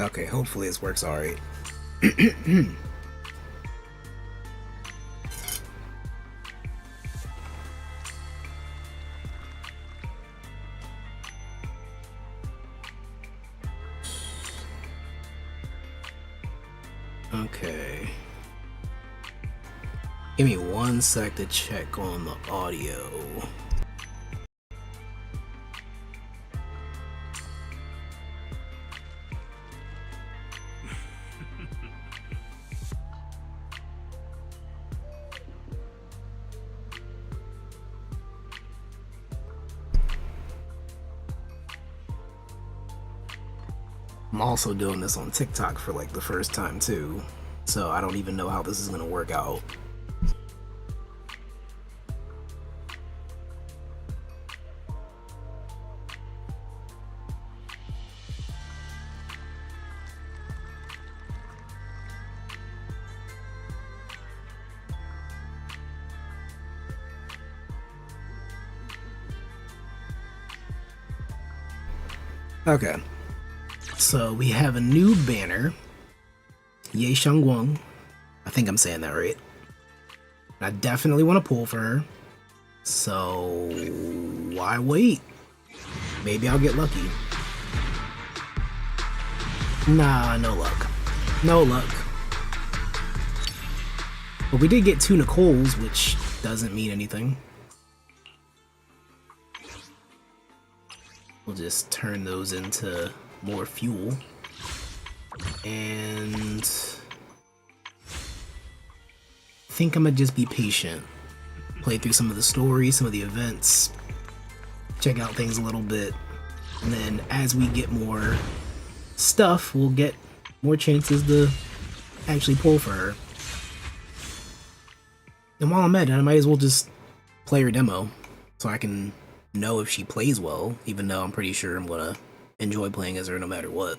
Okay, hopefully this works alright. Okay. Give me 1 sec to check on the audio. I'm also doing this on TikTok for like the first time too, so I don't even know how this is gonna work out. Okay. So we have a new banner, Ye Shangguang. I think I'm saying that right. I definitely want to pull for her. So why wait? Maybe I'll get lucky. Nah, no luck. No luck. But we did get 2 Nicoles, which doesn't mean anything. We'll just turn those into more fuel, and I think I'm gonna just be patient, play through some of the stories, some of the events, check out things a little bit, and then as we get more stuff, we'll get more chances to actually pull for her. And while I'm at it, I might as well just play her demo so I can know if she plays well, even though I'm pretty sure I'm gonna enjoy playing as her no matter what.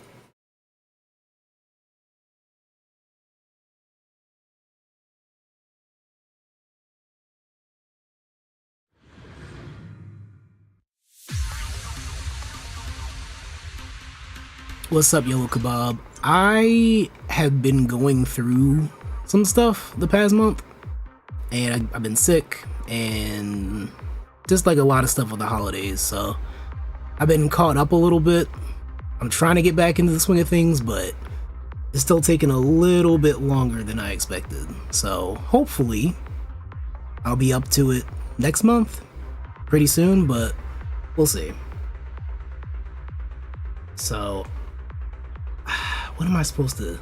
What's up, Yellow Kebab? I have been going through some stuff the past month, and I've been sick, and just like a lot of stuff with the holidays, so I've been caught up a little bit. I'm trying to get back into the swing of things, but it's still taking a little bit longer than I expected. So hopefully I'll be up to it next month, pretty soon, but we'll see. So what am I supposed to...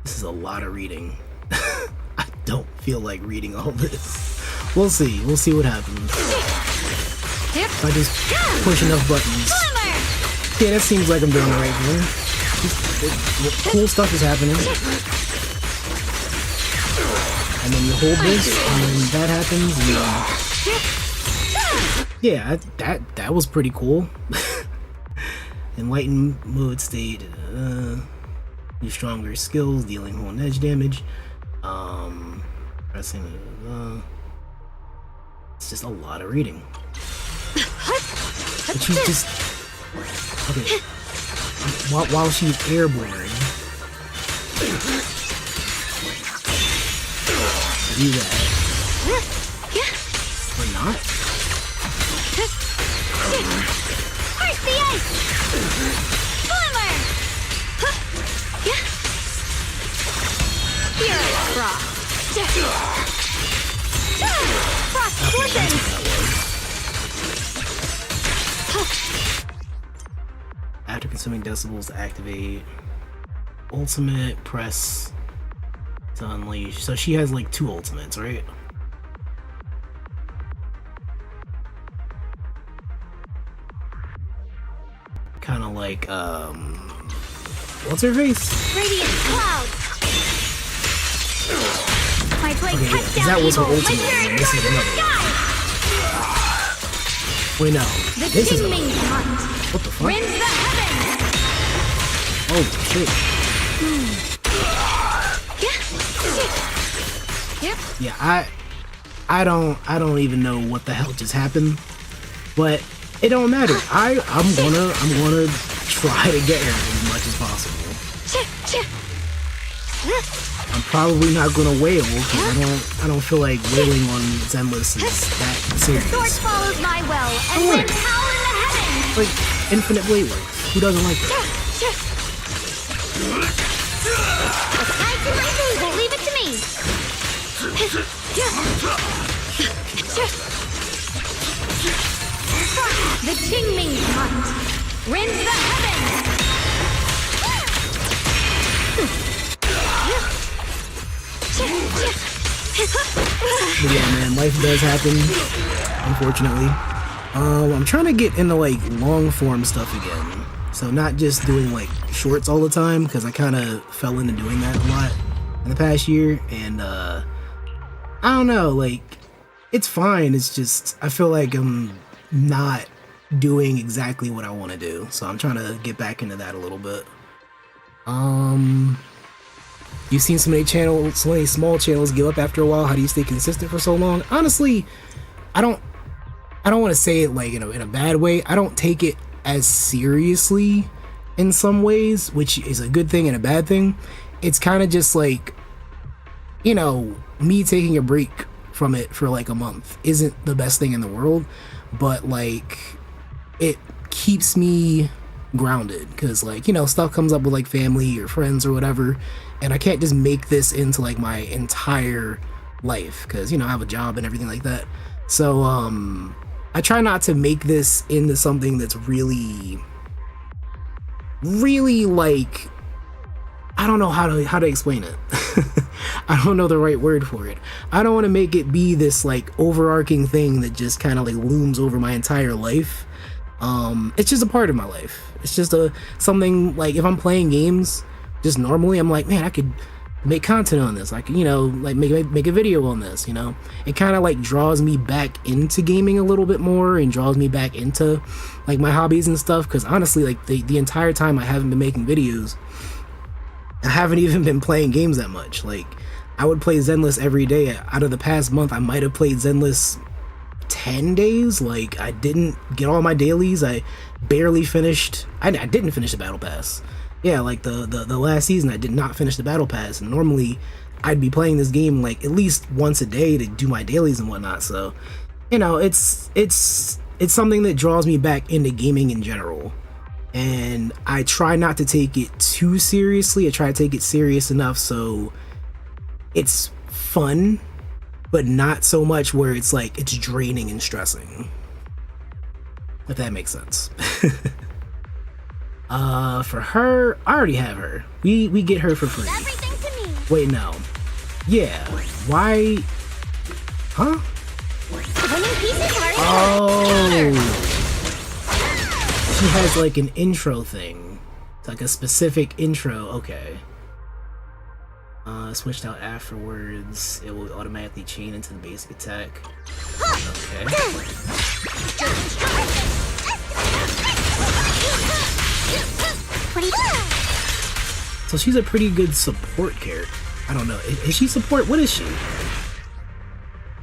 This is a lot of reading. I don't feel like reading all this. We'll see what happens. If I just push enough buttons. Yeah, that seems like I'm doing the right thing. Cool stuff is happening. And then you hold this, and then that happens, and yeah, that was pretty cool. Enlightened mode state, use stronger skills, dealing whole edge damage. Pressing, it's just a lot of reading. But she's just... Okay. While she's airborne... Do that. Or not? Burst the ice! Slimmer! Spirit Frost! Frost Explosion! After consuming decibels to activate ultimate, press to unleash. So she has like 2 ultimates, right? Kind of like what's her face? Radiant Cloud! My blade cuts down that was her evil. ultimate, My spirit and this is burns another the one. sky! Wait, no. The This is Dingming Hunt! what the fuck? Rends the heavens! Oh shit. Yep. Yeah, I don't even know what the hell just happened, but It don't matter. I'm gonna try to get her as much as possible. I'm probably not gonna wail because I don't feel like wailing on Zenless is that serious. Sword follows my well and What? wins power in the heavens. Like infinite blade work. Who doesn't like that? The tide's in my favor. Leave it to me. The Qingming hunt rends the heavens. But yeah, man, life does happen, unfortunately. I'm trying to get into like long form stuff again. So not just doing like shorts all the time, because I kind of fell into doing that a lot in the past year. And I don't know, like it's fine. It's just I feel like I'm not doing exactly what I want to do. So I'm trying to get back into that a little bit. You've seen so many channels, so many small channels give up after a while. How do you stay consistent for so long? Honestly, I don't want to say it like in a bad way. I don't take it as seriously in some ways, which is a good thing and a bad thing. It's kind of just like, you know, me taking a break from it for like a month isn't the best thing in the world, but like it keeps me grounded because, like, you know, stuff comes up with like family or friends or whatever, and I can't just make this into like my entire life because, you know, I have a job and everything like that. So I try not to make this into something that's really like, I don't know how to explain it. I don't know the right word for it. I don't want to make it be this like overarching thing that just kind of like looms over my entire life. It's just a part of my life. It's just something like if I'm playing games just normally, I'm like, man, I could make content on this. I could, you know, like make a video on this, you know. It kind of like draws me back into gaming a little bit more and draws me back into like my hobbies and stuff, because honestly, like the entire time I haven't been making videos, I haven't even been playing games that much. Like I would play Zenless every day. Out of the past month, I might have played Zenless 10 days. Like I didn't get all my dailies. I barely finished. I didn't finish the battle pass. Yeah, like the last season I did not finish the battle pass, and normally I'd be playing this game like at least once a day to do my dailies and whatnot. So, you know, it's something that draws me back into gaming in general, and I try not to take it too seriously. I try to take it serious enough so it's fun, but not so much where it's like it's draining and stressing, if that makes sense. For her, I already have her. We get her for free. Everything to me. Wait, no. Yeah. Why? Huh? Winning pieces are Oh. She has like an intro thing. It's like a specific intro. Okay. Switched out afterwards. It will automatically chain into the basic attack. Okay. So she's a pretty good support character. I don't know. Is she support? What is she?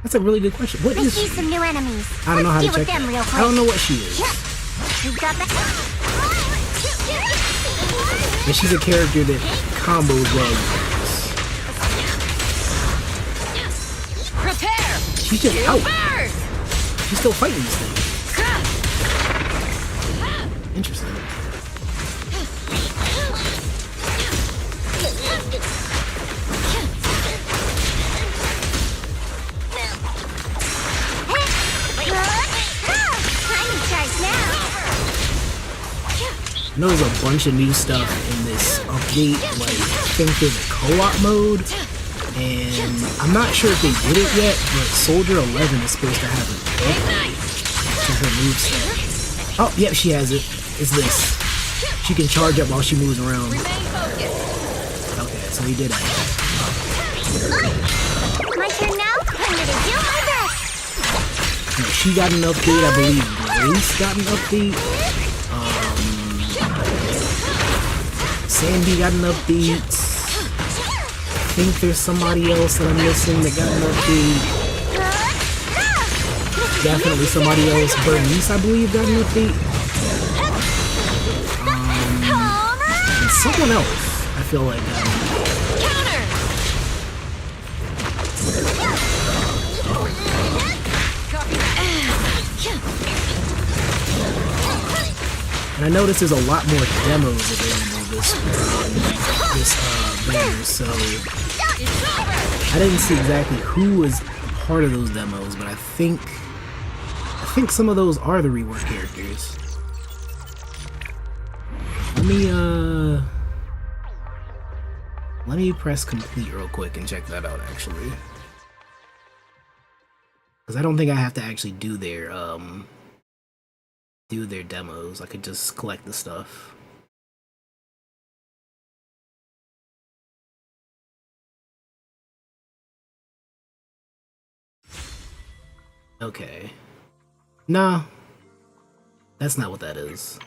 That's a really good question. What is see she? some new enemies. I don't know how to Let's check deal with them real that. quick. I don't know what she is. You got that? And she's a character that combos well. Prepare. She's just out. Burst. She's still fighting this thing. Interesting. I know there's a bunch of new stuff in this update. Like, I think there's a co-op mode, and I'm not sure if they did it yet, but Soldier 11 is supposed to have a buff to her moveset. Oh, yep, she has it. It's this. She can charge up while she moves around. Okay, so he did that. My turn now. I'm gonna do my best. She got an update, I believe Grace got an update. Sandy got an update. I think there's somebody else that I'm missing that got an update. definitely somebody else. Bernice, I believe, got an update. And someone else, I feel like got an update. Counter. And I noticed there's a lot more demos available this banner, so I didn't see exactly who was part of those demos, but I think some of those are the rework characters. Let me press complete real quick and check that out actually. Because I don't think I have to actually do their demos. I could just collect the stuff. Okay. Nah. That's not what that is.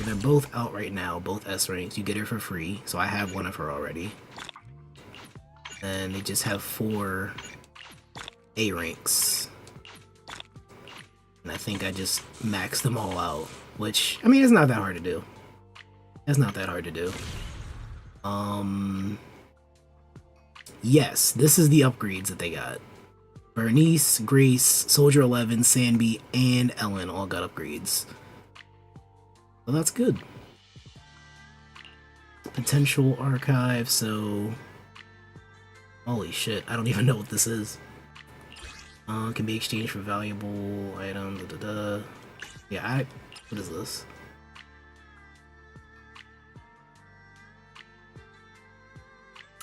They're both out right now, both S ranks. You get her for free, so I have one of her already. And they just have 4 A ranks. And I think I just maxed them all out, which, I mean, it's not that hard to do. It's not that hard to do. Yes, this is the upgrades that they got. Bernice, Grace, Soldier 11, Sanby, and Ellen all got upgrades. Well, that's good. Potential archive, so... Holy shit, I don't even know what this is. Can be exchanged for valuable items, Yeah, what is this?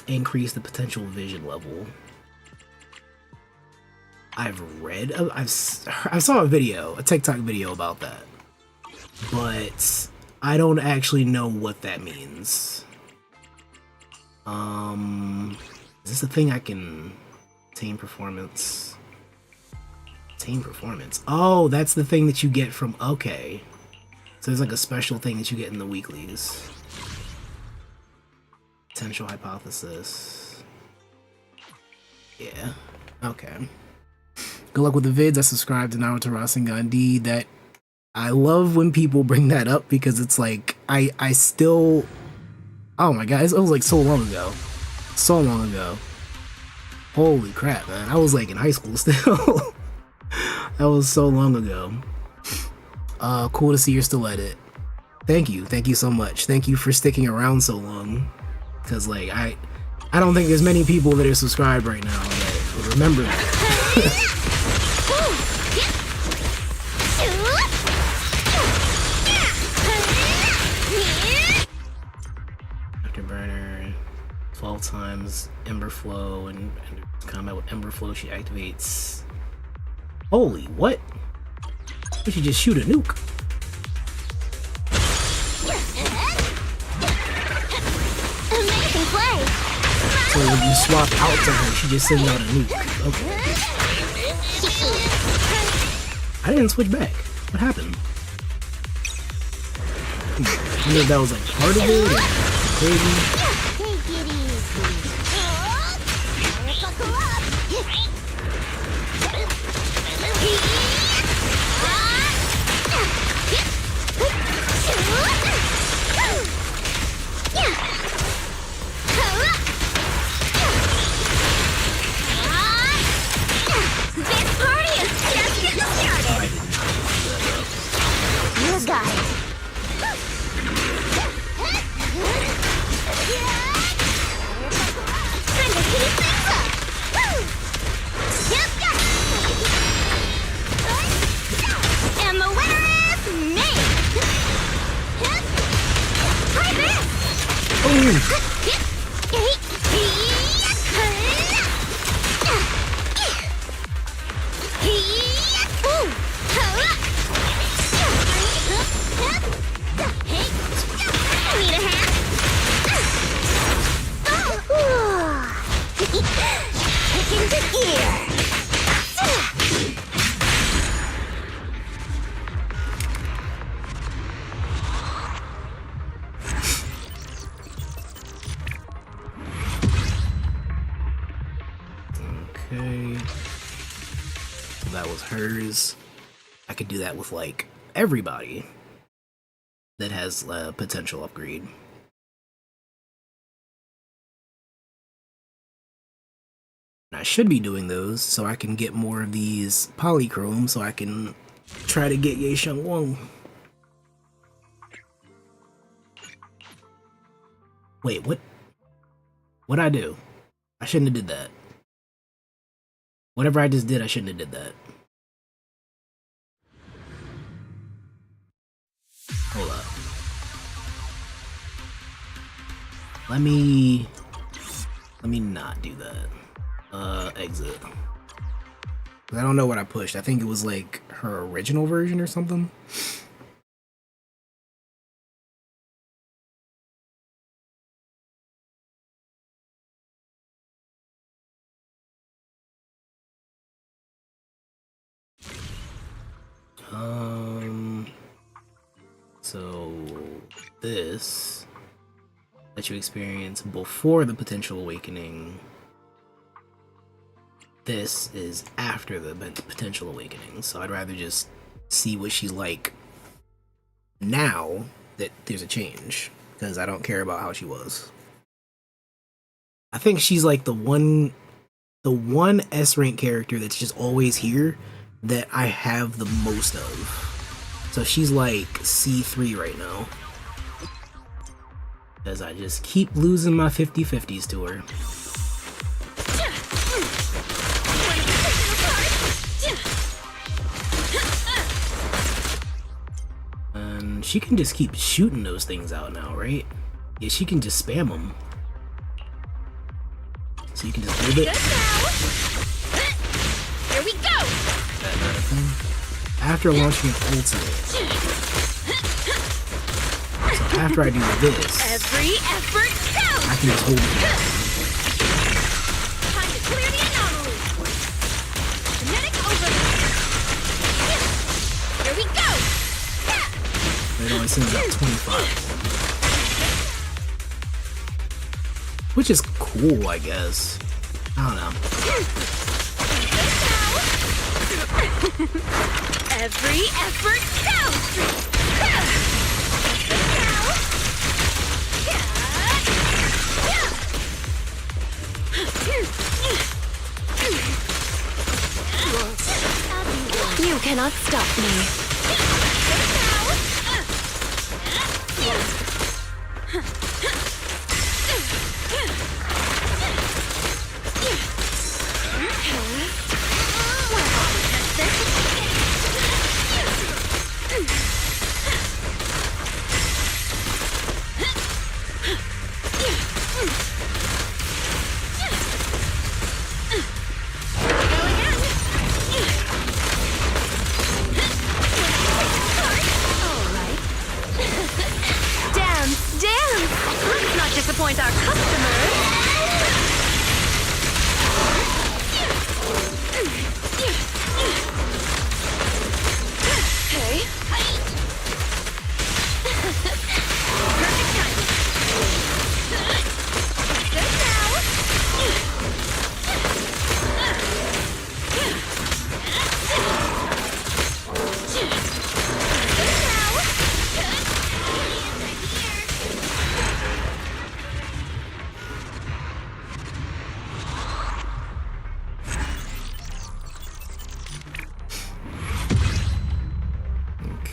Increase the potential vision level. I saw a video, a TikTok video about that, but I don't actually know what that means. Is this a thing I can attain performance? Attain performance. Oh, that's the thing that you get from, okay. So there's like a special thing that you get in the weeklies. Potential hypothesis. Yeah, okay. Good luck with the vids. I subscribe to Naruto Rasengan. Indeed, that I love when people bring that up because it's like I still, oh my god, it was like so long ago. So long ago. Holy crap, man. I was like in high school still. That was so long ago. Cool to see you're still at it. Thank you so much. Thank you for sticking around so long. Cause like I don't think there's many people that are subscribed right now that would remember that. Afterburner 12 times Ember Flow and combat with Ember Flow she activates. Holy what? We should just shoot a nuke. Amazing play. So when you swap out to her, she just sends out a nuke. Okay. I didn't switch back. What happened? I wonder if that was like part of it or crazy. And the winner is me! Try this! Need a hand? Kick into gear! Okay. that was hers, I could do that with like everybody that has a potential upgrade. And I should be doing those so I can get more of these polychrome so I can try to get Ye Sheng Wong. Wait, what? What'd I do? I shouldn't have did that. Whatever I just did, I shouldn't have did that. Hold up. Let me not do that. Exit. I don't know what I pushed. I think it was like her original version or something. So this that you experience before the potential awakening. This is after the potential awakening. So I'd rather just see what she's like now that there's a change, because I don't care about how she was. I think she's like the one S rank character that's just always here that I have the most of. So she's like C3 right now, as I just keep losing my 50-50s to her. And she can just keep shooting those things out now, right? Yeah, she can just spam them. So you can just hold it. Here we go. That kind of thing. After launching an ultimate. So after I do this, Every effort counts. I can just hold it. Time to clear the anomaly. Kinetic overload. Here we go. It only sends out 25. Which is cool, I guess. I don't know. Every effort counts. You cannot stop me. Disappoint our customers. Okay. Perfect timing. Good now.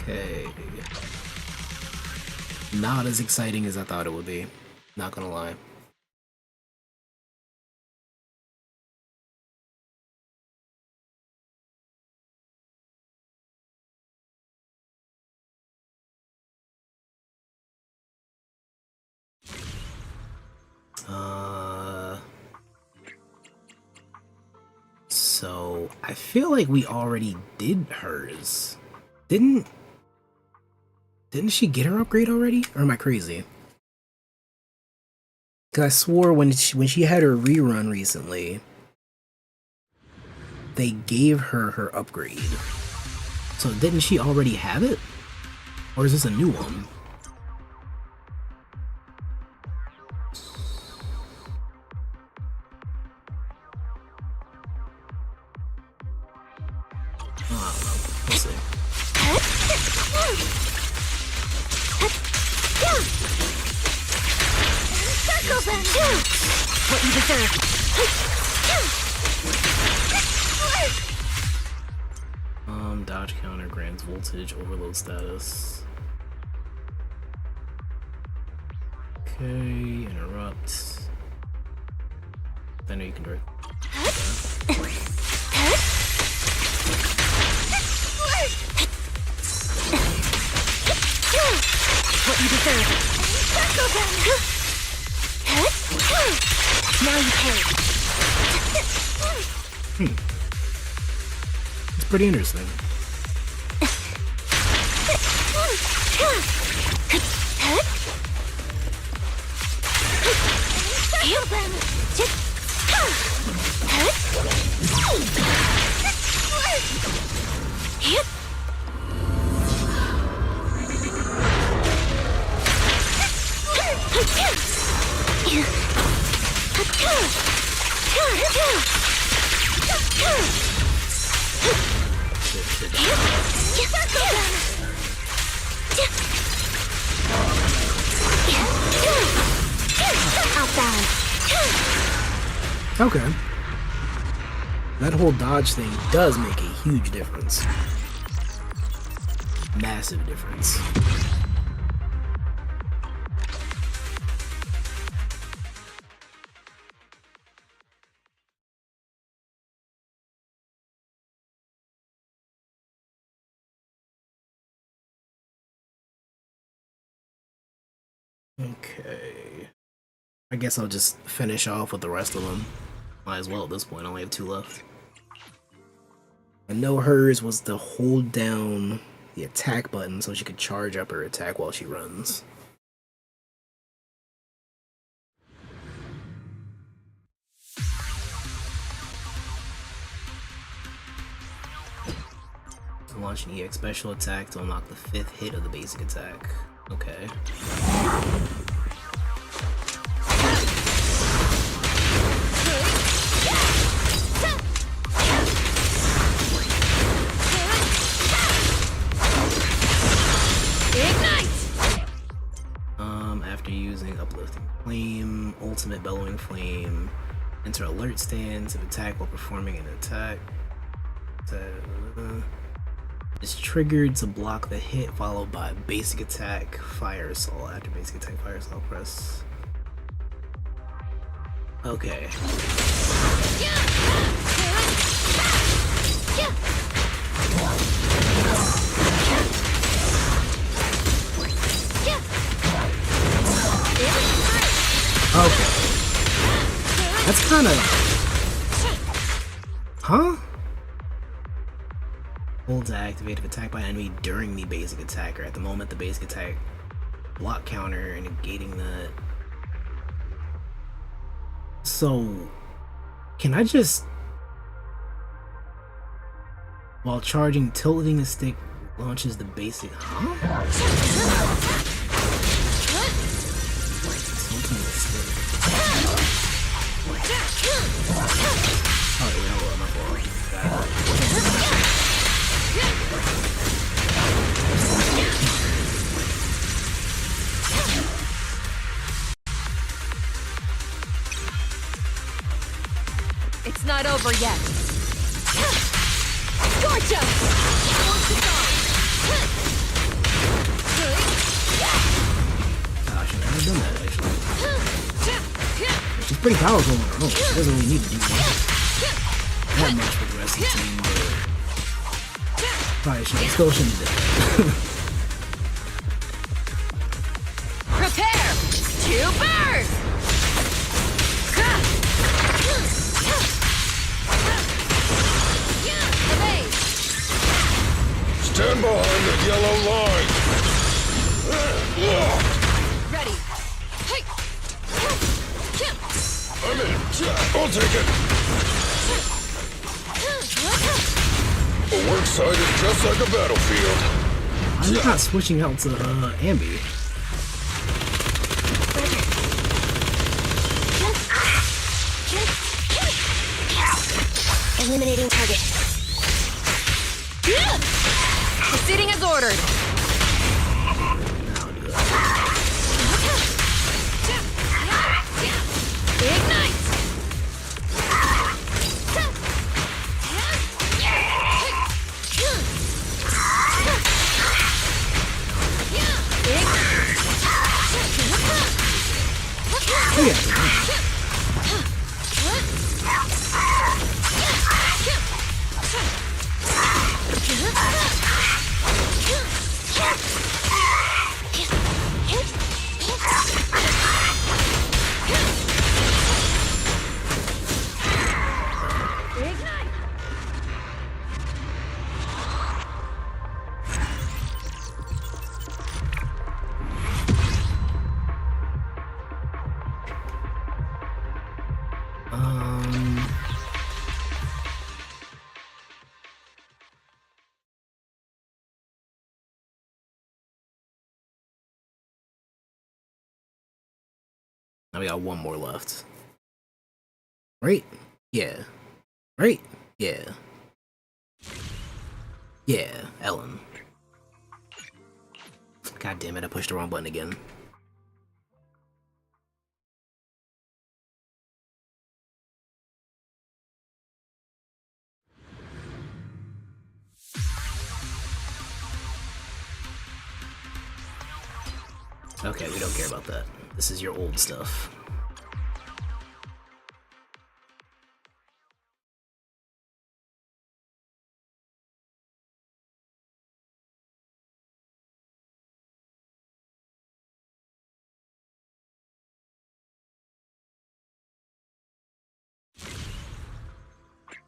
Okay. Not as exciting as I thought it would be. Not gonna lie. So I feel like we already did hers. Didn't she get her upgrade already? Or am I crazy? Cause I swore when she had her rerun recently, they gave her upgrade. So didn't she already have it? Or is this a new one? Oh, I don't know. We'll see. What you deserve. Dodge counter grants voltage overload status. Okay, interrupt. I know you can direct. What you deserve. Now you pay. It's pretty interesting. Okay. That whole dodge thing does make a huge difference. Massive difference. Okay. I guess I'll just finish off with the rest of them. Might as well at this point, I only have 2 left. I know hers was to hold down the attack button so she could charge up her attack while she runs. Launch an EX special attack to unlock the 5th hit of the basic attack. Okay. After using Uplifting Flame, Ultimate Bellowing Flame, enter Alert Stance and attack while performing an attack. It's triggered to block the hit, followed by Basic Attack, Fire Assault. After Basic Attack, Fire Assault, press. Okay. Okay. That's kind of... Huh? Hold to activate if attacked by an enemy during the basic attack, or at the moment the basic attack block counter and negating that. So, can I just... While charging, tilting the stick launches the basic... Huh? Oh, you know what, my fault. It's not over yet. Scorch him! Gosh, I've never done that actually. She's pretty powerful on her own. She doesn't really need to do that much for the rest of the team. Probably still shouldn't have done that. Prepare to burn! Stand behind the yellow line. Ready. I'm in. I'll take it. A work site is just like a battlefield. I'm not switching out to Ambi. Eliminating target. Proceeding as ordered. Ignite! Now we got one more left. Right? Yeah. Right? Yeah. Yeah, Ellen. God damn it, I pushed the wrong button again. Okay, we don't care about that. This is your old stuff.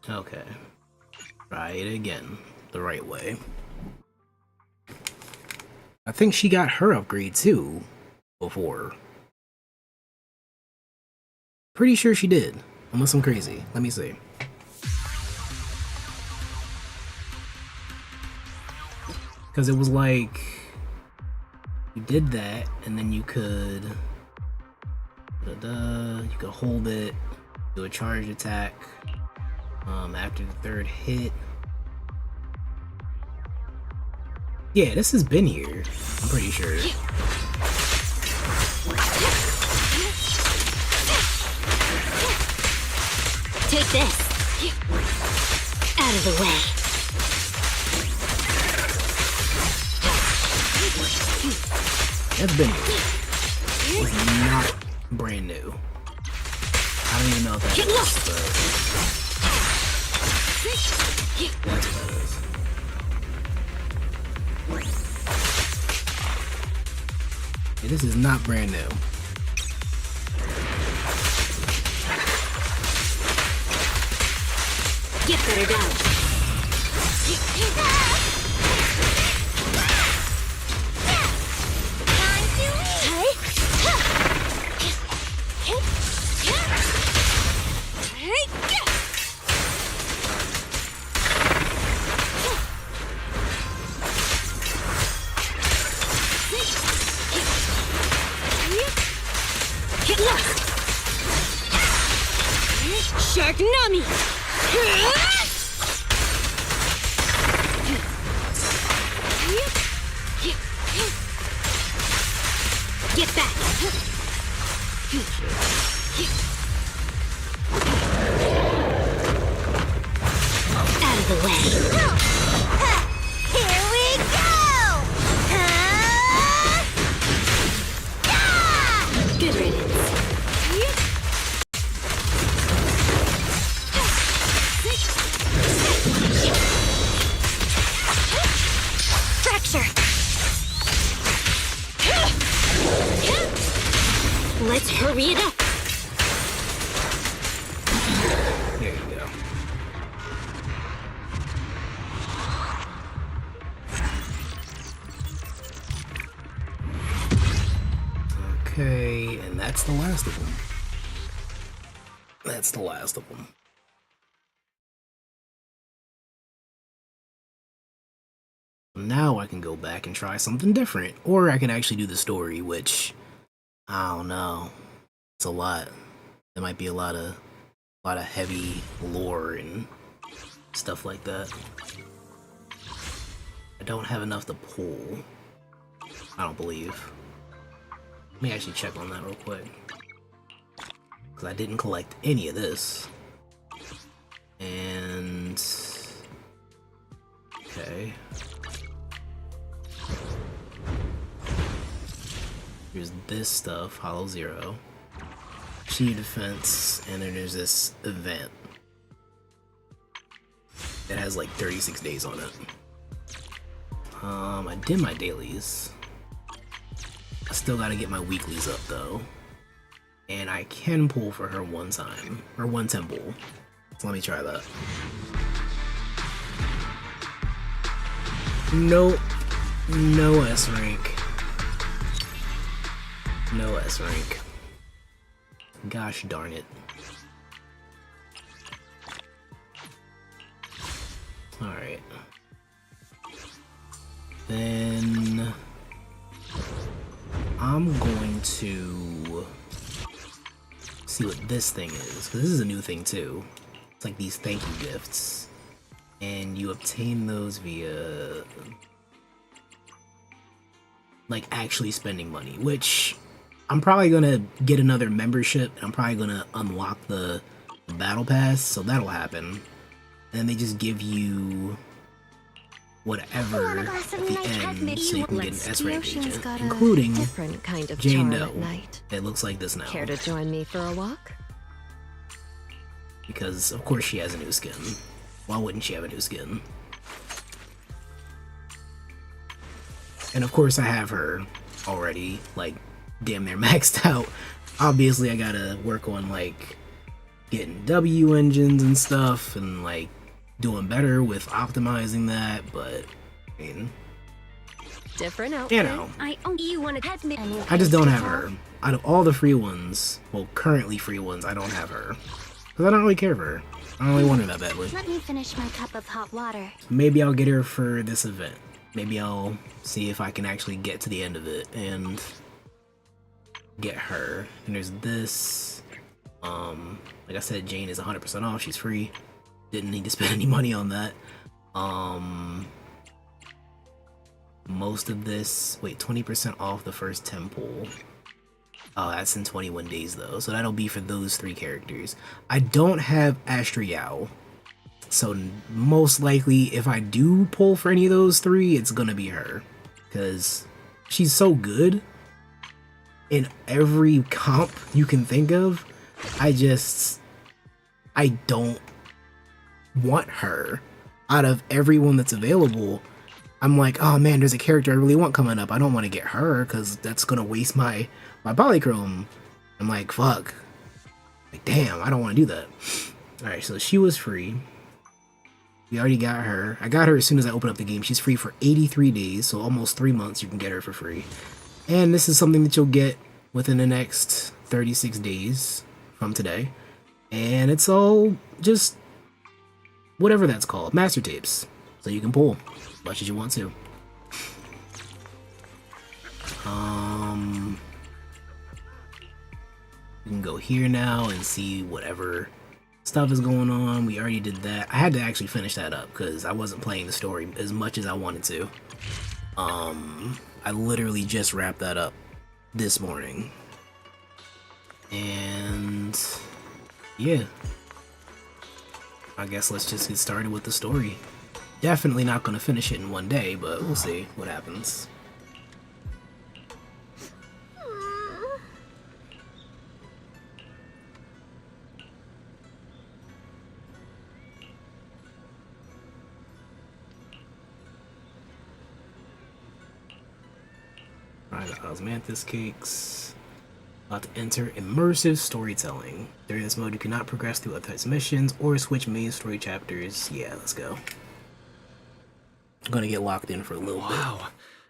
Okay. Try it again. The right way. I think she got her upgrade too before. Pretty sure she did. Unless I'm crazy. Let me see. Because it was like you did that and then you could hold it, do a charge attack after the third hit. Yeah, this has been here, I'm pretty sure. Take this. Out of the way. That's been here. It's not brand new. I don't even know if that is, but that's what that is. Yeah, this is not brand new. Get better down. Get lost. Shark Nami. Get back! Out of the way! Here we go! Good riddance. Fracture! Let's hurry it up. There you go. Okay, and that's the last of them. That's the last of them. Now I can go back and try something different. Or I can actually do the story, which, I don't know. It's a lot. There might be a lot of heavy lore and stuff like that. I don't have enough to pull. I don't believe. Let me actually check on that real quick. Because I didn't collect any of this. And... okay. Here's this stuff, Hollow Zero. Chi Defense, and then there's this event. That has like 36 days on it. I did my dailies. I still gotta get my weeklies up though. And I can pull for her one time, or one temple. So let me try that. Nope. No S rank. No S rank. Gosh darn it. Alright. Then I'm going to see what this thing is, because this is a new thing too. It's like these thank you gifts, and you obtain those via like actually spending money, which I'm probably gonna get another membership. I'm probably gonna unlock the battle pass, so that'll happen. And then they just give you whatever at the end, so you can get an S rank agent, including Jane Doe. It looks like this now. Care to join me for a walk? Because of course she has a new skin. Why wouldn't she have a new skin? And of course I have her already, like, damn near maxed out. Obviously I gotta work on like getting W engines and stuff and like doing better with optimizing that, but I mean, different outfit. you know, You want to admit I just don't have her. Out of all the free ones, well, currently free ones, I don't have her because I don't really care for her. I don't really want her that badly. Let me finish my cup of hot water. Maybe I'll get her for this event. Maybe I'll see if I can actually get to the end of it and get her. And there's this. Like I said, Jane is 100% off. She's free. Didn't need to spend any money on that. Most of this, wait, 20% off the first temple. Oh, that's in 21 days though, so that'll be for those 3 characters. I don't have Astra Yao, so most likely if I do pull for any of those 3, it's gonna be her, because she's so good in every comp you can think of. I don't want her. Out of everyone that's available, I'm like, oh man, there's a character I really want coming up. I don't want to get her because that's gonna waste my polychrome. I'm like, fuck. Like, damn, I don't want to do that. Alright, so she was free. We already got her. I got her as soon as I opened up the game. She's free for 83 days, so almost 3 months you can get her for free. And this is something that you'll get within the next 36 days from today. And it's all just whatever that's called, master tapes. So you can pull as much as you want to. You can go here now and see whatever stuff is going on. We already did that. I had to actually finish that up because I wasn't playing the story as much as I wanted to. I literally just wrapped that up this morning. And yeah, I guess let's just get started with the story. Definitely not going to finish it in one day, but we'll see what happens. Alright, the osmanthus cakes. About to enter immersive storytelling. During this mode, you cannot progress through other types of missions or switch main story chapters. Yeah, let's go. I'm gonna get locked in for a little bit. Wow,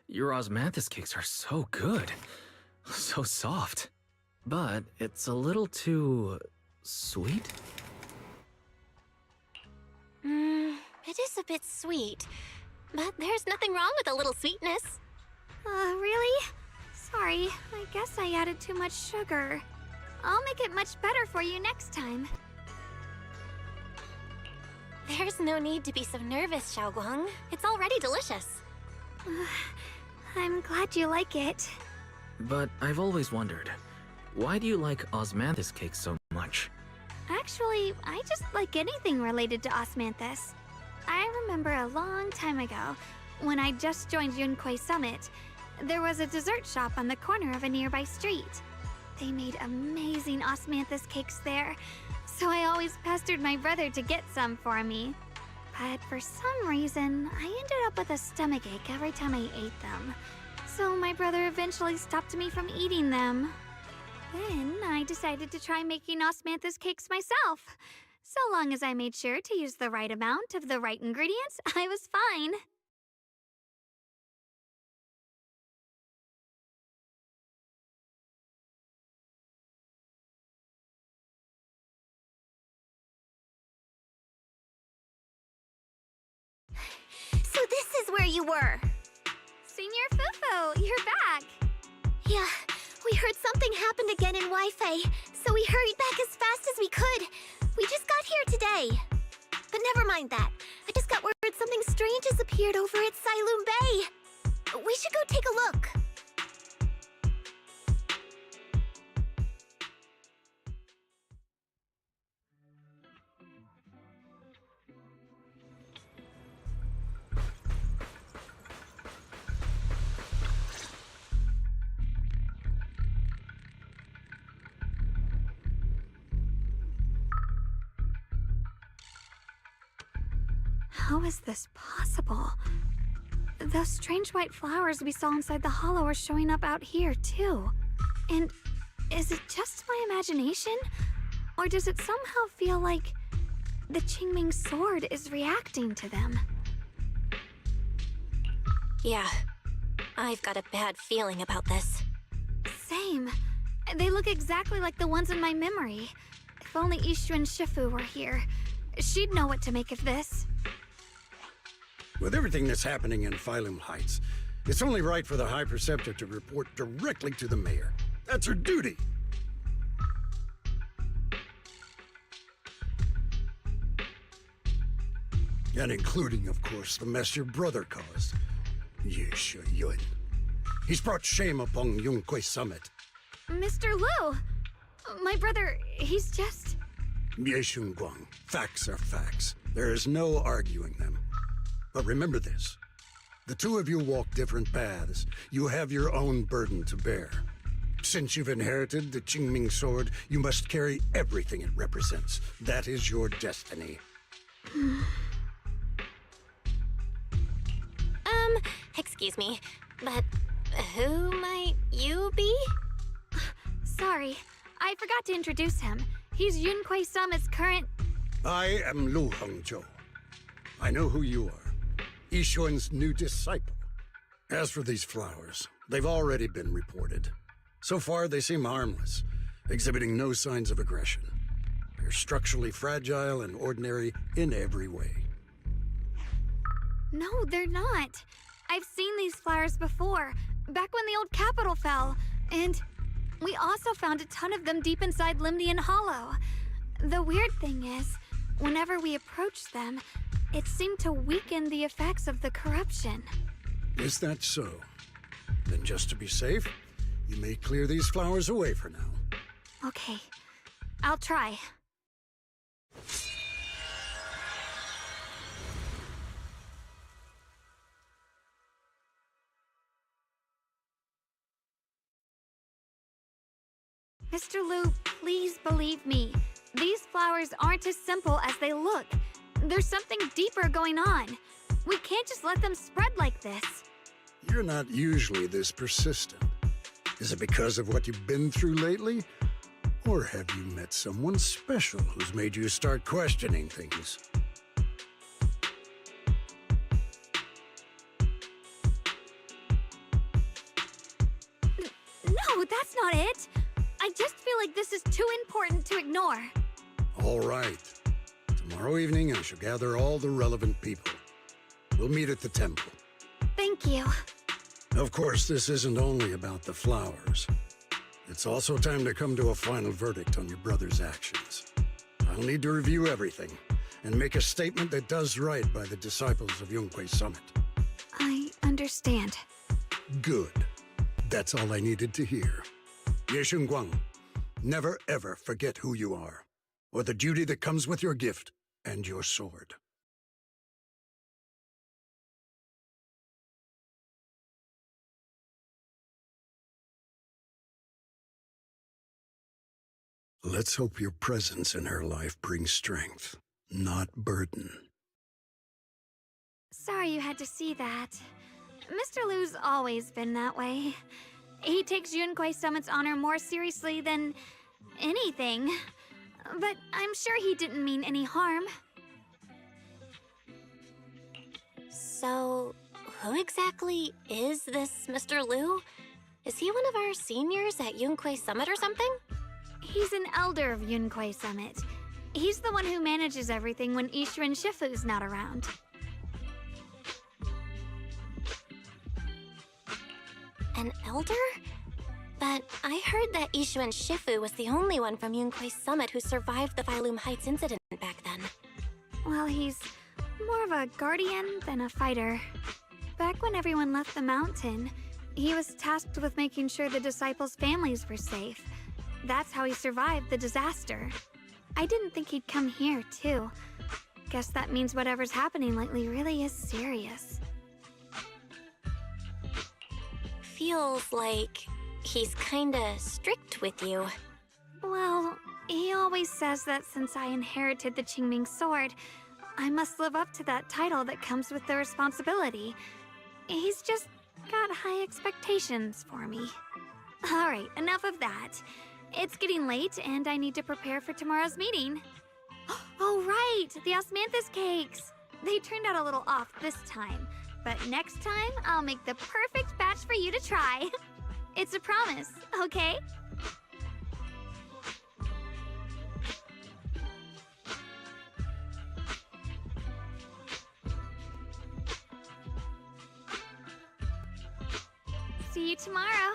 your osmanthus cakes are so good. So soft. But it's a little too sweet? It is a bit sweet, but there's nothing wrong with a little sweetness. Really? Sorry, I guess I added too much sugar. I'll make it much better for you next time. There's no need to be so nervous, Xiaoguang. It's already delicious. I'm glad you like it. But I've always wondered, why do you like osmanthus cakes so much? Actually, I just like anything related to osmanthus. I remember a long time ago, when I just joined Yunquay Summit, there was a dessert shop on the corner of a nearby street. They made amazing osmanthus cakes there, so I always pestered my brother to get some for me. But for some reason, I ended up with a stomachache every time I ate them. So my brother eventually stopped me from eating them. Then I decided to try making osmanthus cakes myself. So long as I made sure to use the right amount of the right ingredients, I was fine. So this is where you were. Senior Fufu, you're back. Yeah, we heard something happened again in Wi-Fi, so we hurried back as fast as we could. We just got here today. But never mind that. I just got word something strange has appeared over at Siloon Bay. We should go take a look. How is this possible? Those strange white flowers we saw inside the hollow are showing up out here, too. And is it just my imagination? Or does it somehow feel like the Qingming sword is reacting to them? Yeah, I've got a bad feeling about this. Same. They look exactly like the ones in my memory. If only Ishu and Shifu were here, she'd know what to make of this. With everything that's happening in Phylum Heights, it's only right for the High Preceptor to report directly to the mayor. That's her duty. And including, of course, the mess your brother caused. Yesha Yun. He's brought shame upon Yunquay Summit. Mr. Liu! My brother, he's just... Yeshun Guang. Facts are facts. There is no arguing them. But remember this. The two of you walk different paths. You have your own burden to bear. Since you've inherited the Qingming sword, you must carry everything it represents. That is your destiny. Excuse me, but who might you be? Sorry, I forgot to introduce him. He's Yunquay Summit's current... I am Lu Hongzhou. I know who you are. Yishun's new disciple. As for these flowers, they've already been reported. So far, they seem harmless, exhibiting no signs of aggression. They're structurally fragile and ordinary in every way. No, they're not. I've seen these flowers before, back when the old capital fell, and we also found a ton of them deep inside Limnian Hollow. The weird thing is, whenever we approached them, it seemed to weaken the effects of the corruption. Is that so? Then just to be safe, you may clear these flowers away for now. Okay, I'll try. Mr. Liu, please believe me. These flowers aren't as simple as they look. There's something deeper going on. We can't just let them spread like this. You're not usually this persistent. Is it because of what you've been through lately? Or have you met someone special who's made you start questioning things? No, that's not it. I just feel like this is too important to ignore. All right. Tomorrow evening, I shall gather all the relevant people. We'll meet at the temple. Thank you. Of course, this isn't only about the flowers. It's also time to come to a final verdict on your brother's actions. I'll need to review everything and make a statement that does right by the disciples of Yunquay Summit. I understand. Good. That's all I needed to hear. Ye Guang, never ever forget who you are, or the duty that comes with your gift and your sword. Let's hope your presence in her life brings strength, not burden. Sorry you had to see that. Mr. Lu's always been that way. He takes Yunquei Summit's honor more seriously than anything. But I'm sure he didn't mean any harm. So, who exactly is this Mr. Lu? Is he one of our seniors at Yunquei Summit or something? He's an elder of Yunquei Summit. He's the one who manages everything when Ishuan Shifu's not around. An elder? But I heard that Ishuan Shifu was the only one from Yunquei Summit who survived the Vilum Heights incident back then. Well, he's more of a guardian than a fighter. Back when everyone left the mountain, he was tasked with making sure the disciples' families were safe. That's how he survived the disaster. I didn't think he'd come here, too. Guess that means whatever's happening lately really is serious. Feels like he's kinda strict with you. Well, he always says that since I inherited the Qingming sword, I must live up to that title that comes with the responsibility. He's just got high expectations for me. Alright, enough of that. It's getting late, and I need to prepare for tomorrow's meeting. Oh, right! The osmanthus cakes! They turned out a little off this time, but next time, I'll make the perfect batch for you to try. It's a promise, okay? See you tomorrow.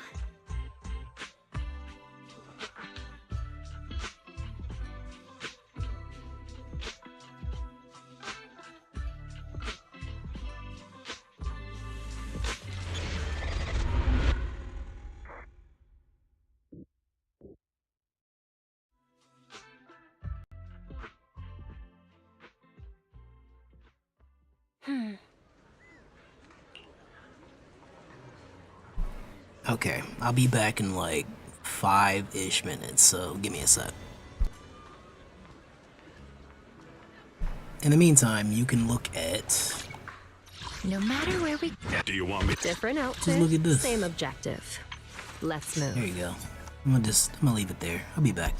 Okay, I'll be back in like 5-ish minutes, so give me a sec. In the meantime, you can look at... No matter where we Do you want me? different outfit, look at this. same objective. Let's move. There you go. I'm gonna leave it there. I'll be back.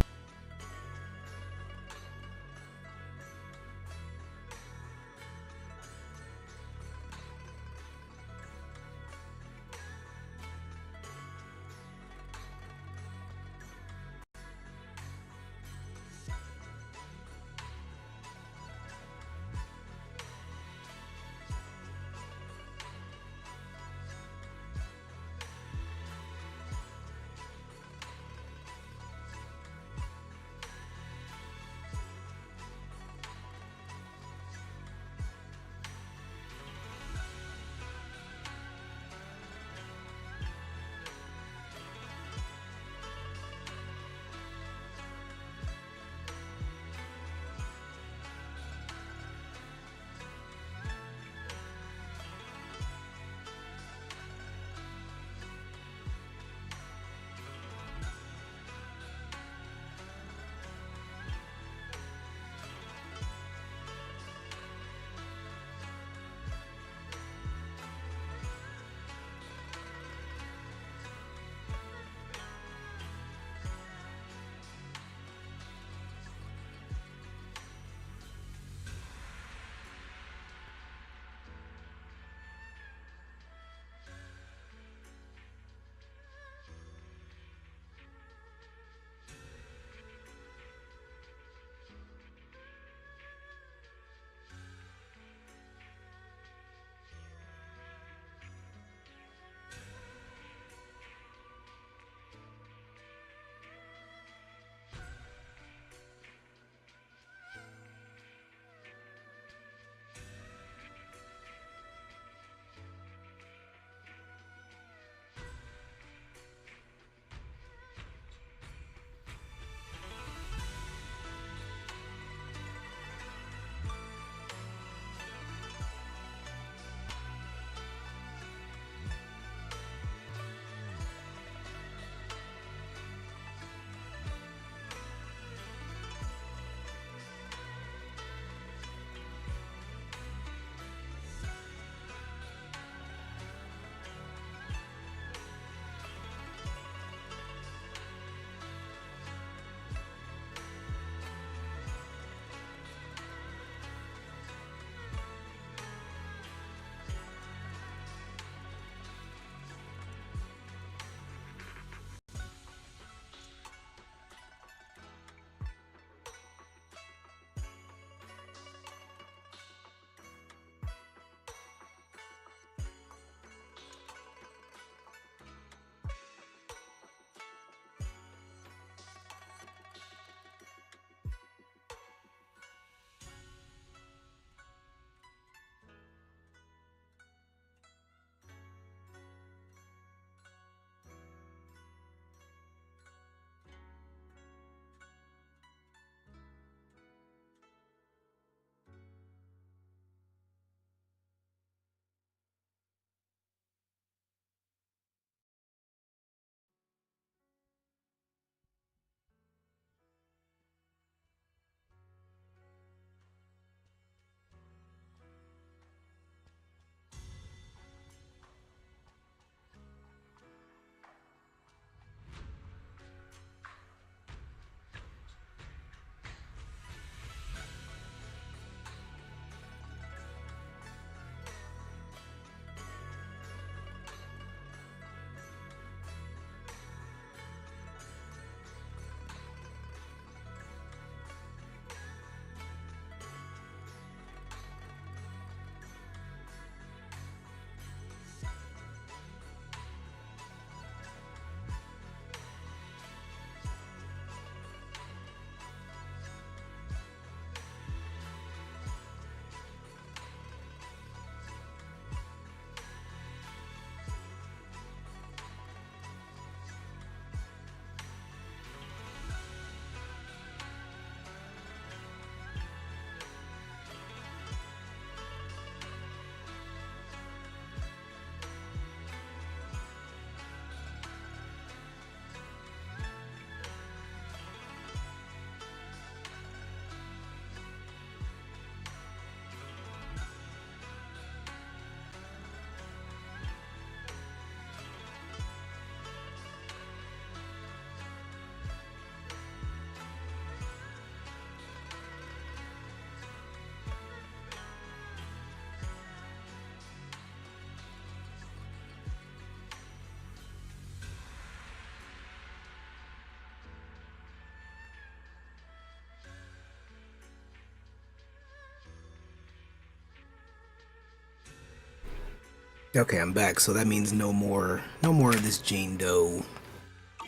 Okay, I'm back, so that means no more of this Jane Doe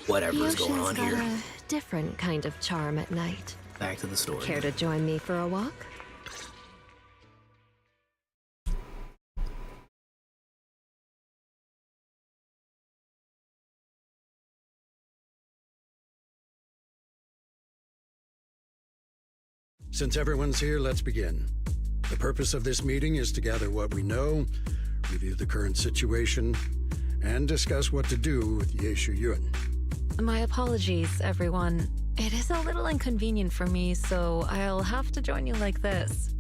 whatever's going on got here. a different kind of charm at night. Back to the story. Care to join me for a walk? Since everyone's here, let's begin. The purpose of this meeting is to gather what we know, review the current situation, and discuss what to do with Ye Shuyun. My apologies, everyone. It is a little inconvenient for me, so I'll have to join you like this.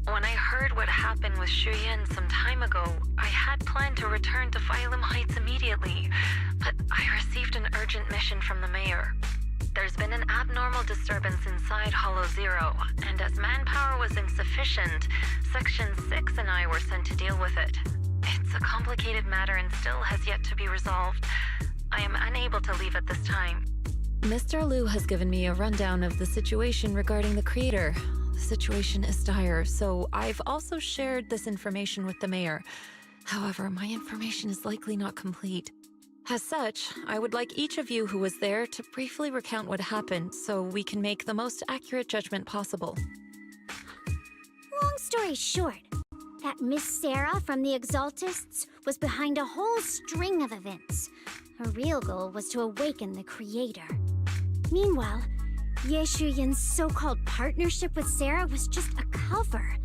When I heard what happened with Shuyan some time ago, I had planned to return to Phylum Heights immediately, but I received an urgent mission from the mayor. There's been an abnormal disturbance inside Hollow Zero, and as manpower was insufficient, Section 6 and I were sent to deal with it. It's a complicated matter and still has yet to be resolved. I am unable to leave at this time. Mr. Liu has given me a rundown of the situation regarding the creator. The situation is dire, so I've also shared this information with the mayor. However, my information is likely not complete. As such, I would like each of you who was there to briefly recount what happened so we can make the most accurate judgment possible. Long story short, that Miss Sarah from the Exaltists was behind a whole string of events. Her real goal was to awaken the creator. Meanwhile, Ye Shuyin's so-called partnership with Sarah was just a cover.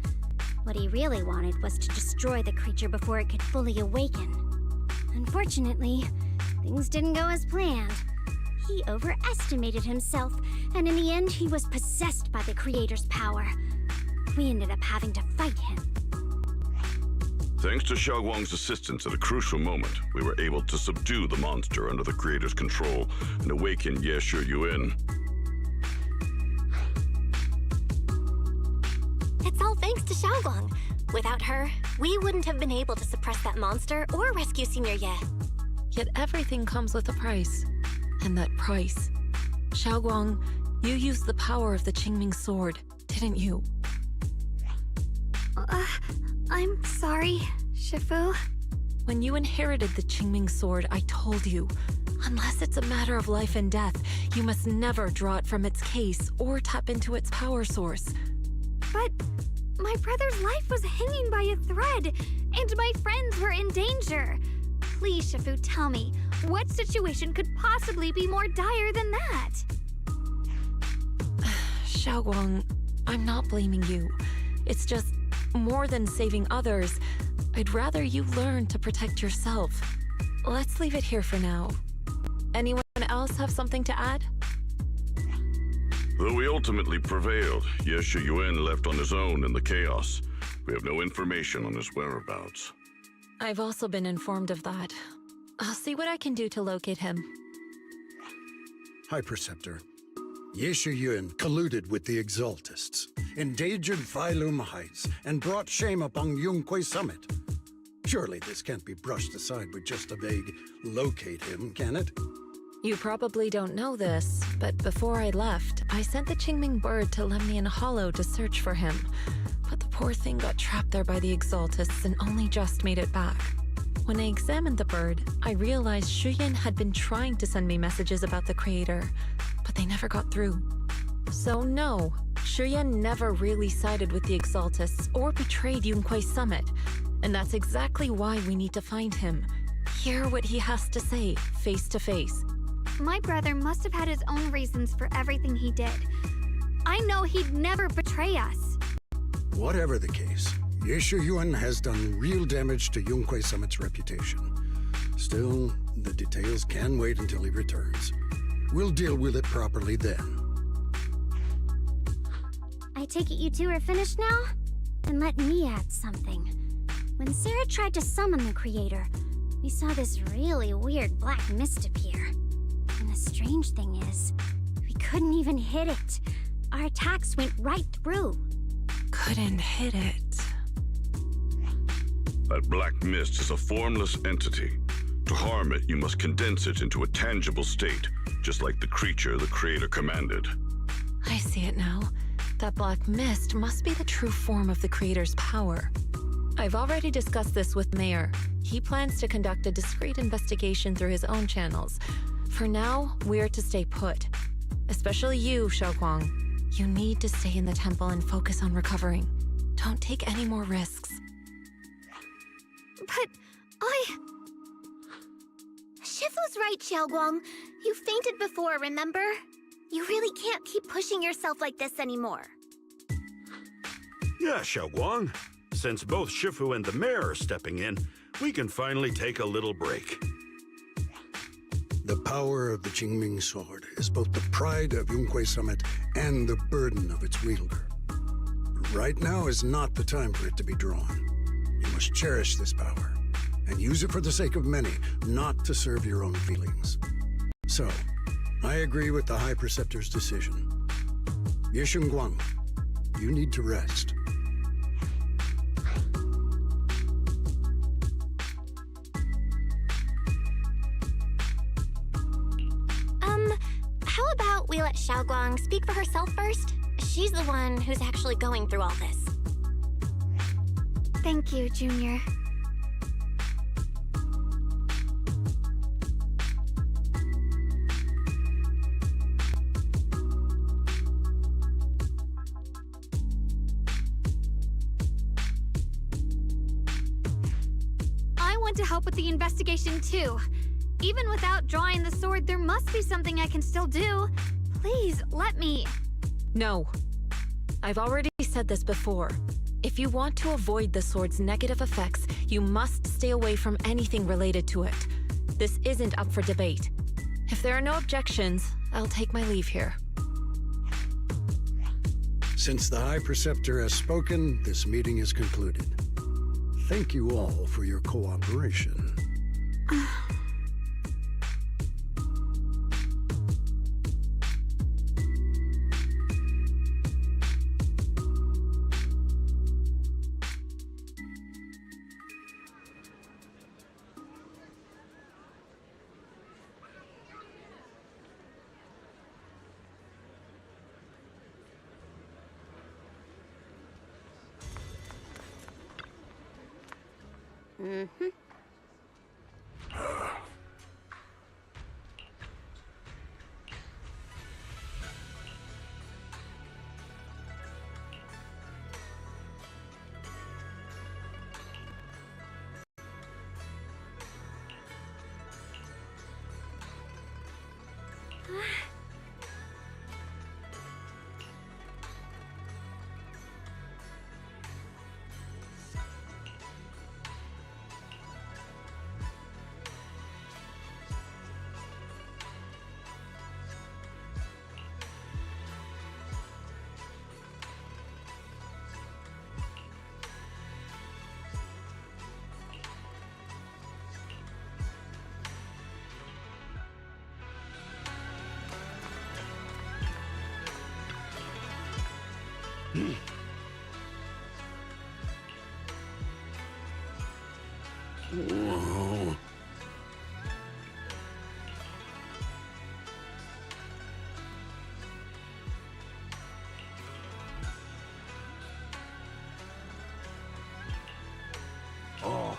What he really wanted was to destroy the creature before it could fully awaken. Unfortunately, things didn't go as planned. He overestimated himself, and in the end, he was possessed by the creator's power. We ended up having to fight him. Thanks to Xiaoguang's assistance at a crucial moment, we were able to subdue the monster under the creator's control and awaken Ye Shuyun. It's all thanks to Xiaoguang. Without her, we wouldn't have been able to suppress that monster or rescue Senior Ye. Yet everything comes with a price. And that price... Xiaoguang, you used the power of the Qingming sword, didn't you? I'm sorry, Shifu. When you inherited the Qingming sword, I told you, unless it's a matter of life and death, you must never draw it from its case or tap into its power source. But my brother's life was hanging by a thread, and my friends were in danger. Please, Shifu, tell me, what situation could possibly be more dire than that? Xiaoguang, I'm not blaming you. It's just, more than saving others, I'd rather you learn to protect yourself. Let's leave it here for now. Anyone else have something to add? Though we ultimately prevailed, Ye Shuyun left on his own in the chaos. We have no information on his whereabouts. I've also been informed of that. I'll see what I can do to locate him. High Preceptor, Ye Shuyun colluded with the Exaltists, endangered Phylum Heights, and brought shame upon Yunquay Summit. Surely this can't be brushed aside with just a vague locate him, can it? You probably don't know this, but before I left, I sent the Qingming bird to Lemnian Hollow to search for him. But the poor thing got trapped there by the Exaltists and only just made it back. When I examined the bird, I realized Shuyan had been trying to send me messages about the creator, but they never got through. So no, Shuyan never really sided with the Exaltists or betrayed Yunquay Summit. And that's exactly why we need to find him. Hear what he has to say, face to face. My brother must have had his own reasons for everything he did. I know he'd never betray us. Whatever the case, Ye Shuyun has done real damage to Yunquay Summit's reputation. Still, the details can wait until he returns. We'll deal with it properly then. I take it you two are finished now? Then let me add something. When Sarah tried to summon the creator, we saw this really weird black mist appear. And the strange thing is, we couldn't even hit it. Our attacks went right through. Couldn't hit it. That black mist is a formless entity. To harm it, you must condense it into a tangible state, just like the creature the creator commanded. I see it now. That black mist must be the true form of the creator's power. I've already discussed this with Mayor. He plans to conduct a discreet investigation through his own channels. For now, we're to stay put. Especially you, Xiaoguang. You need to stay in the temple and focus on recovering. Don't take any more risks. But Shifu's right, Xiaoguang. You fainted before, remember? You really can't keep pushing yourself like this anymore. Yeah, Xiaoguang. Since both Shifu and the mayor are stepping in, we can finally take a little break. The power of the Qingming sword is both the pride of Yunhui Summit and the burden of its wielder. Right now is not the time for it to be drawn. You must cherish this power, and use it for the sake of many, not to serve your own feelings. So, I agree with the High Preceptor's decision. Yishun Guang, you need to rest. How about we let Xiaoguang speak for herself first? She's the one who's actually going through all this. Thank you, Junior. I want to help with the investigation too. Even without drawing the sword, there must be something I can still do. Please, let me. No. I've already said this before. If you want to avoid the sword's negative effects, you must stay away from anything related to it. This isn't up for debate. If there are no objections, I'll take my leave here. Since the High Preceptor has spoken, this meeting is concluded. Thank you all for your cooperation. Whoa. Oh.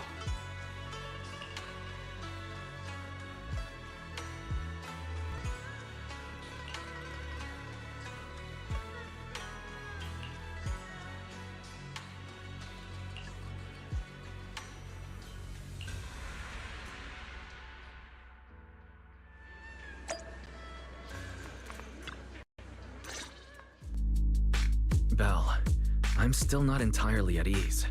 Belle, I'm still not entirely at ease.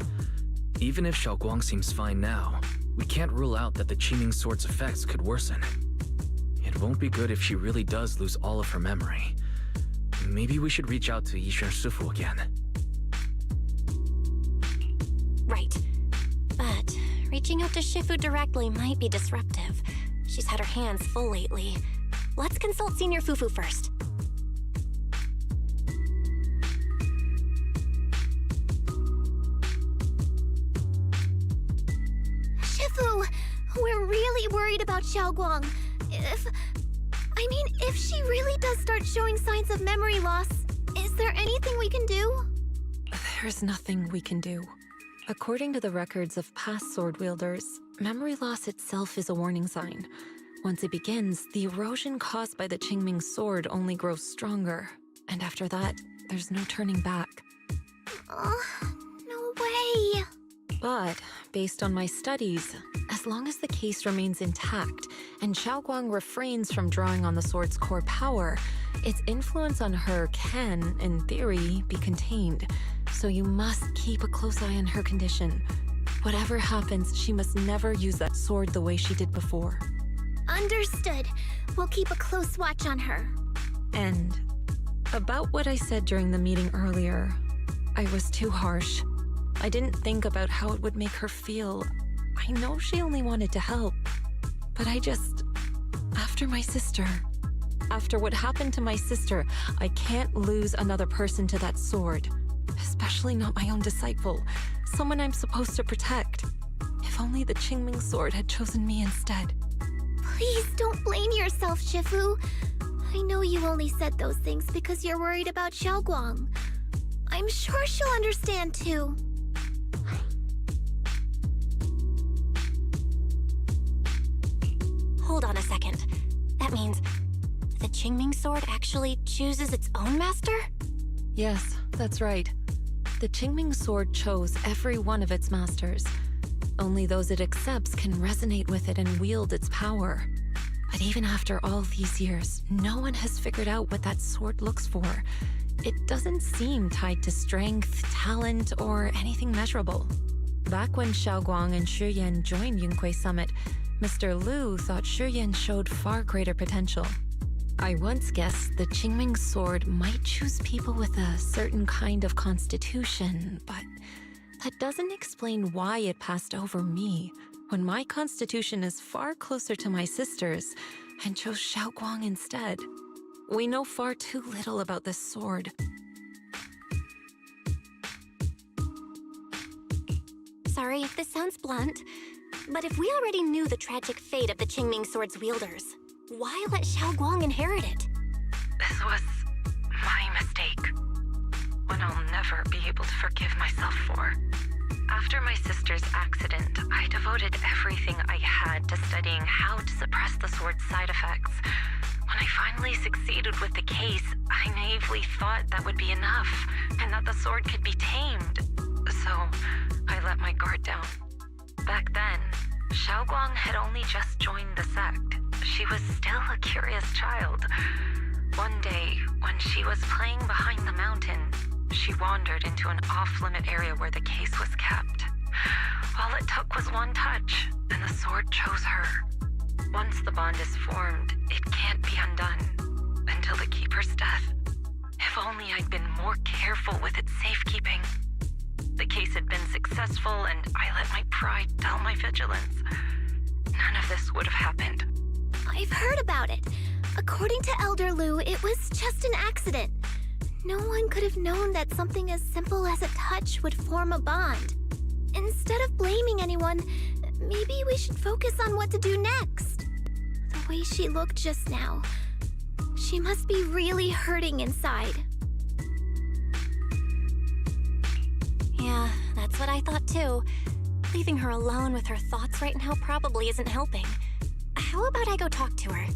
Even if Xiaoguang seems fine now, we can't rule out that the Qingming Sword's effects could worsen. It won't be good if she really does lose all of her memory. Maybe we should reach out to Yishan Shifu again. Right. But reaching out to Shifu directly might be disruptive. She's had her hands full lately. Let's consult Senior Fufu first. We're really worried about Xiaoguang. If she really does start showing signs of memory loss, is there anything we can do? There's nothing we can do. According to the records of past sword wielders, memory loss itself is a warning sign. Once it begins, the erosion caused by the Qingming sword only grows stronger, and after that, there's no turning back. No way! But, based on my studies, as long as the case remains intact and Xiaoguang refrains from drawing on the sword's core power, its influence on her can, in theory, be contained. So you must keep a close eye on her condition. Whatever happens, she must never use that sword the way she did before. Understood. We'll keep a close watch on her. And about what I said during the meeting earlier, I was too harsh. I didn't think about how it would make her feel. I know she only wanted to help, but after my sister, after what happened to my sister, I can't lose another person to that sword. Especially not my own disciple, someone I'm supposed to protect. If only the Qingming sword had chosen me instead. Please don't blame yourself, Shifu. I know you only said those things because you're worried about Xiaoguang. I'm sure she'll understand too. Hold on a second. That means the Qingming sword actually chooses its own master? Yes, that's right. The Qingming sword chose every one of its masters. Only those it accepts can resonate with it and wield its power. But even after all these years, no one has figured out what that sword looks for. It doesn't seem tied to strength, talent, or anything measurable. Back when Xiaoguang and Shi Yan joined Yunque Summit, Mr. Liu thought Shi Yan showed far greater potential. I once guessed the Qingming sword might choose people with a certain kind of constitution, but that doesn't explain why it passed over me, when my constitution is far closer to my sister's, and chose Xiaoguang instead. We know far too little about this sword. Sorry if this sounds blunt, but if we already knew the tragic fate of the Qingming sword's wielders, why let Xiaoguang inherit it? This was my mistake. One I'll never be able to forgive myself for. After my sister's accident, I devoted everything I had to studying how to suppress the sword's side effects. When I finally succeeded with the case, I naively thought that would be enough, and that the sword could be tamed. So, I let my guard down. Back then, Xiaoguang had only just joined the sect. She was still a curious child. One day, when she was playing behind the mountain, she wandered into an off-limit area where the case was kept. All it took was one touch, and the sword chose her. Once the bond is formed, it can't be undone until the Keeper's death. If only I'd been more careful with its safekeeping. The case had been successful, and I let my pride dull my vigilance. None of this would have happened. I've heard about it. According to Elder Liu, it was just an accident. No one could have known that something as simple as a touch would form a bond. Instead of blaming anyone, maybe we should focus on what to do next. The way she looked just now, she must be really hurting inside. Yeah, that's what I thought too. Leaving her alone with her thoughts right now probably isn't helping. How about I go talk to her?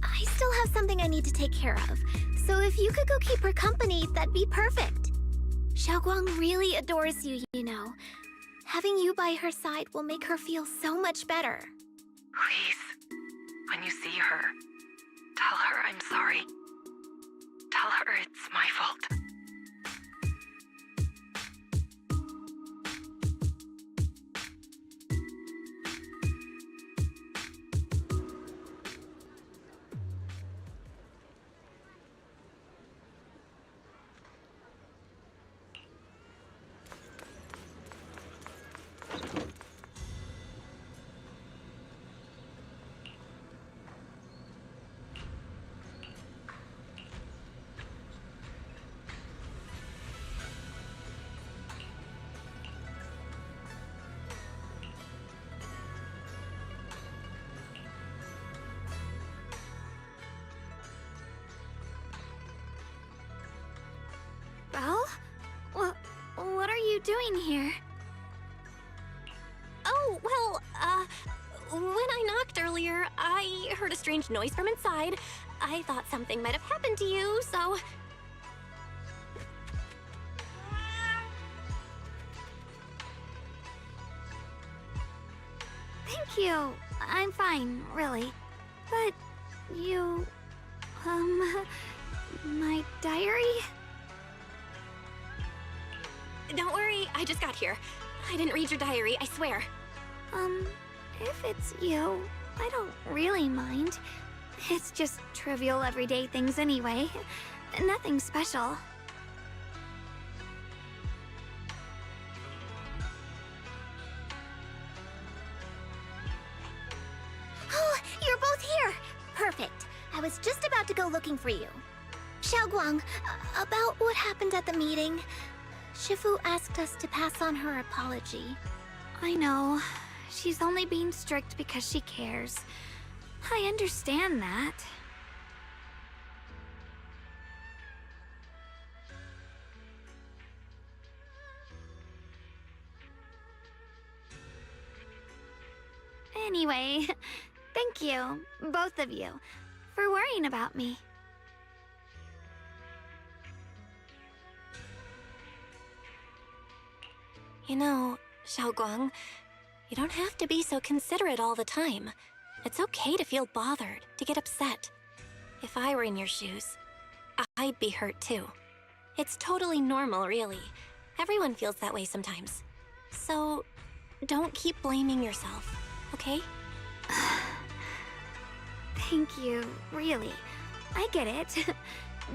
I still have something I need to take care of, so if you could go keep her company, that'd be perfect. Xiaoguang really adores you, you know. Having you by her side will make her feel so much better. Please, when you see her, tell her I'm sorry. Tell her it's my fault. Belle? What are you doing here? earlier, I heard a strange noise from inside. I thought something might have happened to you, so... Thank you. I'm fine, really. But you... my diary? Don't worry, I just got here. I didn't read your diary, I swear. If it's you, I don't really mind. It's just trivial everyday things anyway. Nothing special. Oh, you're both here! Perfect. I was just about to go looking for you. Xiaoguang, about what happened at the meeting. Shifu asked us to pass on her apology. I know. She's only being strict because she cares. I understand that. Anyway, thank you, both of you, for worrying about me. You know, Xiaoguang, you don't have to be so considerate all the time. It's okay to feel bothered, to get upset. If I were in your shoes, I'd be hurt too. It's totally normal, really. Everyone feels that way sometimes. So, don't keep blaming yourself, okay? Thank you, really. I get it.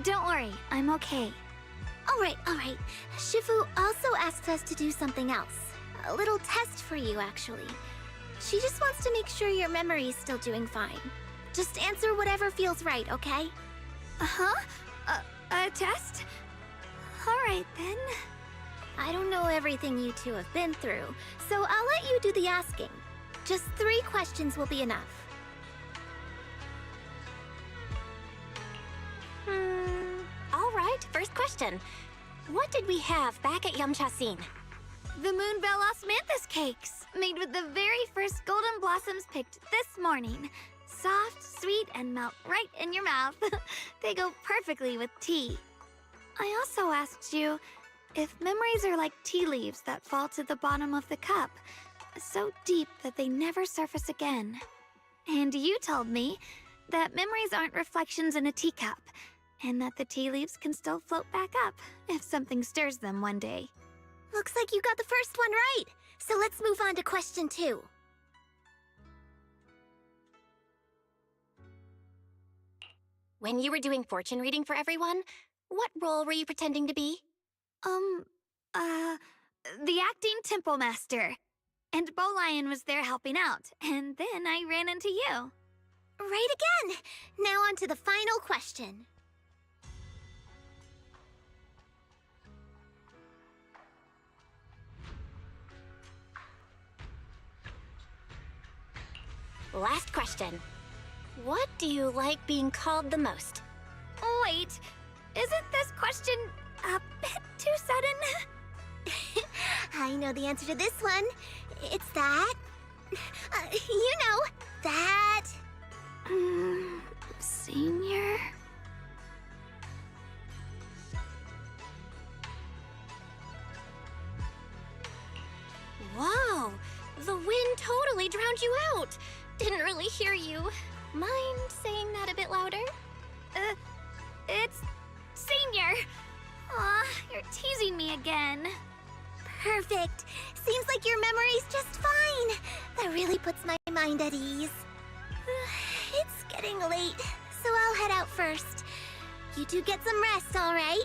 Don't worry, I'm okay. All right. Shifu also asked us to do something else. A little test for you, actually. She just wants to make sure your memory's still doing fine. Just answer whatever feels right, okay? Uh-huh? A test? All right, then. I don't know everything you two have been through, so I'll let you do the asking. Just 3 questions will be enough. All right, first question. What did we have back at Yamchasin? The Moonbell Osmanthus cakes, made with the very first golden blossoms picked this morning. Soft, sweet, and melt right in your mouth. They go perfectly with tea. I also asked you if memories are like tea leaves that fall to the bottom of the cup, so deep that they never surface again. And you told me that memories aren't reflections in a teacup, and that the tea leaves can still float back up if something stirs them one day. Looks like you got the first one right. So let's move on to question 2. When you were doing fortune reading for everyone, what role were you pretending to be? The acting temple master. And Bowlion was there helping out, and then I ran into you. Right again! Now on to the final question. Last question. What do you like being called the most? Wait, isn't this question a bit too sudden? I know the answer to this one. It's that. That. Senior? Whoa! The wind totally drowned you out! Didn't really hear you. Mind saying that a bit louder? It's Senior. Aw, you're teasing me again. Perfect. Seems like your memory's just fine. That really puts my mind at ease. It's getting late, so I'll head out first. You two get some rest, all right?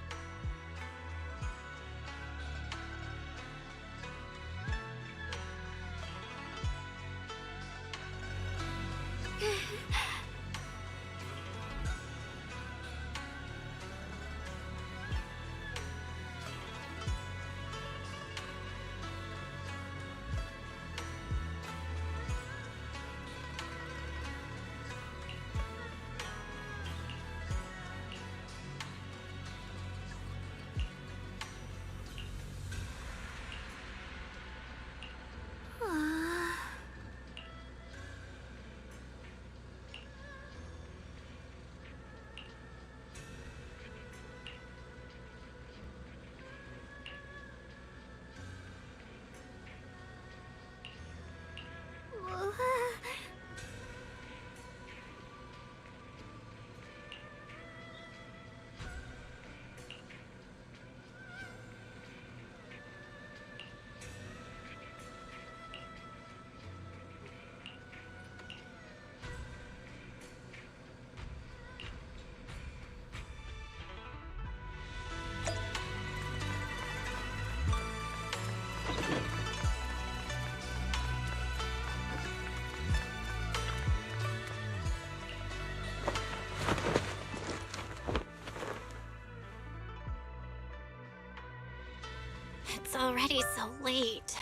already so late.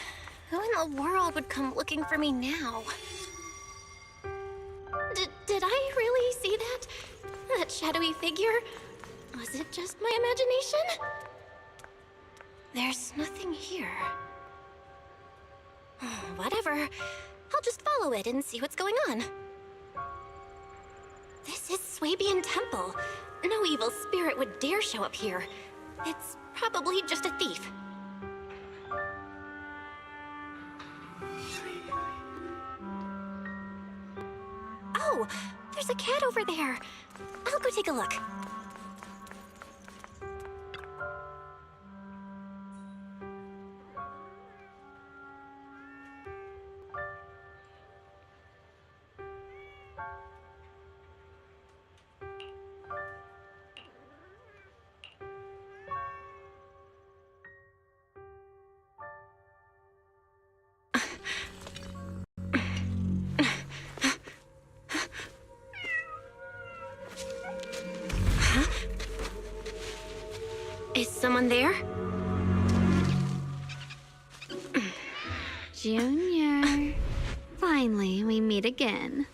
Who in the world would come looking for me now? Did I really see that? That shadowy figure? Was it just my imagination? There's nothing here. Whatever. I'll just follow it and see what's going on. This is Swabian Temple. No evil spirit would dare show up here. It's probably just a thief. Oh, there's a cat over there. I'll go take a look. Is someone there? Junior. Finally, we meet again.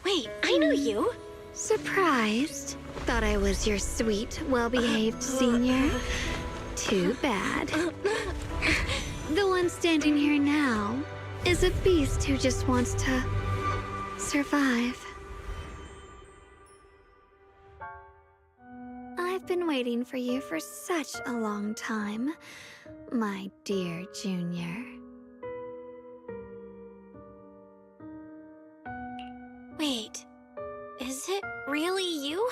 Wait, I know you. Surprised? Thought I was your sweet, well-behaved senior? Too bad. The one standing here now is a beast who just wants to survive. I've been waiting for you for such a long time, my dear Junior. Wait, is it really you?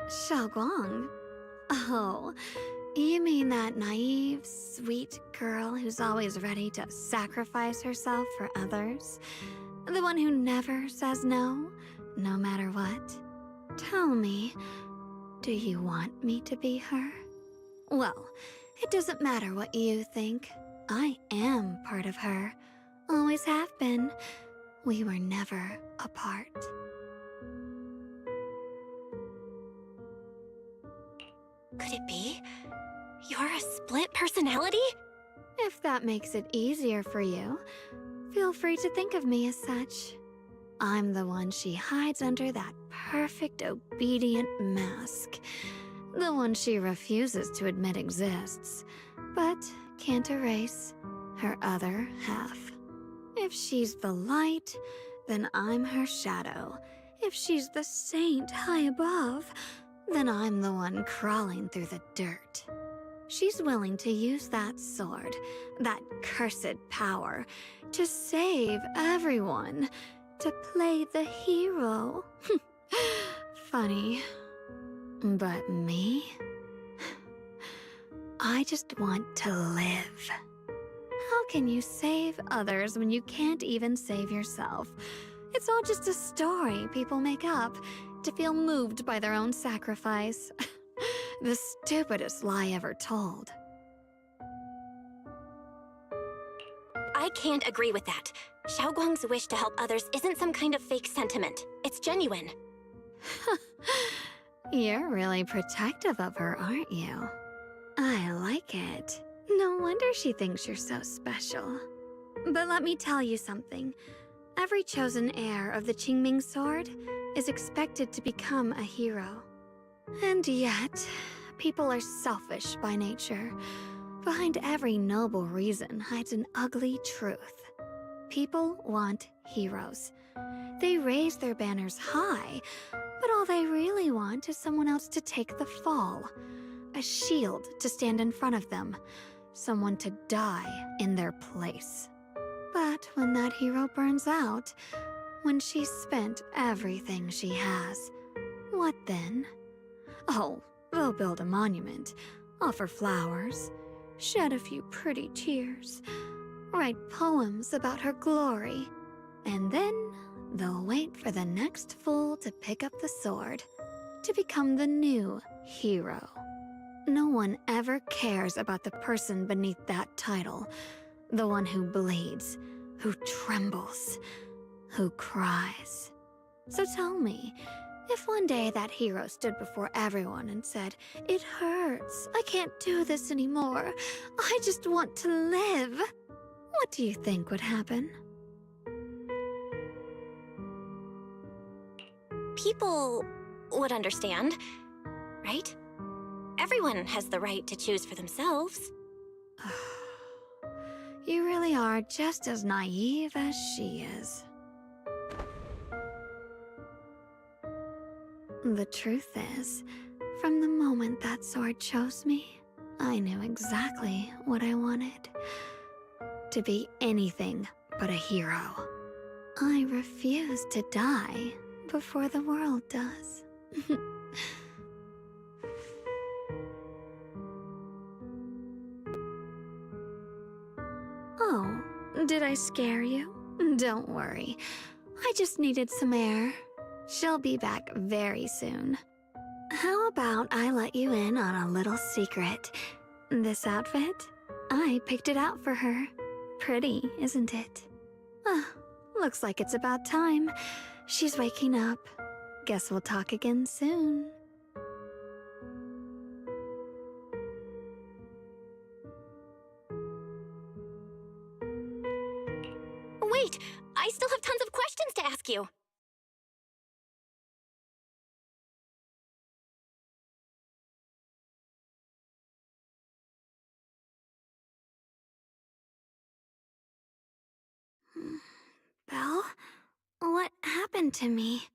Xiaoguang? Oh, you mean that naive, sweet girl who's always ready to sacrifice herself for others? The one who never says no, no matter what? Tell me, do you want me to be her? Well, it doesn't matter what you think. I am part of her. Always have been. We were never apart. Could it be? You're a split personality? If that makes it easier for you, feel free to think of me as such. I'm the one she hides under that perfect obedient mask. The one she refuses to admit exists, but can't erase her other half. If she's the light, then I'm her shadow. If she's the saint high above, then I'm the one crawling through the dirt. She's willing to use that sword, that cursed power, to save everyone, to play the hero. Funny. But me? I just want to live. How can you save others when you can't even save yourself? It's all just a story people make up to feel moved by their own sacrifice. The stupidest lie ever told. I can't agree with that. Xiaoguang's wish to help others isn't some kind of fake sentiment. It's genuine. You're really protective of her, aren't you? I like it. No wonder she thinks you're so special. But let me tell you something. Every chosen heir of the Qingming sword is expected to become a hero. And yet, people are selfish by nature. Behind every noble reason hides an ugly truth. People want heroes. They raise their banners high, but all they really want is someone else to take the fall. A shield to stand in front of them. Someone to die in their place. But when that hero burns out, when she's spent everything she has, what then? Oh, they'll build a monument, offer flowers, shed a few pretty tears, write poems about her glory, and then they'll wait for the next fool to pick up the sword, to become the new hero. No one ever cares about the person beneath that title, the one who bleeds, who trembles, who cries. So tell me, If one day that hero stood before everyone and said, "It hurts, I can't do this anymore, I just want to live," what do you think would happen? People would understand, right? Everyone has the right to choose for themselves. You really are just as naive as she is. The truth is, from the moment that sword chose me, I knew exactly what I wanted. To be anything but a hero. I refuse to die before the world does. Oh, did I scare you? Don't worry. I just needed some air. She'll be back very soon. How about I let you in on a little secret? This outfit? I picked it out for her. Pretty, isn't it? Looks like it's about time. She's waking up. Guess we'll talk again soon. Wait, I still have tons of questions to ask you. Belle? What happened to me?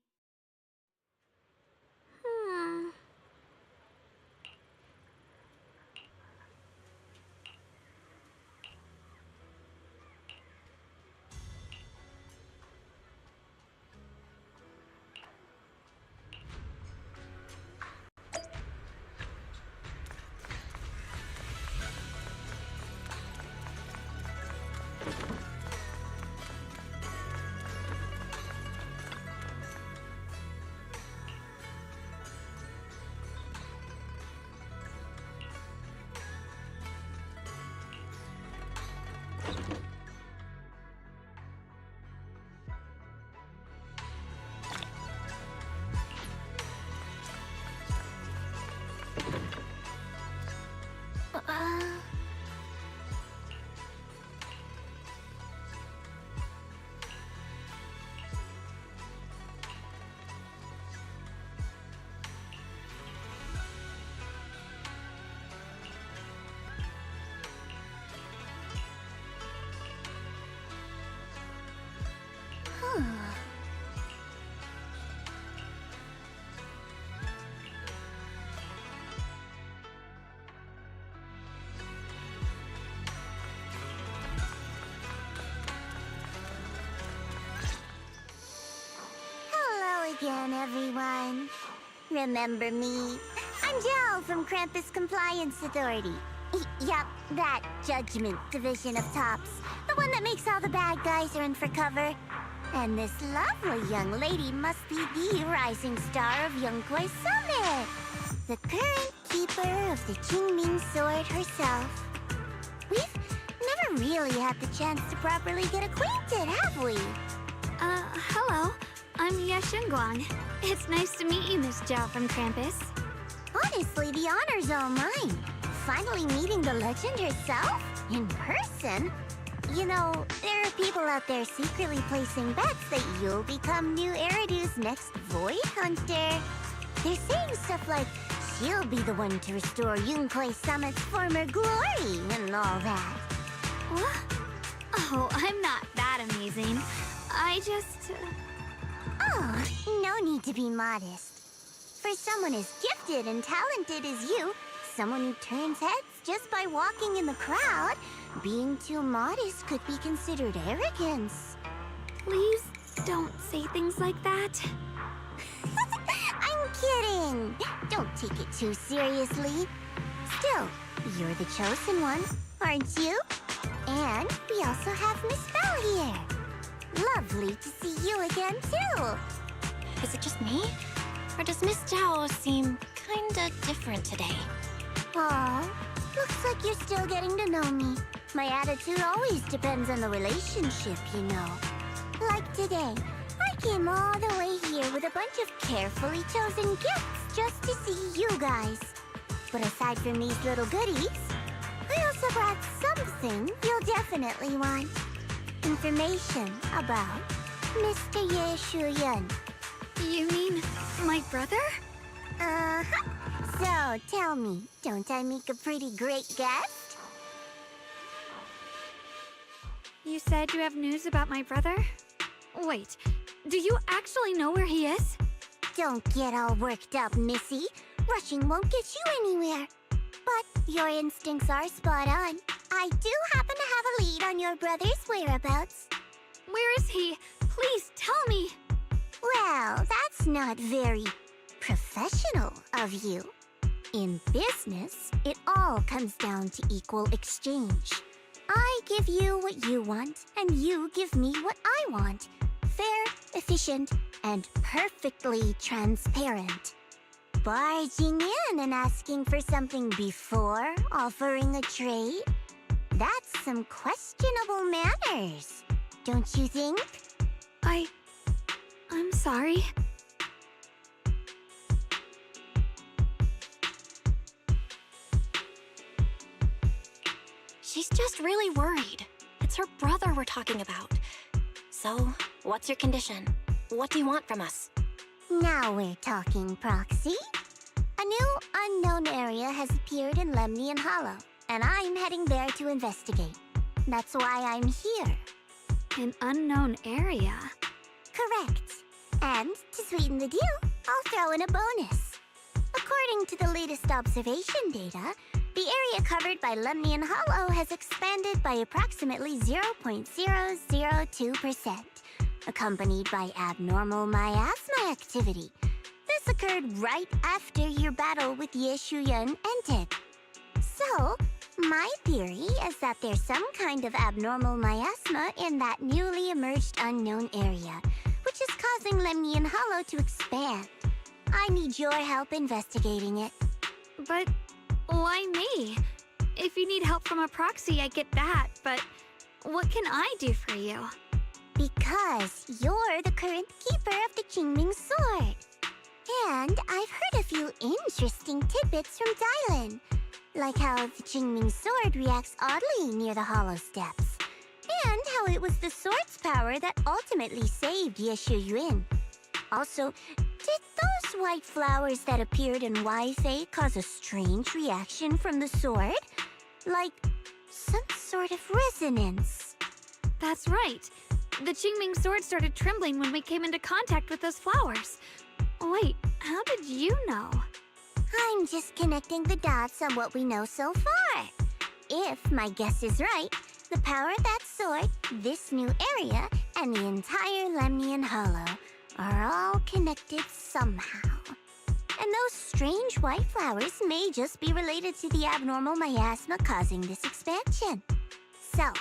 Again, everyone. Remember me? I'm Jel from Krampus Compliance Authority. Yup, that Judgment Division of Tops. The one that makes all the bad guys run for cover. And this lovely young lady must be the rising star of Yongkoi Summit. The current keeper of the Qingming Sword herself. We've never really had the chance to properly get acquainted, have we? Hello. I'm Yashengguang. It's nice to meet you, Miss Zhao from Krampus. Honestly, the honor's all mine. Finally meeting the legend herself? In person? You know, there are people out there secretly placing bets that you'll become new Eridu's next Void Hunter. They're saying stuff like, she'll be the one to restore Yongkoi Summit's former glory and all that. What? Oh, I'm not that amazing. I just... Oh, no need to be modest. For someone as gifted and talented as you, someone who turns heads just by walking in the crowd, being too modest could be considered arrogance. Please don't say things like that. I'm kidding. Don't take it too seriously. Still, you're the chosen one, aren't you? And we also have Miss Belle here. Lovely to see you again, too. Is it just me? Or does Miss Zhao seem kinda different today? Aw, looks like you're still getting to know me. My attitude always depends on the relationship, you know. Like today, I came all the way here with a bunch of carefully chosen gifts just to see you guys. But aside from these little goodies, I also brought something you'll definitely want. Information about Mr. Ye Shuyan. You mean my brother? Uh-huh. So, tell me, don't I make a pretty great guest? You said you have news about my brother? Wait, do you actually know where he is? Don't get all worked up, Missy. Rushing won't get you anywhere. But your instincts are spot on. I do happen to have a lead on your brother's whereabouts. Where is he? Please tell me. Well, that's not very professional of you. In business, it all comes down to equal exchange. I give you what you want, and you give me what I want. Fair, efficient, and perfectly transparent. Barging in and asking for something before offering a trade? That's some questionable manners, don't you think? I'm sorry. She's just really worried. It's her brother we're talking about. So, what's your condition? What do you want from us? Now we're talking, Proxy. A new unknown area has appeared in Lemnian Hollow, and I'm heading there to investigate. That's why I'm here. An unknown area? Correct. And to sweeten the deal, I'll throw in a bonus. According to the latest observation data, the area covered by Lemnian Hollow has expanded by approximately 0.002%, accompanied by abnormal miasma activity. This occurred right after your battle with Ye Shuyan ended. So, my theory is that there's some kind of abnormal miasma in that newly emerged unknown area, which is causing Lemnian Hollow to expand. I need your help investigating it. But why me? If you need help from a proxy, I get that, but what can I do for you? Because you're the current keeper of the Qingming Sword. And I've heard a few interesting tidbits from Dylan, like how the Qingming Sword reacts oddly near the Hollow Steps, and how it was the sword's power that ultimately saved Ye Shuyuan. Also, did those white flowers that appeared in Weifei cause a strange reaction from the sword? Like some sort of resonance? That's right. The Qingming Sword started trembling when we came into contact with those flowers. Wait, how did you know? I'm just connecting the dots on what we know so far. If my guess is right, the power of that sword, this new area, and the entire Lemnian Hollow are all connected somehow. And those strange white flowers may just be related to the abnormal miasma causing this expansion. So,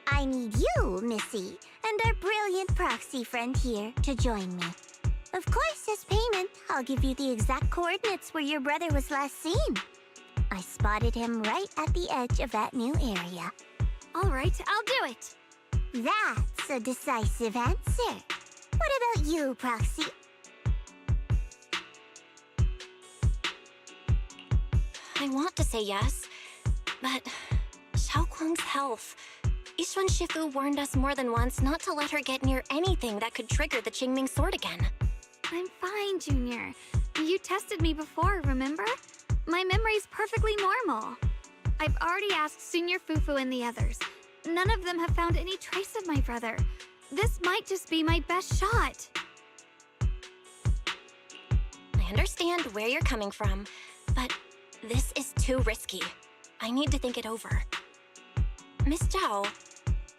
I need you, Missy, and our brilliant proxy friend here to join me. Of course, as payment, I'll give you the exact coordinates where your brother was last seen. I spotted him right at the edge of that new area. All right, I'll do it. That's a decisive answer. What about you, Proxy? I want to say yes, but Xiaoguang's health. Yishuan Shifu warned us more than once not to let her get near anything that could trigger the Qingming Sword again. I'm fine, Junior. You tested me before, remember? My memory's perfectly normal. I've already asked Senior Fufu and the others. None of them have found any trace of my brother. This might just be my best shot. I understand where you're coming from, but this is too risky. I need to think it over. Miss Zhao,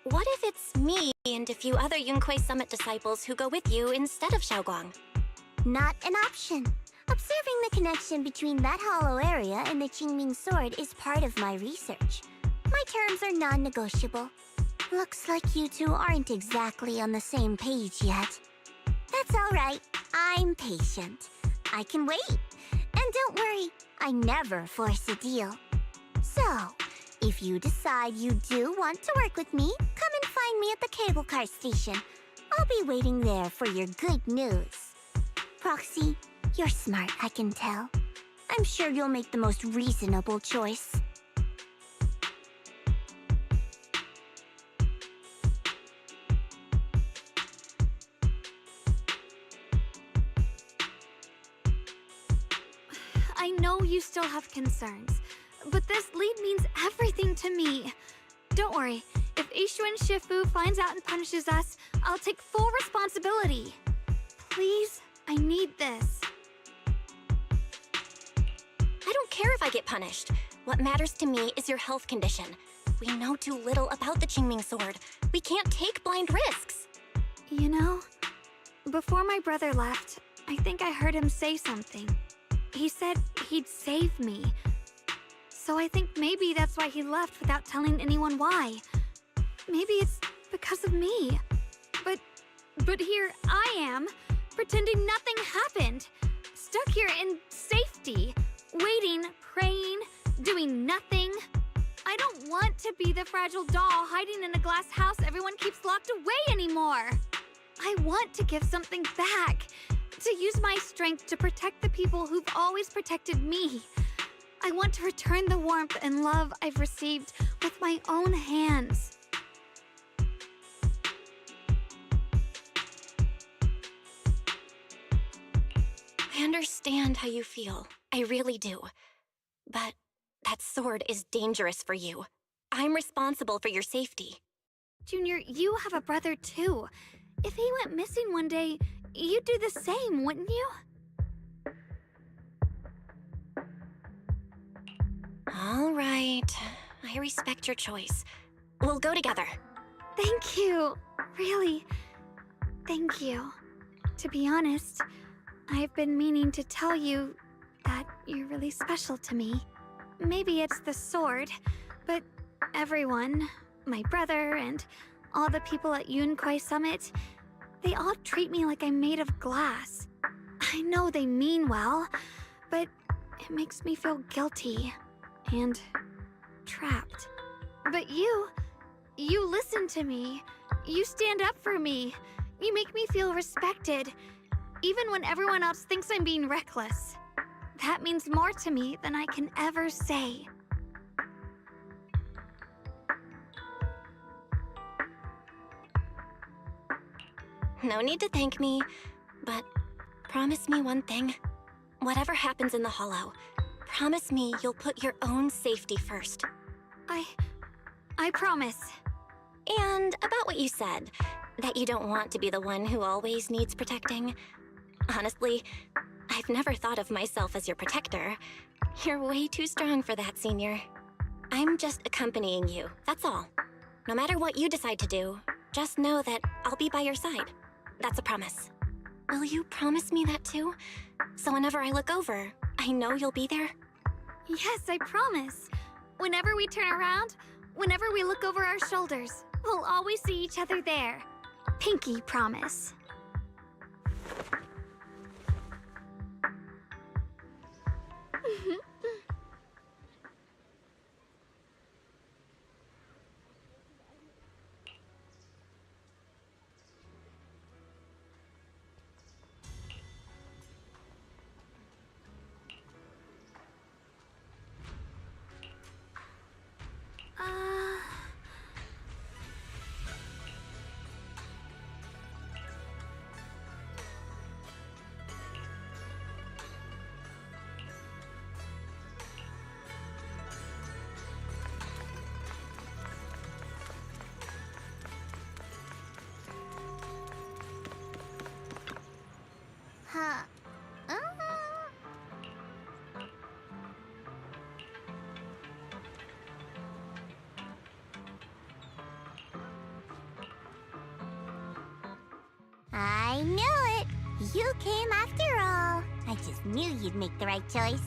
what if it's me and a few other Yunkuei Summit disciples who go with you instead of Xiaoguang? Not an option. Observing the connection between that hollow area and the Qingming Sword is part of my research. My terms are non-negotiable. Looks like you two aren't exactly on the same page yet. That's all right. I'm patient. I can wait. And don't worry, I never force a deal. So, if you decide you do want to work with me, come and find me at the cable car station. I'll be waiting there for your good news. Proxy, you're smart, I can tell. I'm sure you'll make the most reasonable choice. I know you still have concerns, but this lead means everything to me. Don't worry, if Ishuan Shifu finds out and punishes us, I'll take full responsibility. Please, I need this. I don't care if I get punished. What matters to me is your health condition. We know too little about the Qingming sword. We can't take blind risks. You know, before my brother left, I think I heard him say something. He said he'd save me. So I think maybe that's why he left without telling anyone why. Maybe it's because of me. But here I am, pretending nothing happened. Stuck here in safety, waiting, praying, doing nothing. I don't want to be the fragile doll hiding in a glass house everyone keeps locked away anymore. I want to give something back. To use my strength to protect the people who've always protected me. I want to return the warmth and love I've received with my own hands. I understand how you feel. I really do. But that sword is dangerous for you. I'm responsible for your safety. Junior, you have a brother too. If he went missing one day, you'd do the same, wouldn't you? All right. I respect your choice. We'll go together. Thank you. Really, thank you. To be honest, I've been meaning to tell you that you're really special to me. Maybe it's the sword, but everyone, my brother and all the people at Yunkwai Summit, they all treat me like I'm made of glass. I know they mean well, but it makes me feel guilty and trapped. But you listen to me. You stand up for me. You make me feel respected, even when everyone else thinks I'm being reckless. That means more to me than I can ever say. No need to thank me, but promise me one thing. Whatever happens in the Hollow, promise me you'll put your own safety first. I promise. And about what you said, that you don't want to be the one who always needs protecting. Honestly, I've never thought of myself as your protector. You're way too strong for that, Senior. I'm just accompanying you, that's all. No matter what you decide to do, just know that I'll be by your side. That's a promise. Will you promise me that too? So whenever I look over, I know you'll be there? Yes, I promise. Whenever we turn around, whenever we look over our shoulders, we'll always see each other there. Pinky promise. Huh. I knew it! You came after all. I just knew you'd make the right choice.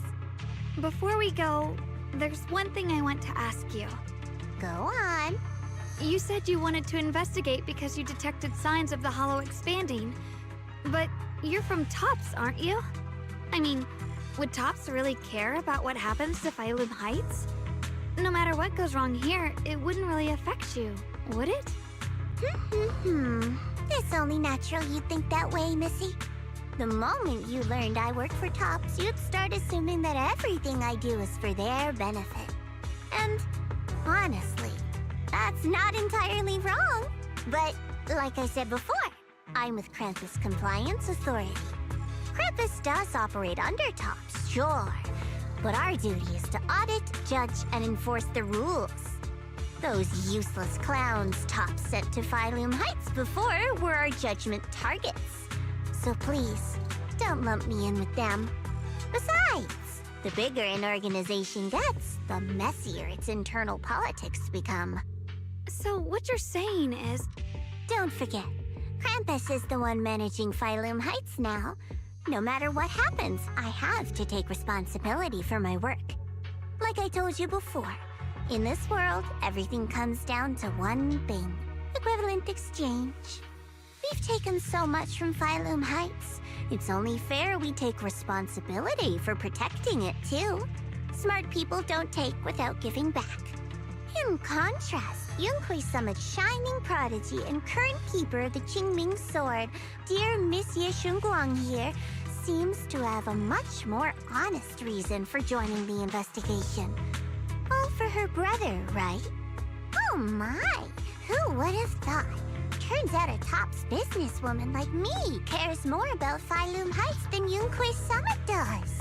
Before we go, there's one thing I want to ask you. Go on. You said you wanted to investigate because you detected signs of the Hollow expanding. But you're from Tops, aren't you? I mean, would Tops really care about what happens to Phylum Heights? No matter what goes wrong here, it wouldn't really affect you, would it? It's only natural you'd think that way, Missy. The moment you learned I work for Tops, you'd start assuming that everything I do is for their benefit. And honestly, that's not entirely wrong. But like I said before, I'm with Krampus Compliance Authority. Krampus does operate under Tops, sure. But our duty is to audit, judge, and enforce the rules. Those useless clowns Tops sent to Phylum Heights before were our judgment targets. So please, don't lump me in with them. Besides, the bigger an organization gets, the messier its internal politics become. So what you're saying is... Don't forget, Krampus is the one managing Phylum Heights now. No matter what happens, I have to take responsibility for my work. Like I told you before, in this world, everything comes down to one thing: equivalent exchange. We've taken so much from Phylum Heights. It's only fair we take responsibility for protecting it, too. Smart people don't take without giving back. In contrast, Yunhui Summit's shining prodigy and current keeper of the Qingming Sword, dear Miss Ye Shunguang here, seems to have a much more honest reason for joining the investigation. All for her brother, right? Oh my! Who would have thought? Turns out a Tops businesswoman like me cares more about Phylum Heights than Yunhui Summit does.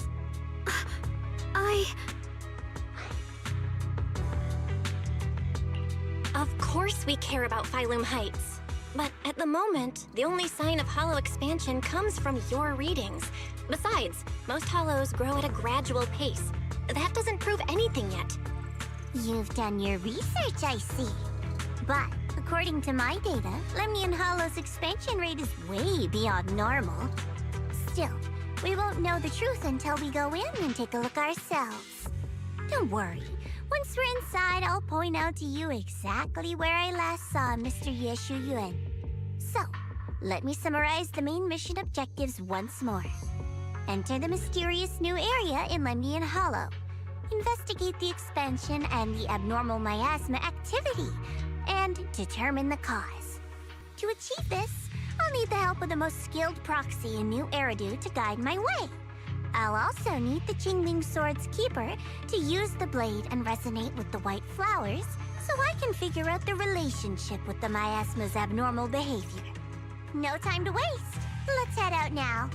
Of course we care about Phylum Heights. But at the moment, the only sign of hollow expansion comes from your readings. Besides, most hollows grow at a gradual pace. That doesn't prove anything yet. You've done your research, I see. But according to my data, Lemnian Hollow's expansion rate is way beyond normal. Still, we won't know the truth until we go in and take a look ourselves. Don't worry. Once we're inside, I'll point out to you exactly where I last saw Mr. Ye Shuyuan. So, let me summarize the main mission objectives once more. Enter the mysterious new area in Lemnian Hollow. Investigate the expansion and the abnormal miasma activity, and determine the cause. To achieve this, I'll need the help of the most skilled proxy in New Eridu to guide my way. I'll also need the Qingming Sword's keeper to use the blade and resonate with the white flowers so I can figure out the relationship with the miasma's abnormal behavior. No time to waste. Let's head out now.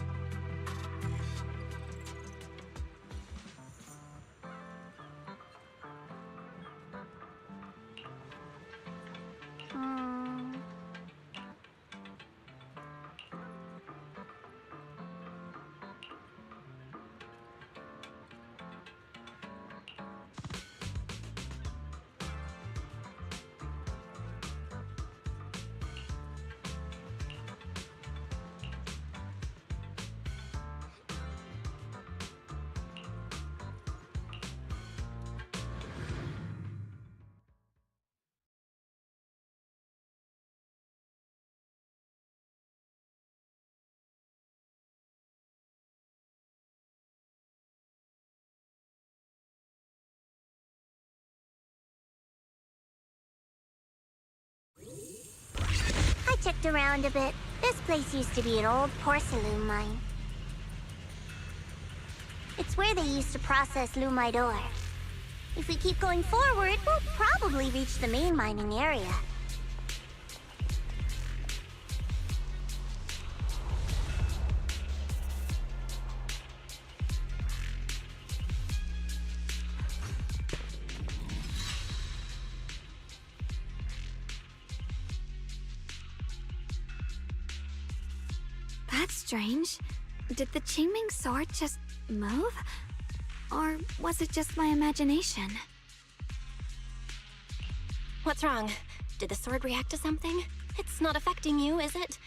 I checked around a bit. This place used to be an old porcelain mine. It's where they used to process lumite ore. If we keep going forward, we'll probably reach the main mining area. That's strange. Did the Qingming Sword just move? Or was it just my imagination? What's wrong? Did the sword react to something? It's not affecting you, is it?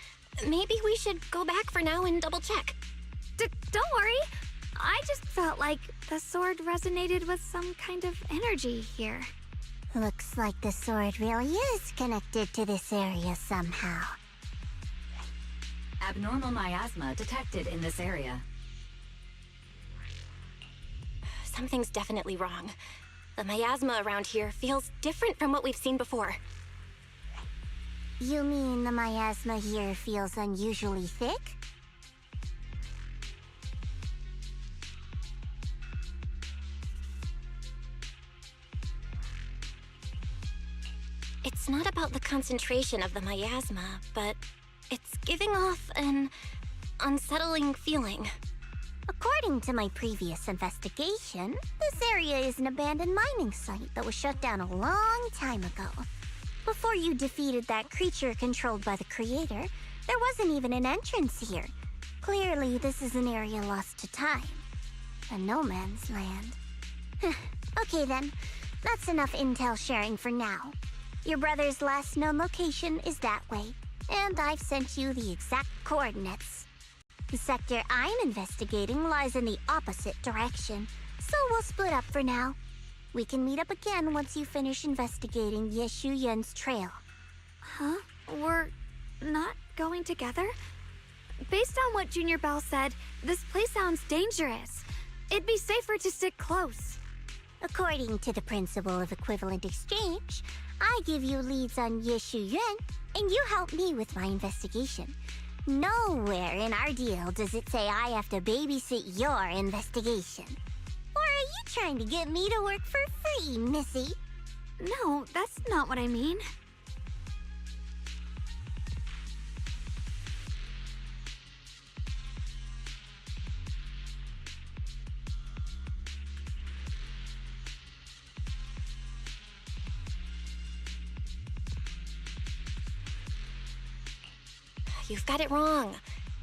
Maybe we should go back for now and double check. Don't worry. I just felt like the sword resonated with some kind of energy here. Looks like the sword really is connected to this area somehow. Abnormal miasma detected in this area. Something's definitely wrong. The miasma around here feels different from what we've seen before. You mean the miasma here feels unusually thick? It's not about the concentration of the miasma, but it's giving off an unsettling feeling. According to my previous investigation, this area is an abandoned mining site that was shut down a long time ago. Before you defeated that creature controlled by the creator, there wasn't even an entrance here. Clearly, this is an area lost to time. A no man's land. Okay then, that's enough intel sharing for now. Your brother's last known location is that way, and I've sent you the exact coordinates. The sector I'm investigating lies in the opposite direction, so we'll split up for now. We can meet up again once you finish investigating Yeshu Yen's trail. Huh? We're not going together? Based on what Junior Bell said, this place sounds dangerous. It'd be safer to stick close. According to the principle of equivalent exchange, I give you leads on Yeshu Yen, and you help me with my investigation. Nowhere in our deal does it say I have to babysit your investigation. Or are you trying to get me to work for free, Missy? No, that's not what I mean. You've got it wrong.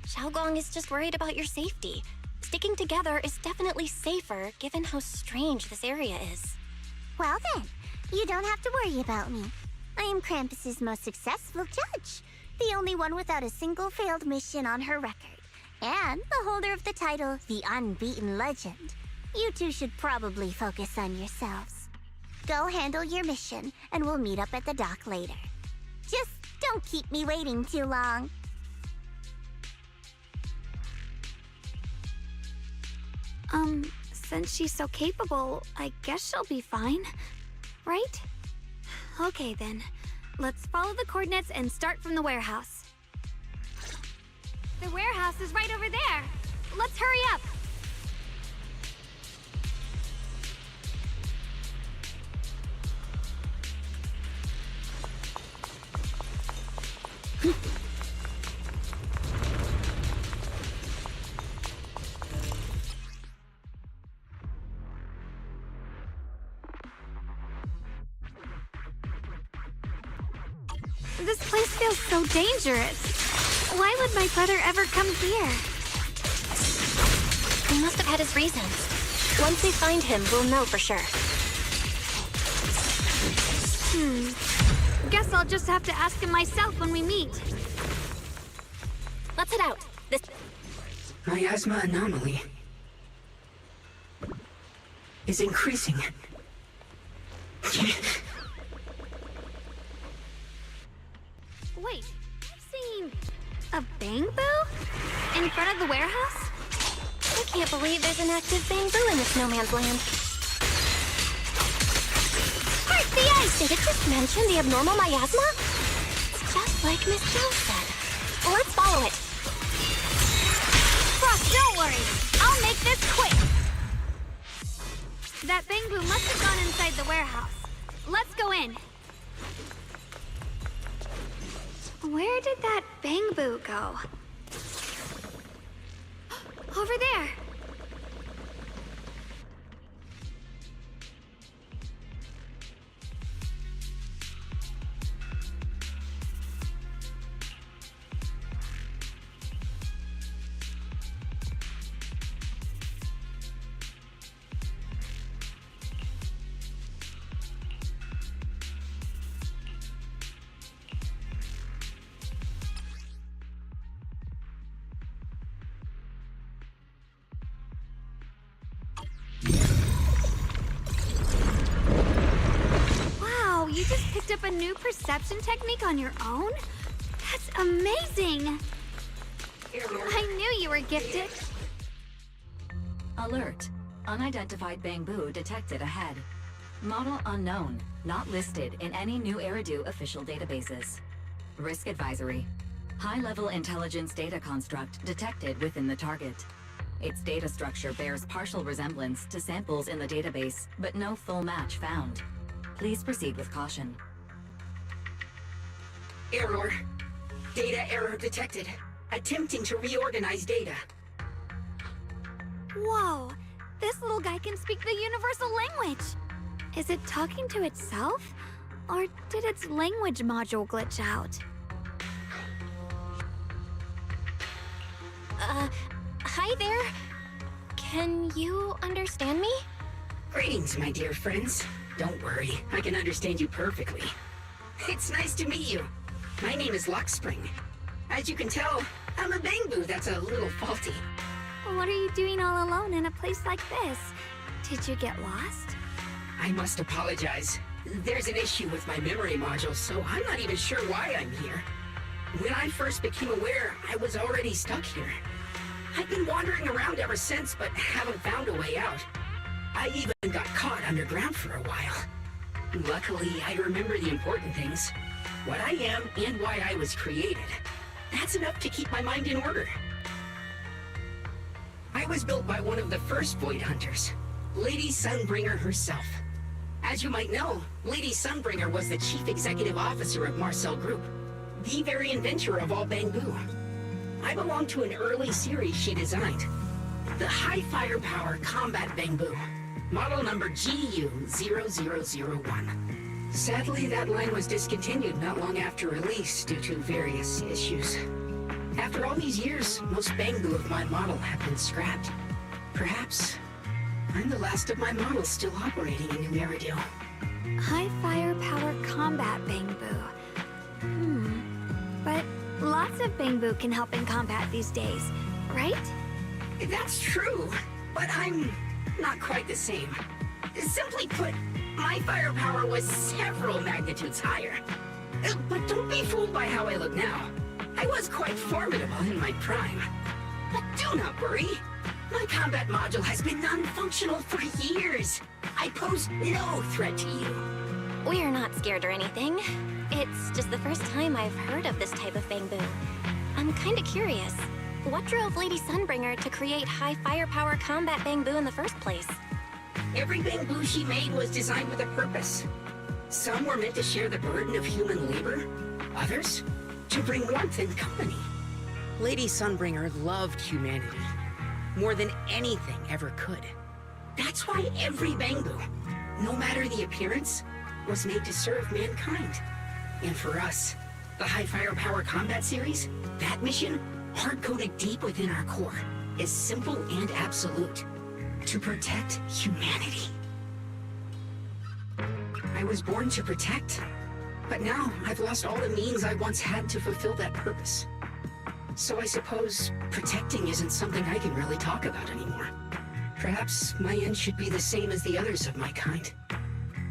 Xiaogong is just worried about your safety. Sticking together is definitely safer, given how strange this area is. Well then, you don't have to worry about me. I am Krampus's most successful judge, the only one without a single failed mission on her record, and the holder of the title, the Unbeaten Legend. You two should probably focus on yourselves. Go handle your mission, and we'll meet up at the dock later. Just don't keep me waiting too long. Since she's so capable, I guess she'll be fine, right? Okay then, let's follow the coordinates and start from the warehouse. The warehouse is right over there. Let's hurry up. This place feels so dangerous. Why would my brother ever come here? He must have had his reasons. Once we find him, we'll know for sure. Guess I'll just have to ask him myself when we meet. Let's head out. This Miasma anomaly is increasing. Wait, I've seen a Bangbu in front of the warehouse? I can't believe there's an active bamboo in this no man's land. Break the ice! Did it just mention the abnormal miasma? It's just like Miss Jo said. Let's follow it. Frost, don't worry. I'll make this quick. That Bangbu must have gone inside the warehouse. Let's go in. Where did that Bangbu go? Over there. Wow, you just picked up a new perception technique on your own? That's amazing! I knew you were gifted. Alert. Unidentified Bangbu detected ahead. Model unknown. Not listed in any new Eridu official databases. Risk advisory. High-level intelligence data construct detected within the target. Its data structure bears partial resemblance to samples in the database, but no full match found. Please proceed with caution. Error. Data error detected. Attempting to reorganize data. Whoa! This little guy can speak the universal language! Is it talking to itself? Or did its language module glitch out? Hi there. Can you understand me? Greetings, my dear friends. Don't worry, I can understand you perfectly. It's nice to meet you. My name is Luckspring. As you can tell, I'm a Bangboo that's a little faulty. What are you doing all alone in a place like this? Did you get lost? I must apologize. There's an issue with my memory module, so I'm not even sure why I'm here. When I first became aware, I was already stuck here. I've been wandering around ever since, but haven't found a way out. I even got caught underground for a while. Luckily, I remember the important things. What I am and why I was created. That's enough to keep my mind in order. I was built by one of the first Void Hunters, Lady Sunbringer herself. As you might know, Lady Sunbringer was the chief executive officer of Marcel Group, the very inventor of all Bangboo. I belong to an early series she designed, the High Firepower Combat Bangboo, model number GU0001. Sadly, that line was discontinued not long after release due to various issues. After all these years, most Bangboo of my model have been scrapped. Perhaps I'm the last of my models still operating in New Eridu. High firepower combat Bangboo. But lots of Bangboo can help in combat these days, right? That's true, but I'm not quite the same. Simply put, my firepower was several magnitudes higher. But don't be fooled by how I look now. I was quite formidable in my prime. But do not worry. My combat module has been non-functional for years. I pose no threat to you. We're not scared or anything. It's just the first time I've heard of this type of Bangboo. I'm kinda curious. What drove Lady Sunbringer to create high firepower combat Bangboo in the first place? Every Bangboo she made was designed with a purpose. Some were meant to share the burden of human labor. Others, to bring warmth and company. Lady Sunbringer loved humanity more than anything ever could. That's why every Bangboo, no matter the appearance, was made to serve mankind. And for us, the High Firepower Combat Series, that mission, hard-coded deep within our core, is simple and absolute. To protect humanity. I was born to protect, but now I've lost all the means I once had to fulfill that purpose. So I suppose protecting isn't something I can really talk about anymore. Perhaps my end should be the same as the others of my kind.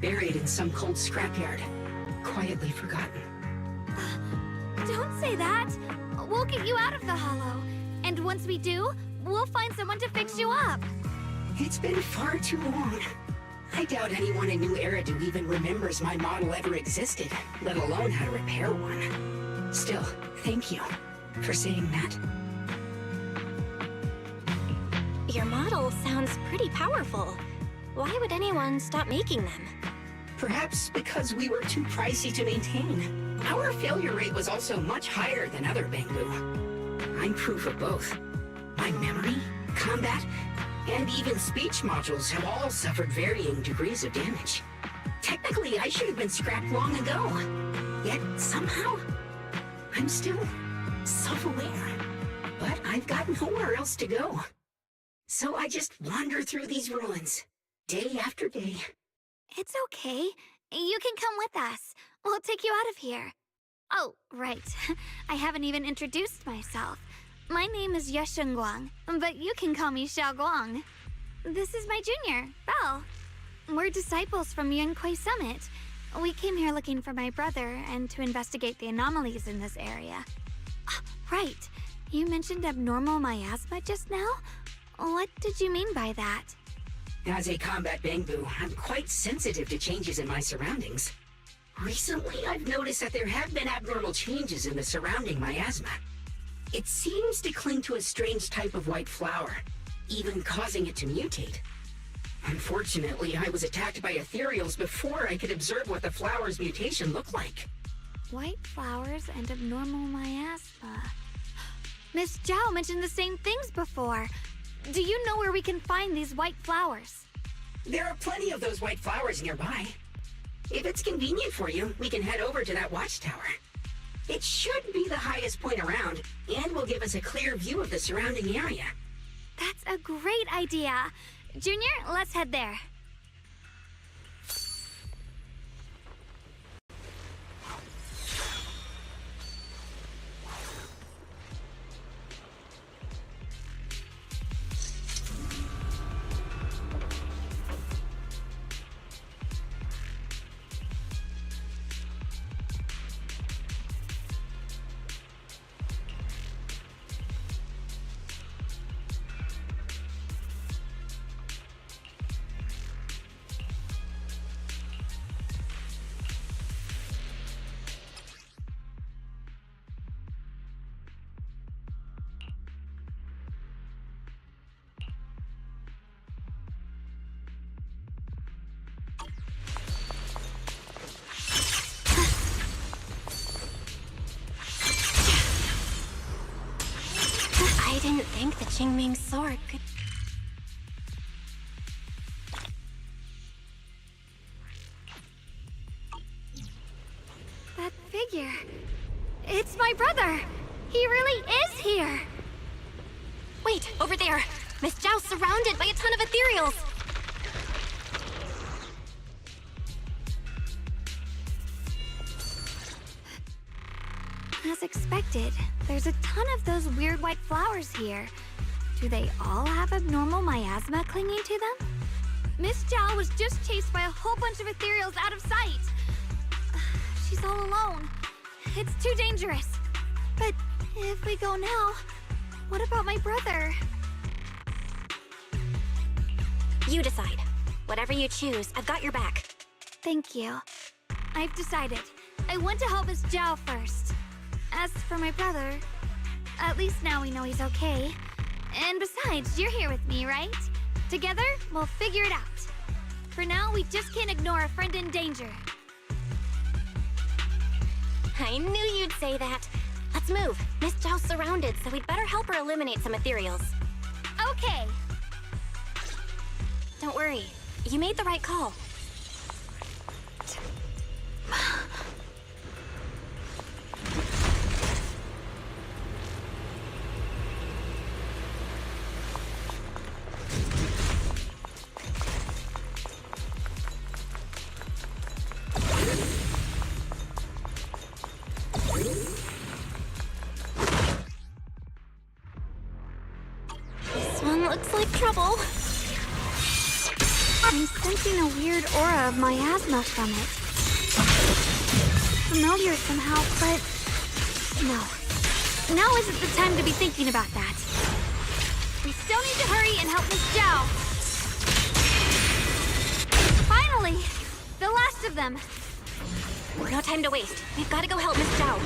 Buried in some cold scrapyard, quietly forgotten. Don't say that! We'll get you out of the hollow. And once we do, we'll find someone to fix you up. It's been far too long. I doubt anyone in New Eridu even remembers my model ever existed, let alone how to repair one. Still, thank you for saying that. Your model sounds pretty powerful. Why would anyone stop making them? Perhaps because we were too pricey to maintain. Our failure rate was also much higher than other Bangboo. I'm proof of both. My memory, combat, and even speech modules have all suffered varying degrees of damage. Technically, I should have been scrapped long ago. Yet, somehow, I'm still self-aware. But I've got nowhere else to go. So I just wander through these ruins, day after day. It's okay. You can come with us. We'll take you out of here. Oh, right. I haven't even introduced myself. My name is Yesheng Guang, but you can call me Xiao Guang. This is my junior, Belle. We're disciples from Yunquei Summit. We came here looking for my brother and to investigate the anomalies in this area. Right. You mentioned abnormal miasma just now? What did you mean by that? As a combat Bangboo, I'm quite sensitive to changes in my surroundings. Recently, I've noticed that there have been abnormal changes in the surrounding miasma. It seems to cling to a strange type of white flower, even causing it to mutate. Unfortunately, I was attacked by ethereals before I could observe what the flower's mutation looked like. White flowers and abnormal miasma. Miss Zhao mentioned the same things before. Do you know where we can find these white flowers? There are plenty of those white flowers nearby. If it's convenient for you, we can head over to that watchtower. It should be the highest point around, and will give us a clear view of the surrounding area. That's a great idea. Junior, let's head there. I didn't think the Qingming sword could... That figure. It's my brother. He really is here. Wait, over there! Miss Zhao's surrounded by a ton of ethereals! As expected, there's a ton of those weird white flowers here. Do they all have abnormal miasma clinging to them? Miss Zhao was just chased by a whole bunch of ethereals out of sight. She's all alone. It's too dangerous. But if we go now, what about my brother? You decide. Whatever you choose, I've got your back. Thank you. I've decided. I want to help Miss Zhao first. As for my brother, at least now we know he's okay. And besides, you're here with me, right? Together, we'll figure it out. For now, we just can't ignore a friend in danger. I knew you'd say that. Let's move. Miss Zhao's surrounded, so we'd better help her eliminate some ethereals. Okay. Don't worry. You made the right call. This one looks like trouble. I'm sensing a weird aura of miasma from it. Familiar somehow, but... no. Now isn't the time to be thinking about that. We still need to hurry and help Miss Zhao. Finally! The last of them. No time to waste. We've got to go help Miss Zhao.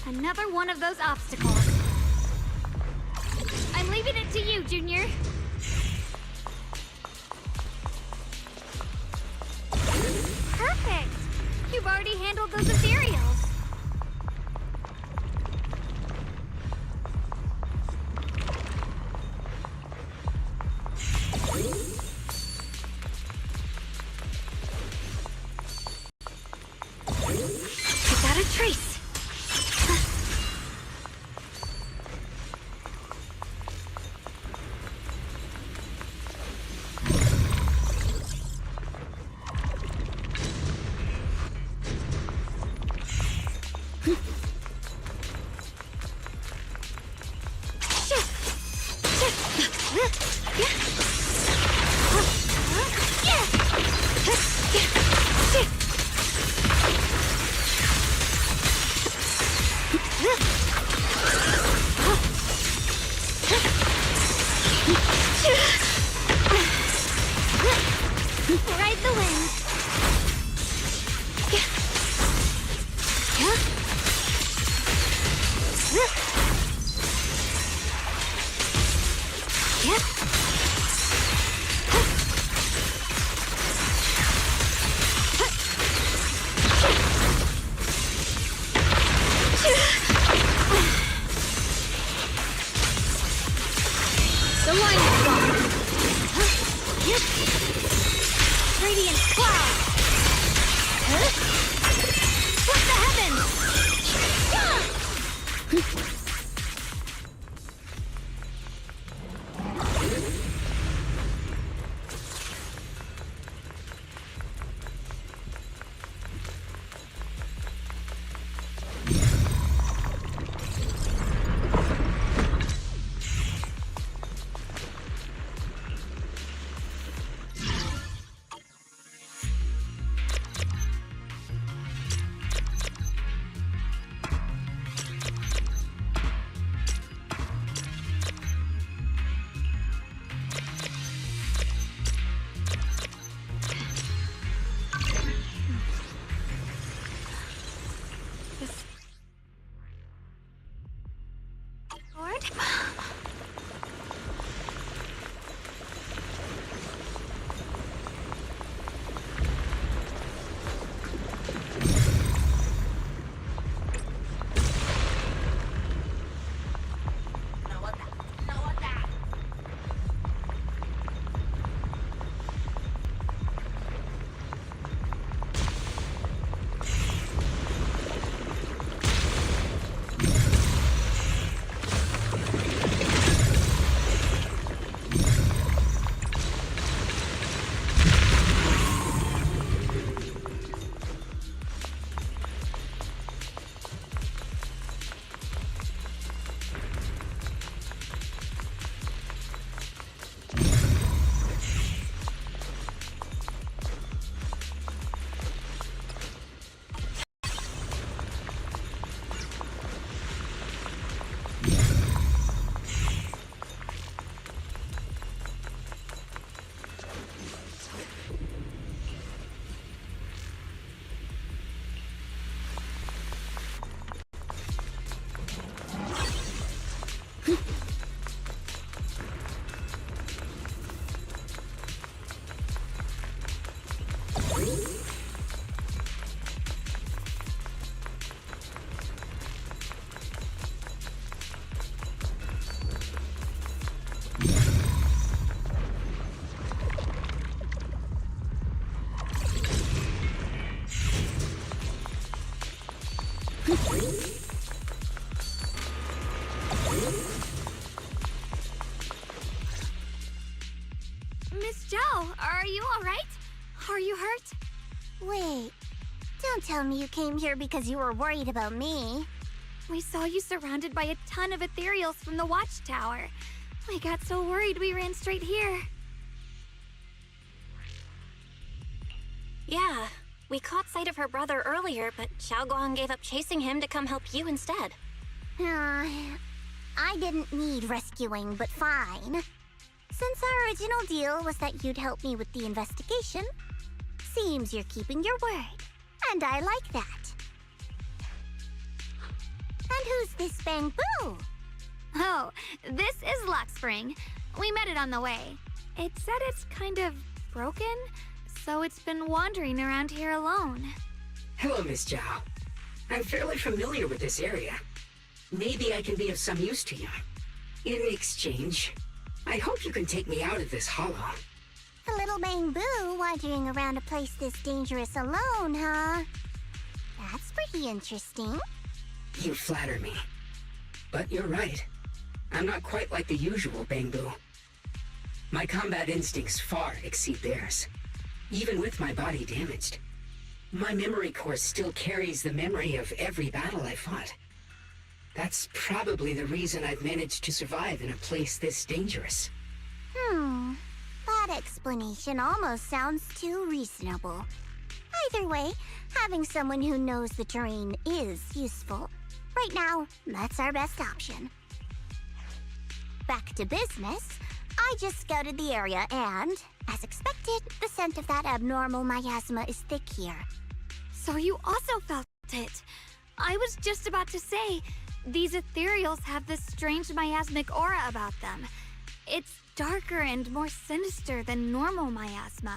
Another one of those obstacles. I'm leaving it to you, Junior. Perfect! You've already handled those ethereals. I got a trace. Radiant Cloud! Huh? Split the heavens! Lord? Miss Zhao, are you alright? Are you hurt? Wait, don't tell me you came here because you were worried about me. We saw you surrounded by a ton of ethereals from the watchtower. We got so worried we ran straight here. Yeah, we caught sight of her brother earlier, but Xiaoguang gave up chasing him to come help you instead. I didn't need rescuing, but fine. Since our original deal was that you'd help me with the investigation, seems you're keeping your word, and I like that. And who's this Bangbu? Oh, this is Lockspring. We met it on the way. It said it's kind of broken, so it's been wandering around here alone. Hello, Miss Zhao. I'm fairly familiar with this area. Maybe I can be of some use to you. In exchange, I hope you can take me out of this hollow. A little Bangbu wandering around a place this dangerous alone, huh? That's pretty interesting. You flatter me. But you're right. I'm not quite like the usual Bangbu. My combat instincts far exceed theirs. Even with my body damaged, my memory core still carries the memory of every battle I fought. That's probably the reason I've managed to survive in a place this dangerous. That explanation almost sounds too reasonable. Either way, having someone who knows the terrain is useful. Right now, that's our best option. Back to business. I just scouted the area and, as expected, the scent of that abnormal miasma is thick here. So you also felt it. I was just about to say, these ethereals have this strange miasmic aura about them. It's darker and more sinister than normal miasma.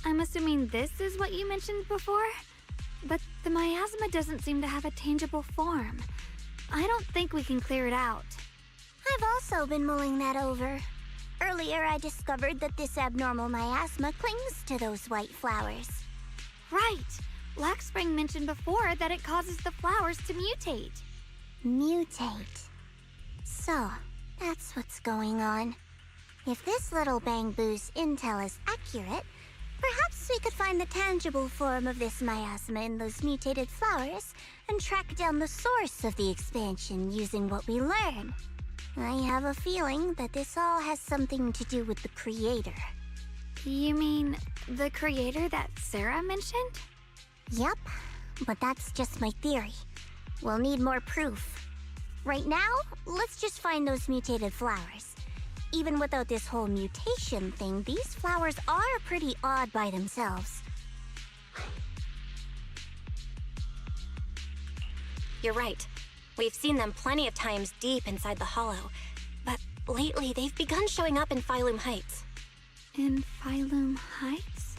I'm assuming this is what you mentioned before? But the miasma doesn't seem to have a tangible form. I don't think we can clear it out. I've also been mulling that over. Earlier, I discovered that this abnormal miasma clings to those white flowers. Right. Black Spring mentioned before that it causes the flowers to mutate. Mutate. So, that's what's going on. If this little Bangbu's intel is accurate, perhaps we could find the tangible form of this miasma in those mutated flowers and track down the source of the expansion using what we learn. I have a feeling that this all has something to do with the creator. You mean the creator that Sarah mentioned? Yep, but that's just my theory. We'll need more proof. Right now, let's just find those mutated flowers. Even without this whole mutation thing, these flowers are pretty odd by themselves. You're right. We've seen them plenty of times deep inside the hollow. But lately, they've begun showing up in Phylum Heights. In Phylum Heights?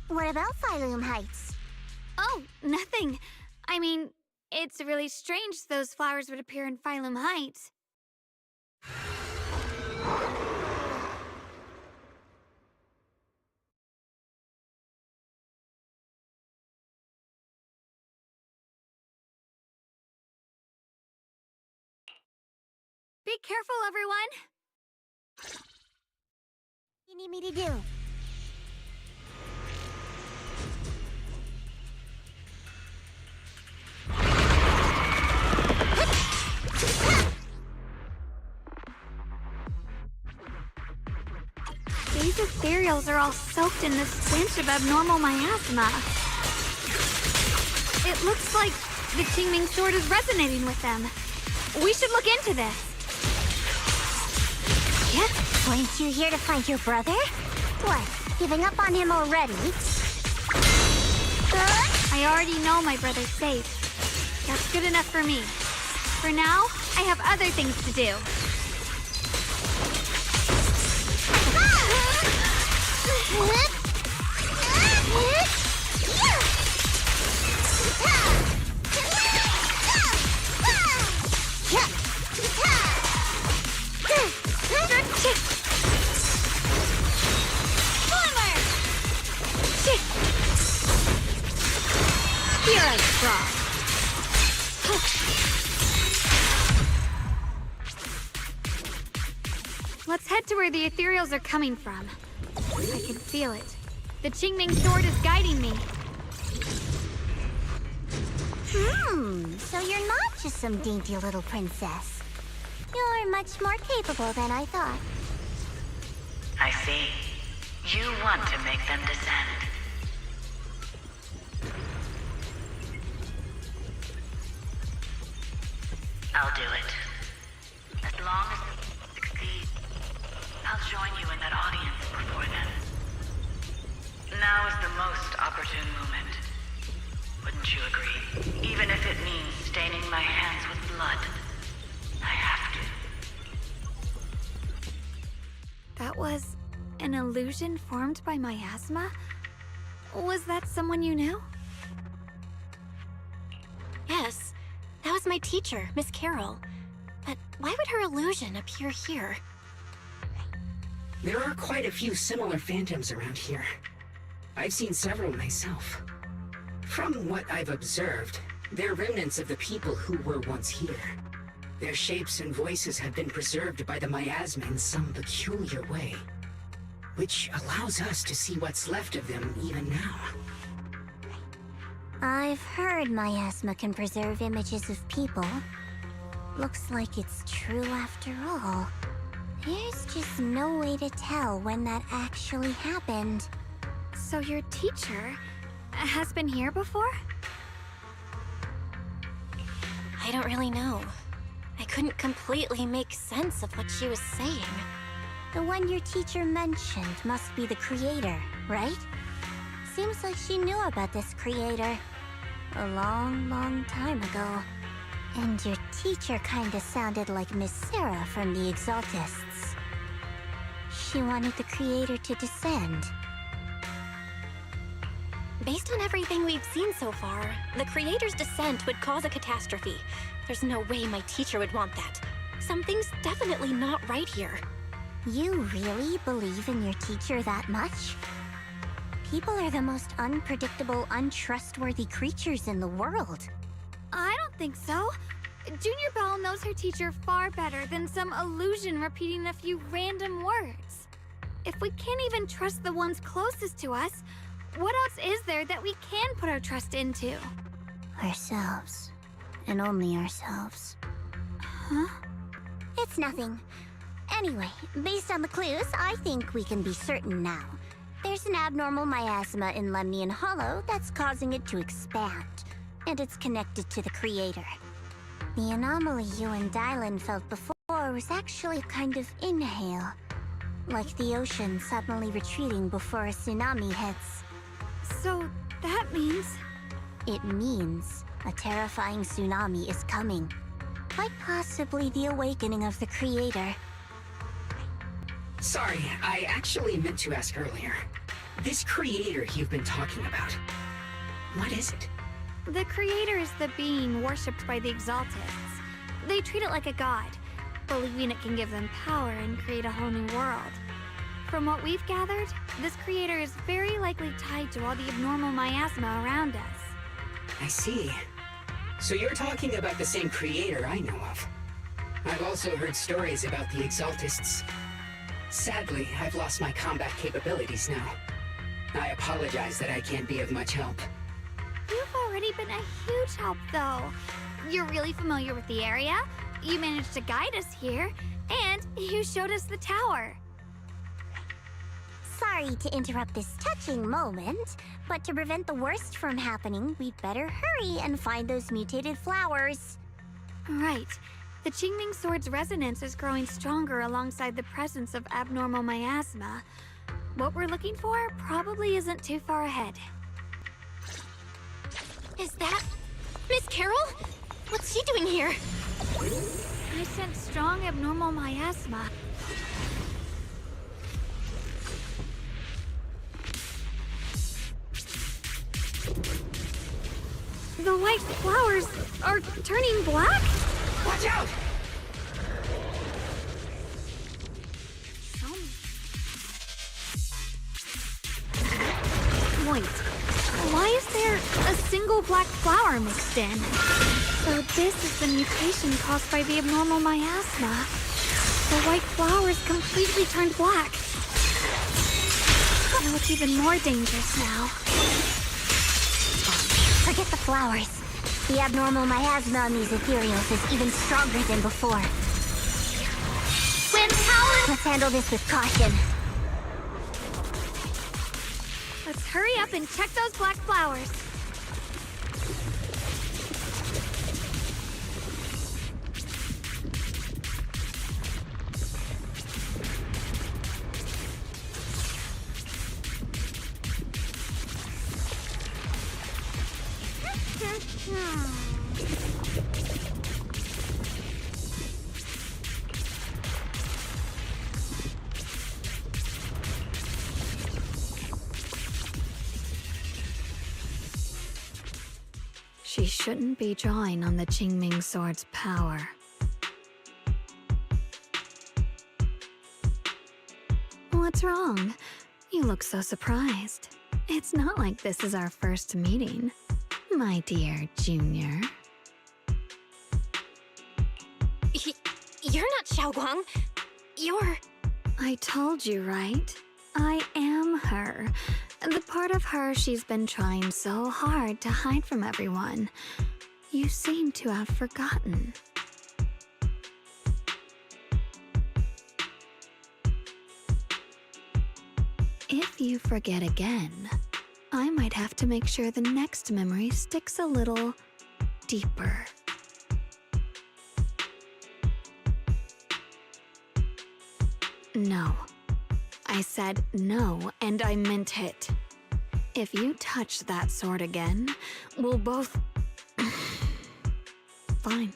What about Phylum Heights? Oh, nothing. I mean, it's really strange those flowers would appear in Phylum Heights. Be careful, everyone! What do you need me to do? These ethereals are all soaked in this stench of abnormal miasma. It looks like the Qingming sword is resonating with them. We should look into this. Yep. Weren't you here to find your brother? What, giving up on him already? I already know my brother's safe. That's good enough for me. For now, I have other things to do. Here I draw. Let's head to where the ethereals are coming from. I can feel it. The Qingming sword is guiding me. So you're not just some dainty little princess. You're much more capable than I thought. I see. You want to make them descend. I'll do it. As long as we succeed, I'll join you in that audience before then. Now is the most opportune moment. Wouldn't you agree? Even if it means staining my hands with blood, I have to. That was an illusion formed by miasma? Was that someone you knew? Yes, that was my teacher, Miss Carroll. But why would her illusion appear here? There are quite a few similar phantoms around here. I've seen several myself. From what I've observed, they're remnants of the people who were once here. Their shapes and voices have been preserved by the miasma in some peculiar way, which allows us to see what's left of them even now. I've heard miasma can preserve images of people. Looks like it's true after all. There's just no way to tell when that actually happened. So your teacher has been here before? I don't really know. I couldn't completely make sense of what she was saying. The one your teacher mentioned must be the creator, right? Seems like she knew about this creator a long, long time ago. And your teacher kinda sounded like Miss Sarah from the Exaltists. She wanted the creator to descend. Based on everything we've seen so far, the creator's descent would cause a catastrophe. There's no way my teacher would want that. Something's definitely not right here. You really believe in your teacher that much? People are the most unpredictable, untrustworthy creatures in the world. I don't think so. Junior Belle knows her teacher far better than some illusion repeating a few random words. If we can't even trust the ones closest to us, what else is there that we can put our trust into? Ourselves. And only ourselves. Huh? It's nothing. Anyway, based on the clues, I think we can be certain now. There's an abnormal miasma in Lemnian Hollow that's causing it to expand, and it's connected to the creator. The anomaly you and Dylan felt before was actually a kind of inhale, like the ocean suddenly retreating before a tsunami hits. So that means... It means a terrifying tsunami is coming. Quite possibly the awakening of the creator. Sorry, I actually meant to ask earlier. This creator you've been talking about, what is it? The creator is the being worshipped by the Exaltists. They treat it like a god, believing it can give them power and create a whole new world. From what we've gathered, this creator is very likely tied to all the abnormal miasma around us. I see. So you're talking about the same creator I know of. I've also heard stories about the Exaltists. Sadly, I've lost my combat capabilities now. I apologize that I can't be of much help. You've already been a huge help, though. You're really familiar with the area, you managed to guide us here, and you showed us the tower. Sorry to interrupt this touching moment, but to prevent the worst from happening, we'd better hurry and find those mutated flowers. Right. The Qingming Sword's resonance is growing stronger alongside the presence of abnormal miasma. What we're looking for probably isn't too far ahead. Is that Miss Carol? What's she doing here? I sense strong abnormal miasma. The white flowers are turning black? Watch out! Wait, why is there a single black flower mixed in? So this is the mutation caused by the abnormal miasma. The white flowers completely turned black. They look even more dangerous now. Forget the flowers. The abnormal miasma on these ethereals is even stronger than before. Swim power! Let's handle this with caution. Let's hurry up and check those black flowers. She shouldn't be drawing on the Qingming Sword's power. What's wrong? You look so surprised. It's not like this is our first meeting, my dear Junior. You're not Xiaoguang. You're... I told you, right? I am her. The part of her she's been trying so hard to hide from everyone. You seem to have forgotten. If you forget again, I might have to make sure the next memory sticks a little deeper. No. I said no, and I meant it. If you touch that sword again, we'll both... Fine.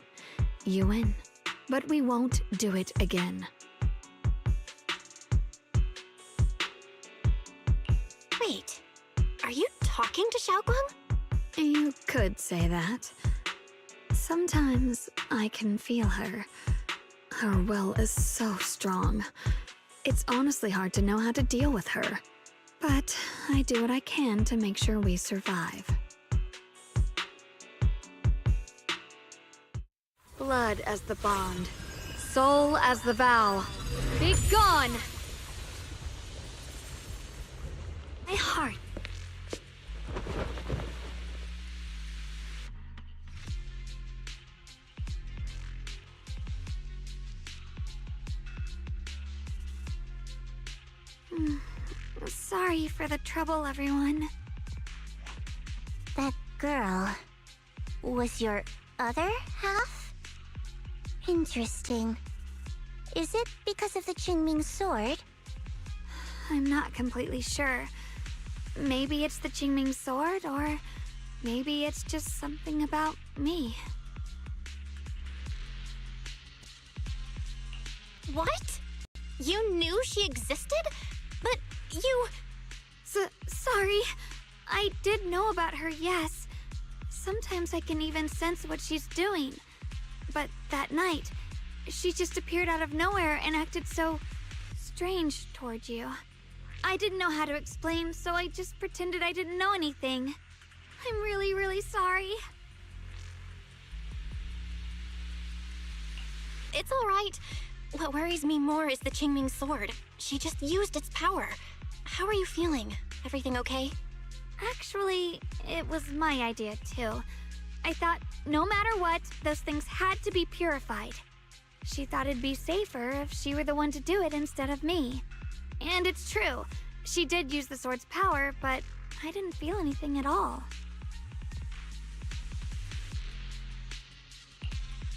You win. But we won't do it again. Wait, are you talking to Xiaoguang? You could say that. Sometimes I can feel her. Her will is so strong. It's honestly hard to know how to deal with her. But I do what I can to make sure we survive. Blood as the bond. Soul as the vow. Be gone! My heart. Sorry for the trouble, everyone. That girl was your other half? Interesting. Is it because of the Qingming sword? I'm not completely sure. Maybe it's the Qingming sword, or maybe it's just something about me. What? You knew she existed? But you... Sorry. I did know about her, yes. Sometimes I can even sense what she's doing. But that night, she just appeared out of nowhere and acted so strange towards you. I didn't know how to explain, so I just pretended I didn't know anything. I'm really, really sorry. It's all right. What worries me more is the Qingming sword. She just used its power. How are you feeling? Everything okay? Actually, it was my idea too. I thought no matter what, those things had to be purified. She thought it'd be safer if she were the one to do it instead of me. And it's true. She did use the sword's power, but I didn't feel anything at all.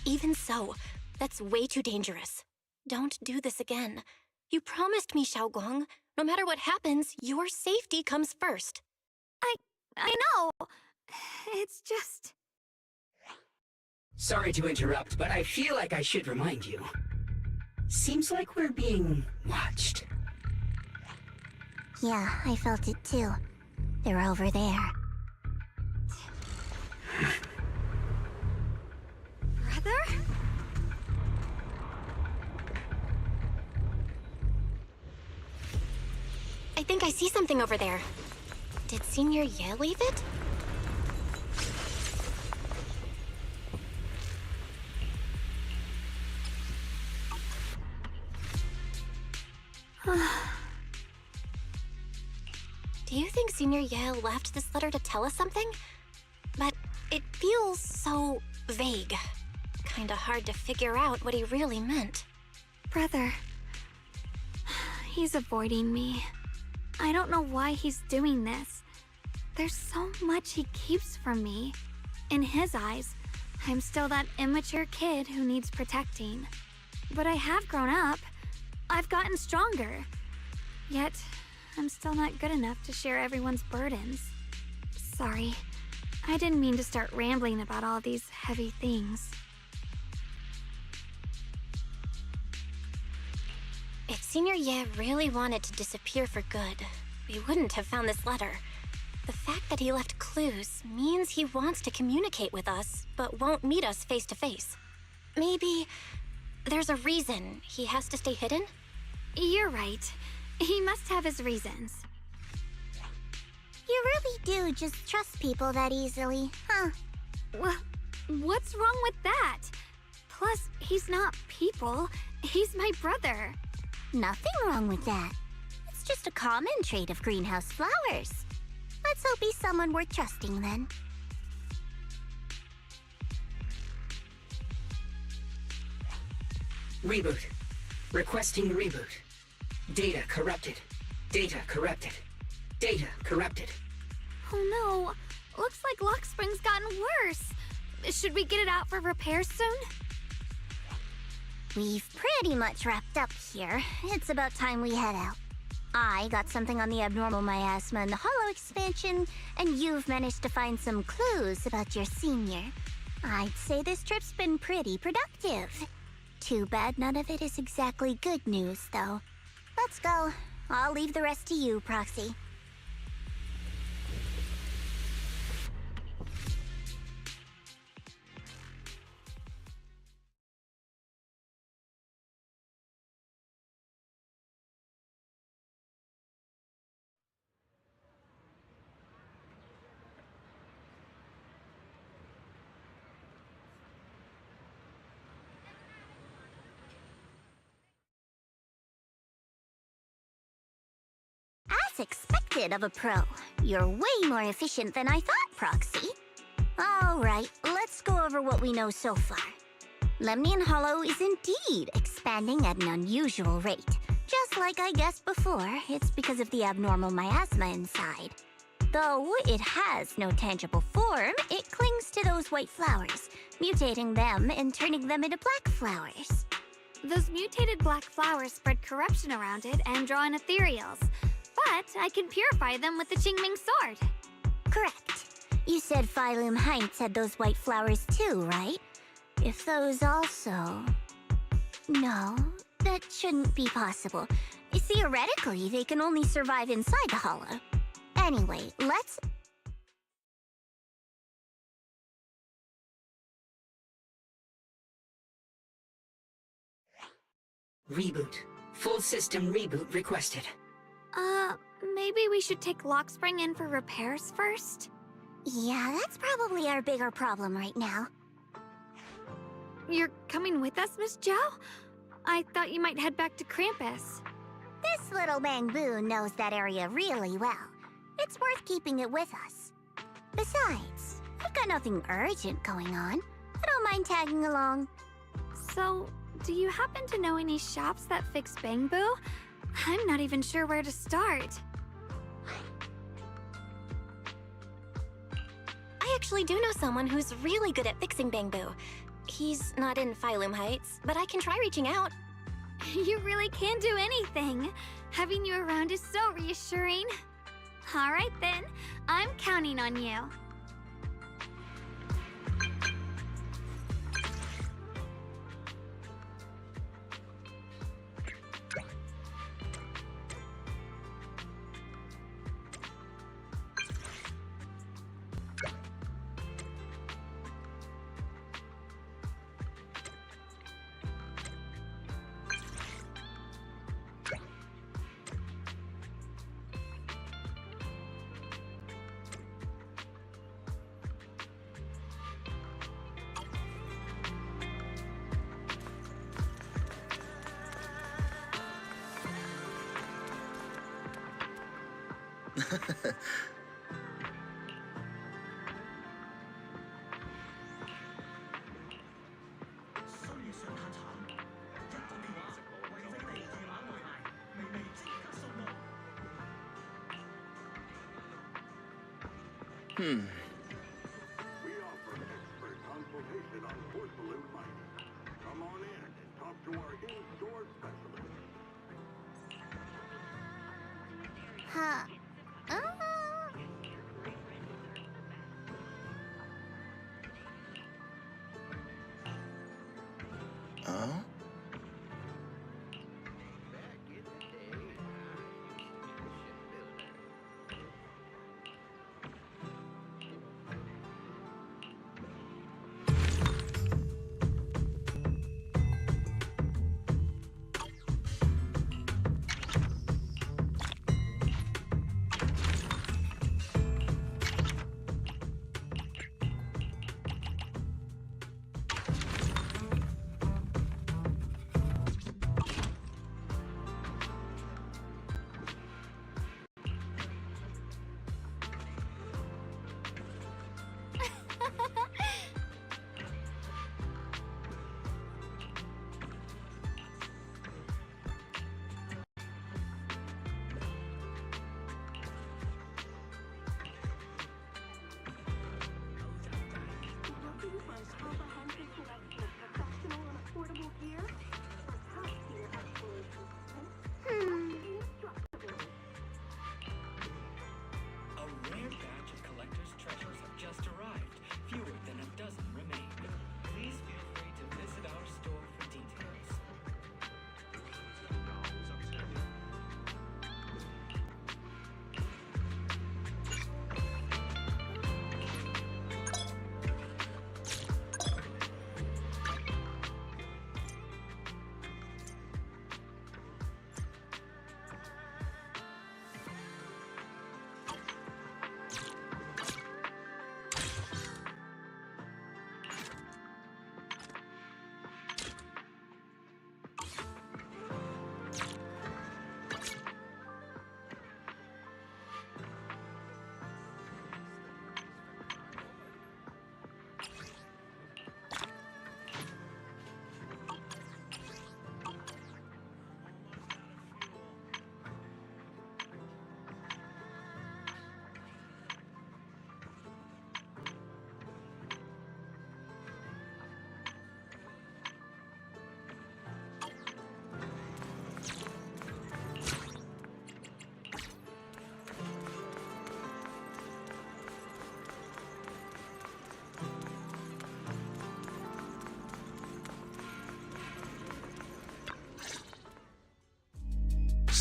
Even so, that's way too dangerous. Don't do this again. You promised me, Xiaoguang. No matter what happens, your safety comes first. I know. It's just... Sorry to interrupt, but I feel like I should remind you. Seems like we're being watched. Yeah, I felt it too. They're over there. Brother? I think I see something over there. Did Senior Ye leave it? Do you think Senior Ye left this letter to tell us something? But it feels so vague. Kinda hard to figure out what he really meant. Brother. He's avoiding me. I don't know why he's doing this. There's so much he keeps from me. In his eyes, I'm still that immature kid who needs protecting. But I have grown up. I've gotten stronger. Yet, I'm still not good enough to share everyone's burdens. Sorry. I didn't mean to start rambling about all these heavy things. If Senior Ye really wanted to disappear for good, we wouldn't have found this letter. The fact that he left clues means he wants to communicate with us, but won't meet us face to face. Maybe there's a reason he has to stay hidden? You're right. He must have his reasons. You really do just trust people that easily, huh? Well, what's wrong with that? Plus, he's not people. He's my brother. Nothing wrong with that. It's just a common trait of greenhouse flowers. Let's hope he's someone worth trusting then. Reboot. Requesting reboot. Data corrupted. Data corrupted. Data corrupted. Oh no. Looks like Lock Spring's gotten worse. Should we get it out for repairs soon? We've pretty much wrapped up here. It's about time we head out. I got something on the abnormal miasma and the hollow expansion, and you've managed to find some clues about your senior. I'd say this trip's been pretty productive. Too bad none of it is exactly good news, though. Let's go. I'll leave the rest to you, Proxy. That's expected of a pro. You're way more efficient than I thought, Proxy. Alright, let's go over what we know so far. Lemnian Hollow is indeed expanding at an unusual rate. Just like I guessed before, it's because of the abnormal miasma inside. Though it has no tangible form, it clings to those white flowers, mutating them and turning them into black flowers. Those mutated black flowers spread corruption around it and draw in ethereals. But I can purify them with the Qingming sword. Correct. You said Phylum Heights had those white flowers too, right? If those also... No, that shouldn't be possible. Theoretically, they can only survive inside the hollow. Anyway, let's... Reboot. Full system reboot requested. Maybe we should take Lockspring in for repairs first? Yeah, that's probably our bigger problem right now. You're coming with us, Miss Zhao? I thought you might head back to Krampus. This little Bangbu knows that area really well. It's worth keeping it with us. Besides, I've got nothing urgent going on. I don't mind tagging along. So, do you happen to know any shops that fix Bangbu? I'm not even sure where to start. I actually do know someone who's really good at fixing Bangbu. He's not in Phylum Heights, but I can try reaching out. You really can do anything. Having you around is so reassuring. All right then, I'm counting on you. We offer expert consultation on port balloon mining. Come on in and talk to our in-store specialist. Huh.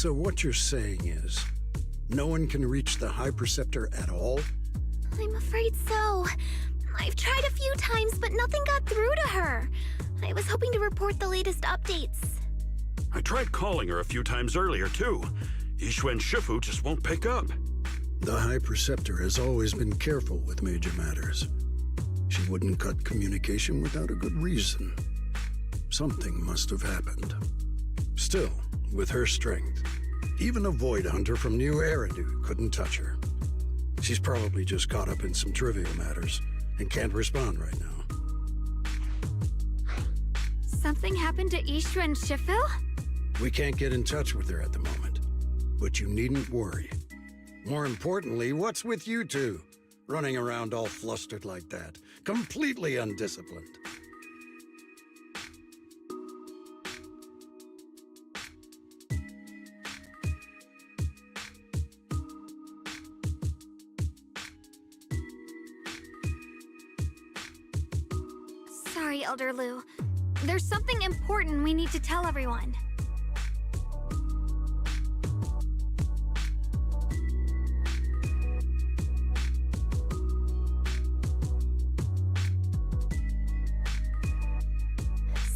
So what you're saying is, no one can reach the High Preceptor at all? I'm afraid so. I've tried a few times, but nothing got through to her. I was hoping to report the latest updates. I tried calling her a few times earlier, too. Yixuan Shifu just won't pick up. The High Preceptor has always been careful with major matters. She wouldn't cut communication without a good reason. Something must have happened. Still, with her strength, even a Void Hunter from New Eridu couldn't touch her. She's probably just caught up in some trivial matters and can't respond right now. Something happened to Ishu and Shifu? We can't get in touch with her at the moment, but you needn't worry. More importantly, what's with you two? Running around all flustered like that, completely undisciplined. Sorry, Elder Lu. There's something important we need to tell everyone.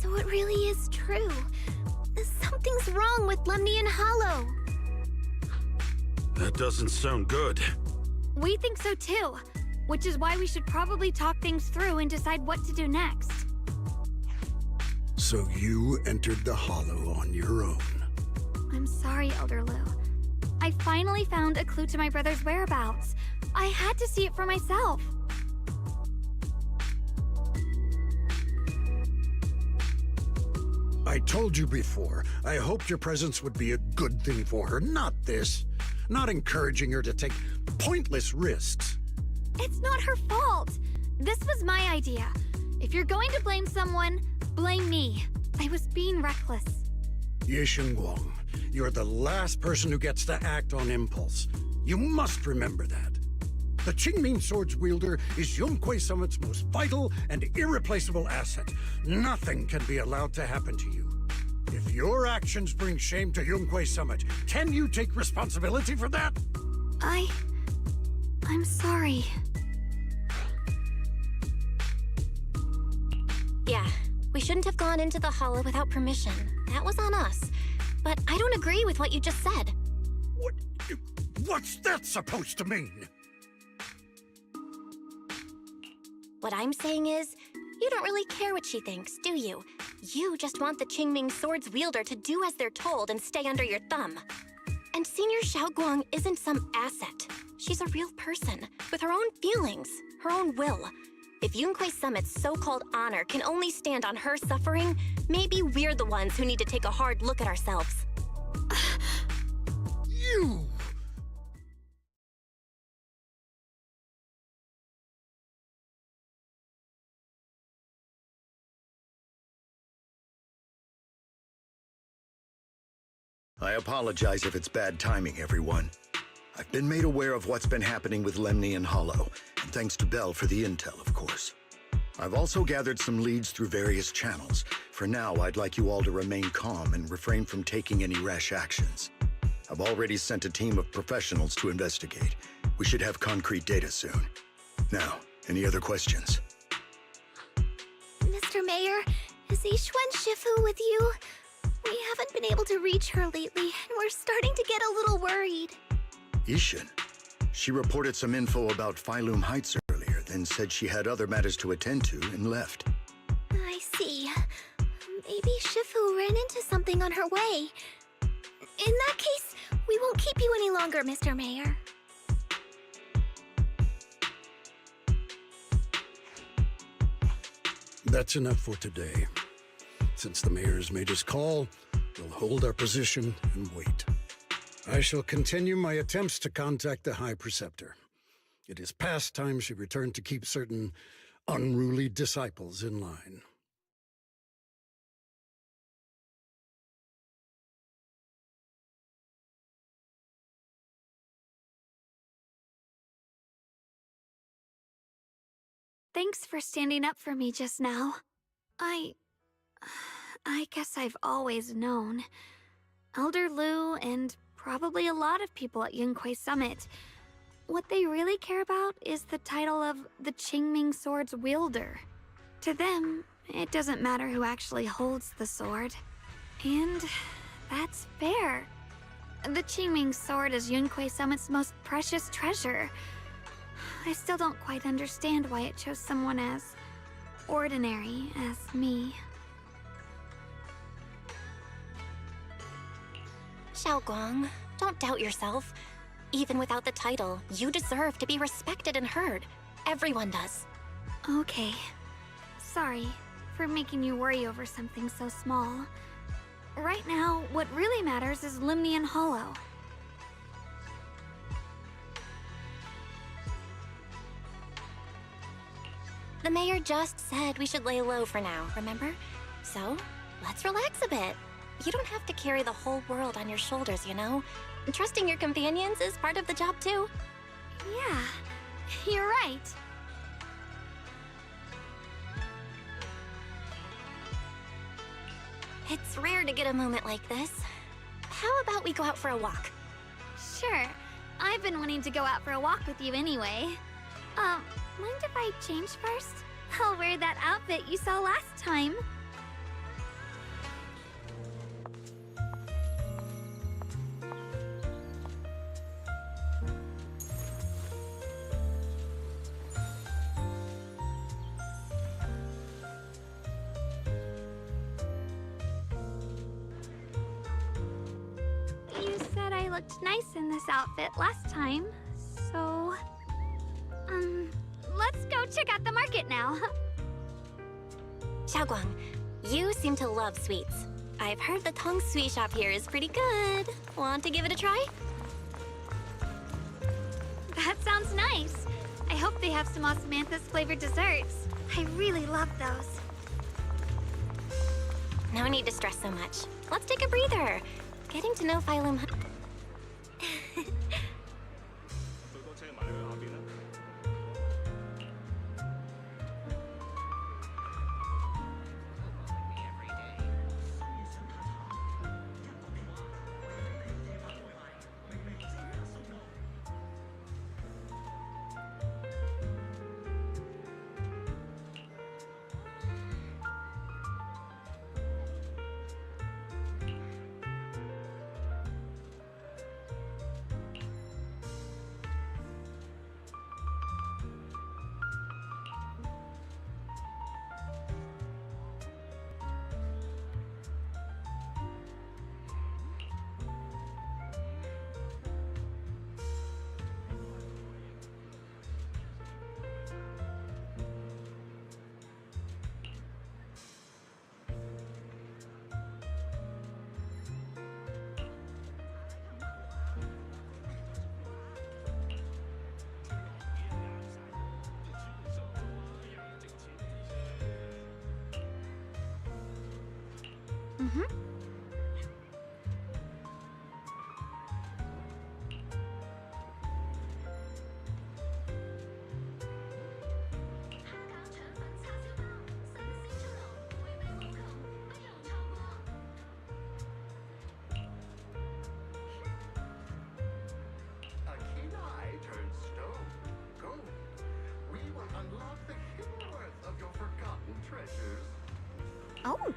So it really is true. Something's wrong with Lemnian Hollow. That doesn't sound good. We think so too, which is why we should probably talk things through and decide what to do next. So you entered the Hollow on your own. I'm sorry, Elder Lu. I finally found a clue to my brother's whereabouts. I had to see it for myself. I told you before, I hoped your presence would be a good thing for her, not this. Not encouraging her to take pointless risks. It's not her fault. This was my idea. If you're going to blame someone, blame me. I was being reckless. Ye Guang, you're the last person who gets to act on impulse. You must remember that. The Qingming Sword's wielder is Yunque Summit's most vital and irreplaceable asset. Nothing can be allowed to happen to you. If your actions bring shame to Yunque Summit, can you take responsibility for that? I'm sorry. Yeah, we shouldn't have gone into the hollow without permission. That was on us. But I don't agree with what you just said. What's that supposed to mean? What I'm saying is, you don't really care what she thinks, do you? You just want the Qingming Sword's wielder to do as they're told and stay under your thumb. And Senior Xiaoguang isn't some asset. She's a real person, with her own feelings, her own will. If Yunque Summit's so-called honor can only stand on her suffering, maybe we're the ones who need to take a hard look at ourselves. You! I apologize if it's bad timing, everyone. I've been made aware of what's been happening with Lemnian Hollow, and thanks to Bell for the intel, of course. I've also gathered some leads through various channels. For now, I'd like you all to remain calm and refrain from taking any rash actions. I've already sent a team of professionals to investigate. We should have concrete data soon. Now, any other questions? Mr. Mayor, is Yixuan Shifu with you? We haven't been able to reach her lately, and we're starting to get a little worried. Ishin? She reported some info about Phylum Heights earlier, then said she had other matters to attend to and left. I see. Maybe Shifu ran into something on her way. In that case, we won't keep you any longer, Mr. Mayor. That's enough for today. Since the mayor's made his call, we'll hold our position and wait. I shall continue my attempts to contact the High Preceptor. It is past time she returned to keep certain unruly disciples in line. Thanks for standing up for me just now. I guess I've always known. Elder Lu, and probably a lot of people at Yunquei Summit. What they really care about is the title of the Qingming Sword's wielder. To them, it doesn't matter who actually holds the sword. And that's fair. The Qingming Sword is Yunquei Summit's most precious treasure. I still don't quite understand why it chose someone as ordinary as me. Xiaoguang, don't doubt yourself. Even without the title, you deserve to be respected and heard. Everyone does. Okay. Sorry for making you worry over something so small. Right now, what really matters is Limnian Hollow. The mayor just said we should lay low for now, remember? So, let's relax a bit. You don't have to carry the whole world on your shoulders, you know? Trusting your companions is part of the job, too. Yeah, you're right. It's rare to get a moment like this. How about we go out for a walk? Sure. I've been wanting to go out for a walk with you anyway. Mind if I change first? I'll wear that outfit you saw last time. You said I looked nice in this outfit last time, so... let's go check out the market now. Xiaoguang, you seem to love sweets. I've heard the Tong Sui shop here is pretty good. Want to give it a try? That sounds nice. I hope they have some osmanthus flavored desserts. I really love those. No need to stress so much. Let's take a breather. Getting to know Phylum... Oh.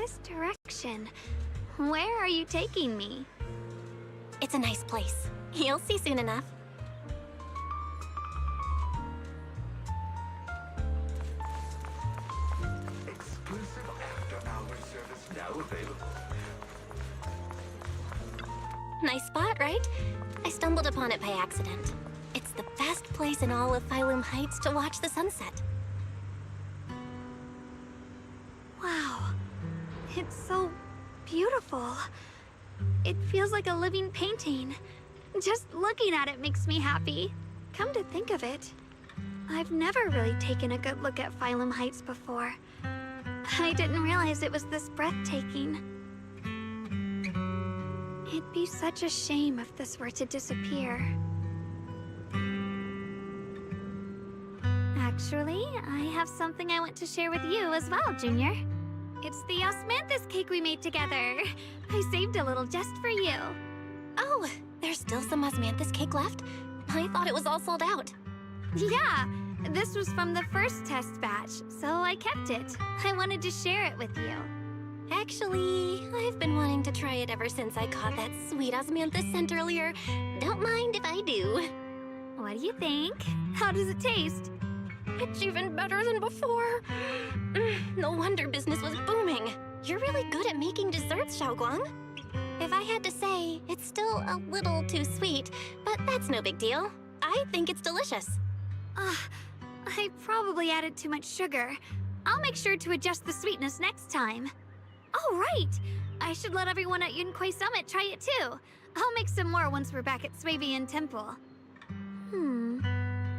This direction. Where are you taking me? It's a nice place. You'll see soon enough. Exclusive after-hours service now available. Nice spot, right? I stumbled upon it by accident. It's the best place in all of Phylum Heights to watch the sunset. Wow. It's so beautiful. It feels like a living painting. Just looking at it makes me happy. Come to think of it, I've never really taken a good look at Phylum Heights before. I didn't realize it was this breathtaking. It'd be such a shame if this were to disappear. Actually, I have something I want to share with you as well, Junior. It's the osmanthus cake we made together. I saved a little just for you. Oh, there's still some osmanthus cake left? I thought it was all sold out. Yeah, this was from the first test batch, so I kept it. I wanted to share it with you. Actually, I've been wanting to try it ever since I caught that sweet osmanthus scent earlier. Don't mind if I do. What do you think? How does it taste? It's even better than before. No wonder business was booming. You're really good at making desserts, Xiaoguang. If I had to say, it's still a little too sweet, but that's no big deal. I think it's delicious. I probably added too much sugar. I'll make sure to adjust the sweetness next time. Oh, right! I should let everyone at Yunquai Summit try it too. I'll make some more once we're back at Swabian Temple.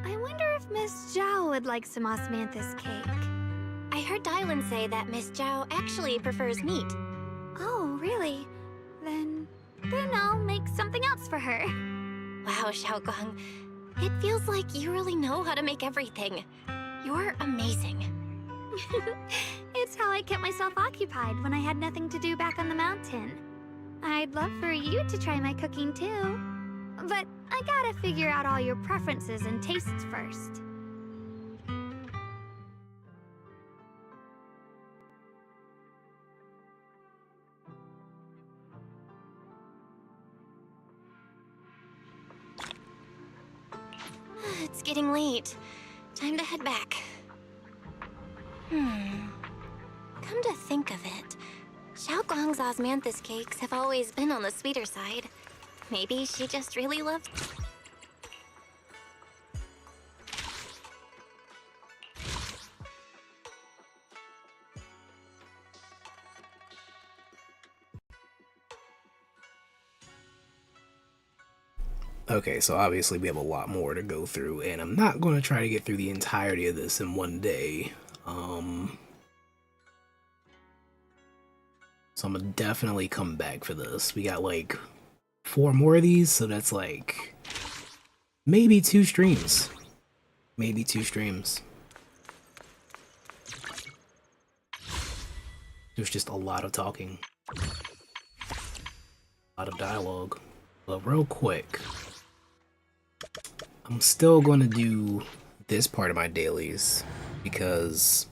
I wonder if Miss Zhao would like some osmanthus cake. I heard Dylan say that Miss Zhao actually prefers meat. Oh, really? Then I'll make something else for her. Wow, Xiaoguang. It feels like you really know how to make everything. You're amazing. It's how I kept myself occupied when I had nothing to do back on the mountain. I'd love for you to try my cooking too. But I gotta figure out all your preferences and tastes first. It's getting late. Time to head back. Come to think of it, Xiaoguang's osmanthus cakes have always been on the sweeter side. Maybe she just really loves... Okay, so obviously we have a lot more to go through, and I'm not going to try to get through the entirety of this in one day. So I'm gonna definitely come back for this. We got like 4 more of these, so that's like maybe 2 streams. Maybe 2 streams. There's just a lot of talking. A lot of dialogue. But real quick, I'm still gonna do this part of my dailies because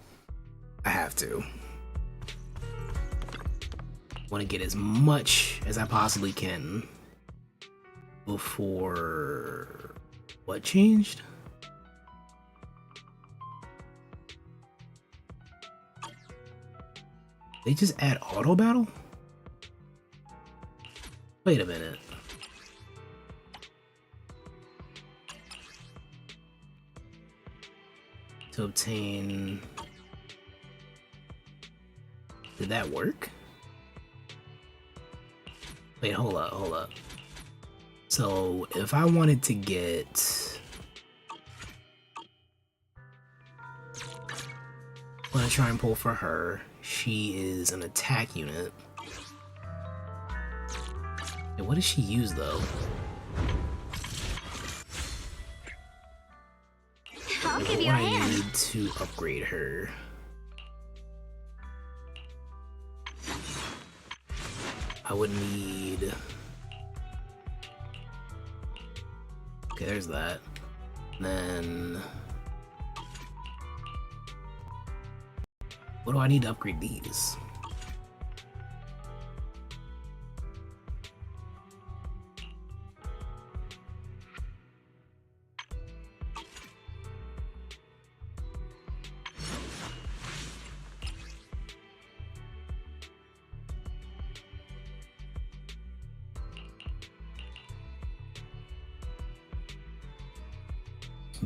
I have to. Want to get as much as I possibly can before what changed? They just add auto battle? Wait a minute. To obtain... Did that work? Wait, hold up. So, if I wanted to get... I'm gonna try and pull for her. She is an attack unit. Hey, what does she use, though? I'll give you a hand. I need to upgrade her. I would need... Okay, there's that. Then... What do I need to upgrade these?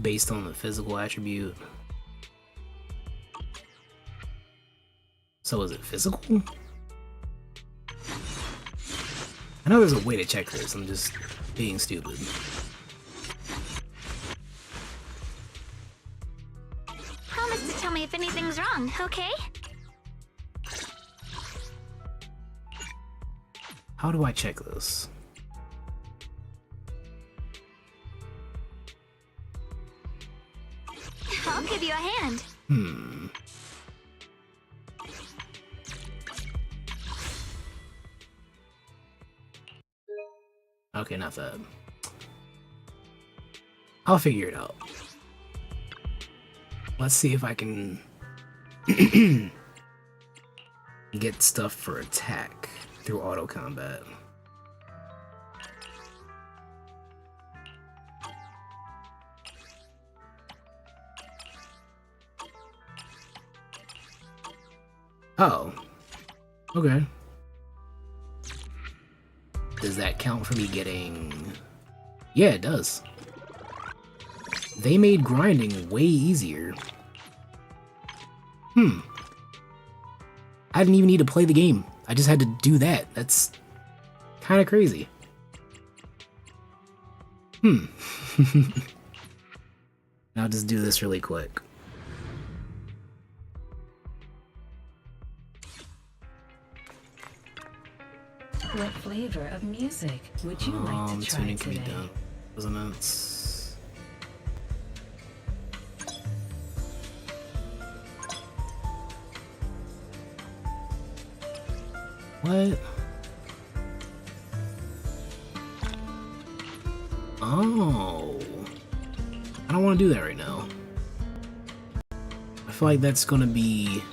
based on the physical attribute. So is it physical? I know there's a way to check this, I'm just being stupid. Promise to tell me if anything's wrong, okay? How do I check this? I'll give you a hand. Okay, not that. I'll figure it out. Let's see if I can get stuff for attack through auto combat. Oh, okay. Does that count for me getting... Yeah, it does. They made grinding way easier. I didn't even need to play the game. I just had to do that. That's kind of crazy. I'll just do this really quick. What flavor of music would you like to try tuning can be today? done. Resonance. What? Oh. I don't want to do that right now. I feel like that's gonna be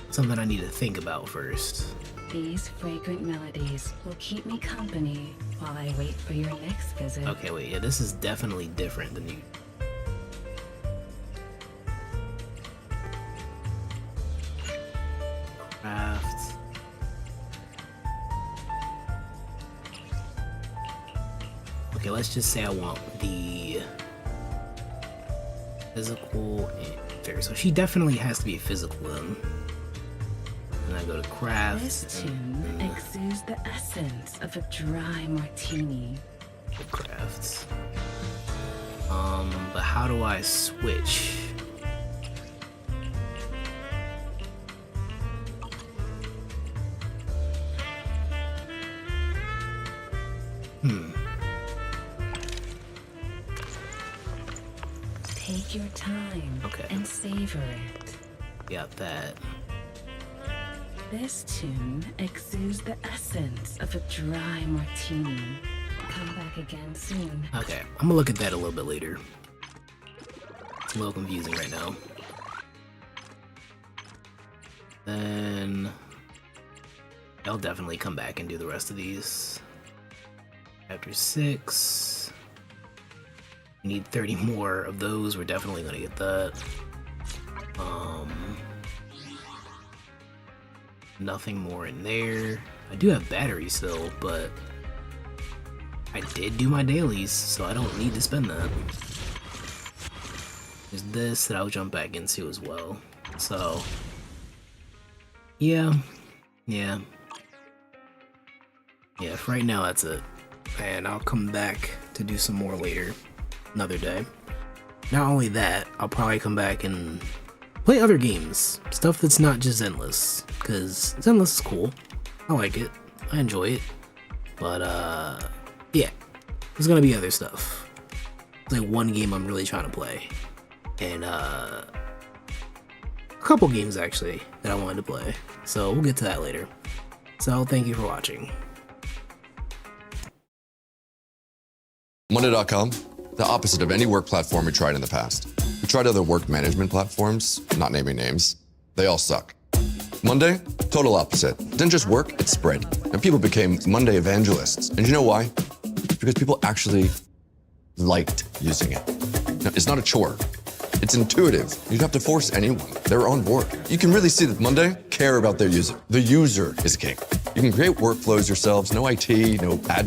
something I need to think about first. These fragrant melodies will keep me company while I wait for your next visit. Okay, wait, yeah, this is definitely different than you. Craft. Okay, let's just say I want the physical and fair. So she definitely has to be physical then. And I go to craft. This tune exudes the essence of a dry martini. Crafts. But how do I switch? Take your time and savor it. Got that. This tune exudes the essence of a dry martini. Come back again soon. Okay, I'm gonna look at that a little bit later. It's a little confusing right now. Then I'll definitely come back and do the rest of these. Chapter 6. We need 30 more of those. We're definitely gonna get that. Nothing more in there. I do have batteries still, but I did do my dailies, so I don't need to spend that. There's this that I'll jump back into as well. So, yeah, for right now that's it. And I'll come back to do some more later, another day. Not only that, I'll probably come back and play other games, stuff that's not just Zenless, because Zenless is cool. I like it, I enjoy it, but yeah, there's gonna be other stuff. There's like one game I'm really trying to play, and a couple games actually that I wanted to play, so we'll get to that later. So thank you for watching. Monday.com, the opposite of any work platform we tried in the past. We tried other work management platforms, not naming names. They all suck. Monday, total opposite. It didn't just work, it spread. And people became Monday evangelists. And you know why? Because people actually liked using it. Now, it's not a chore. It's intuitive. You don't have to force anyone. They're on board. You can really see that Monday care about their user. The user is king. You can create workflows yourselves, no IT, no admin.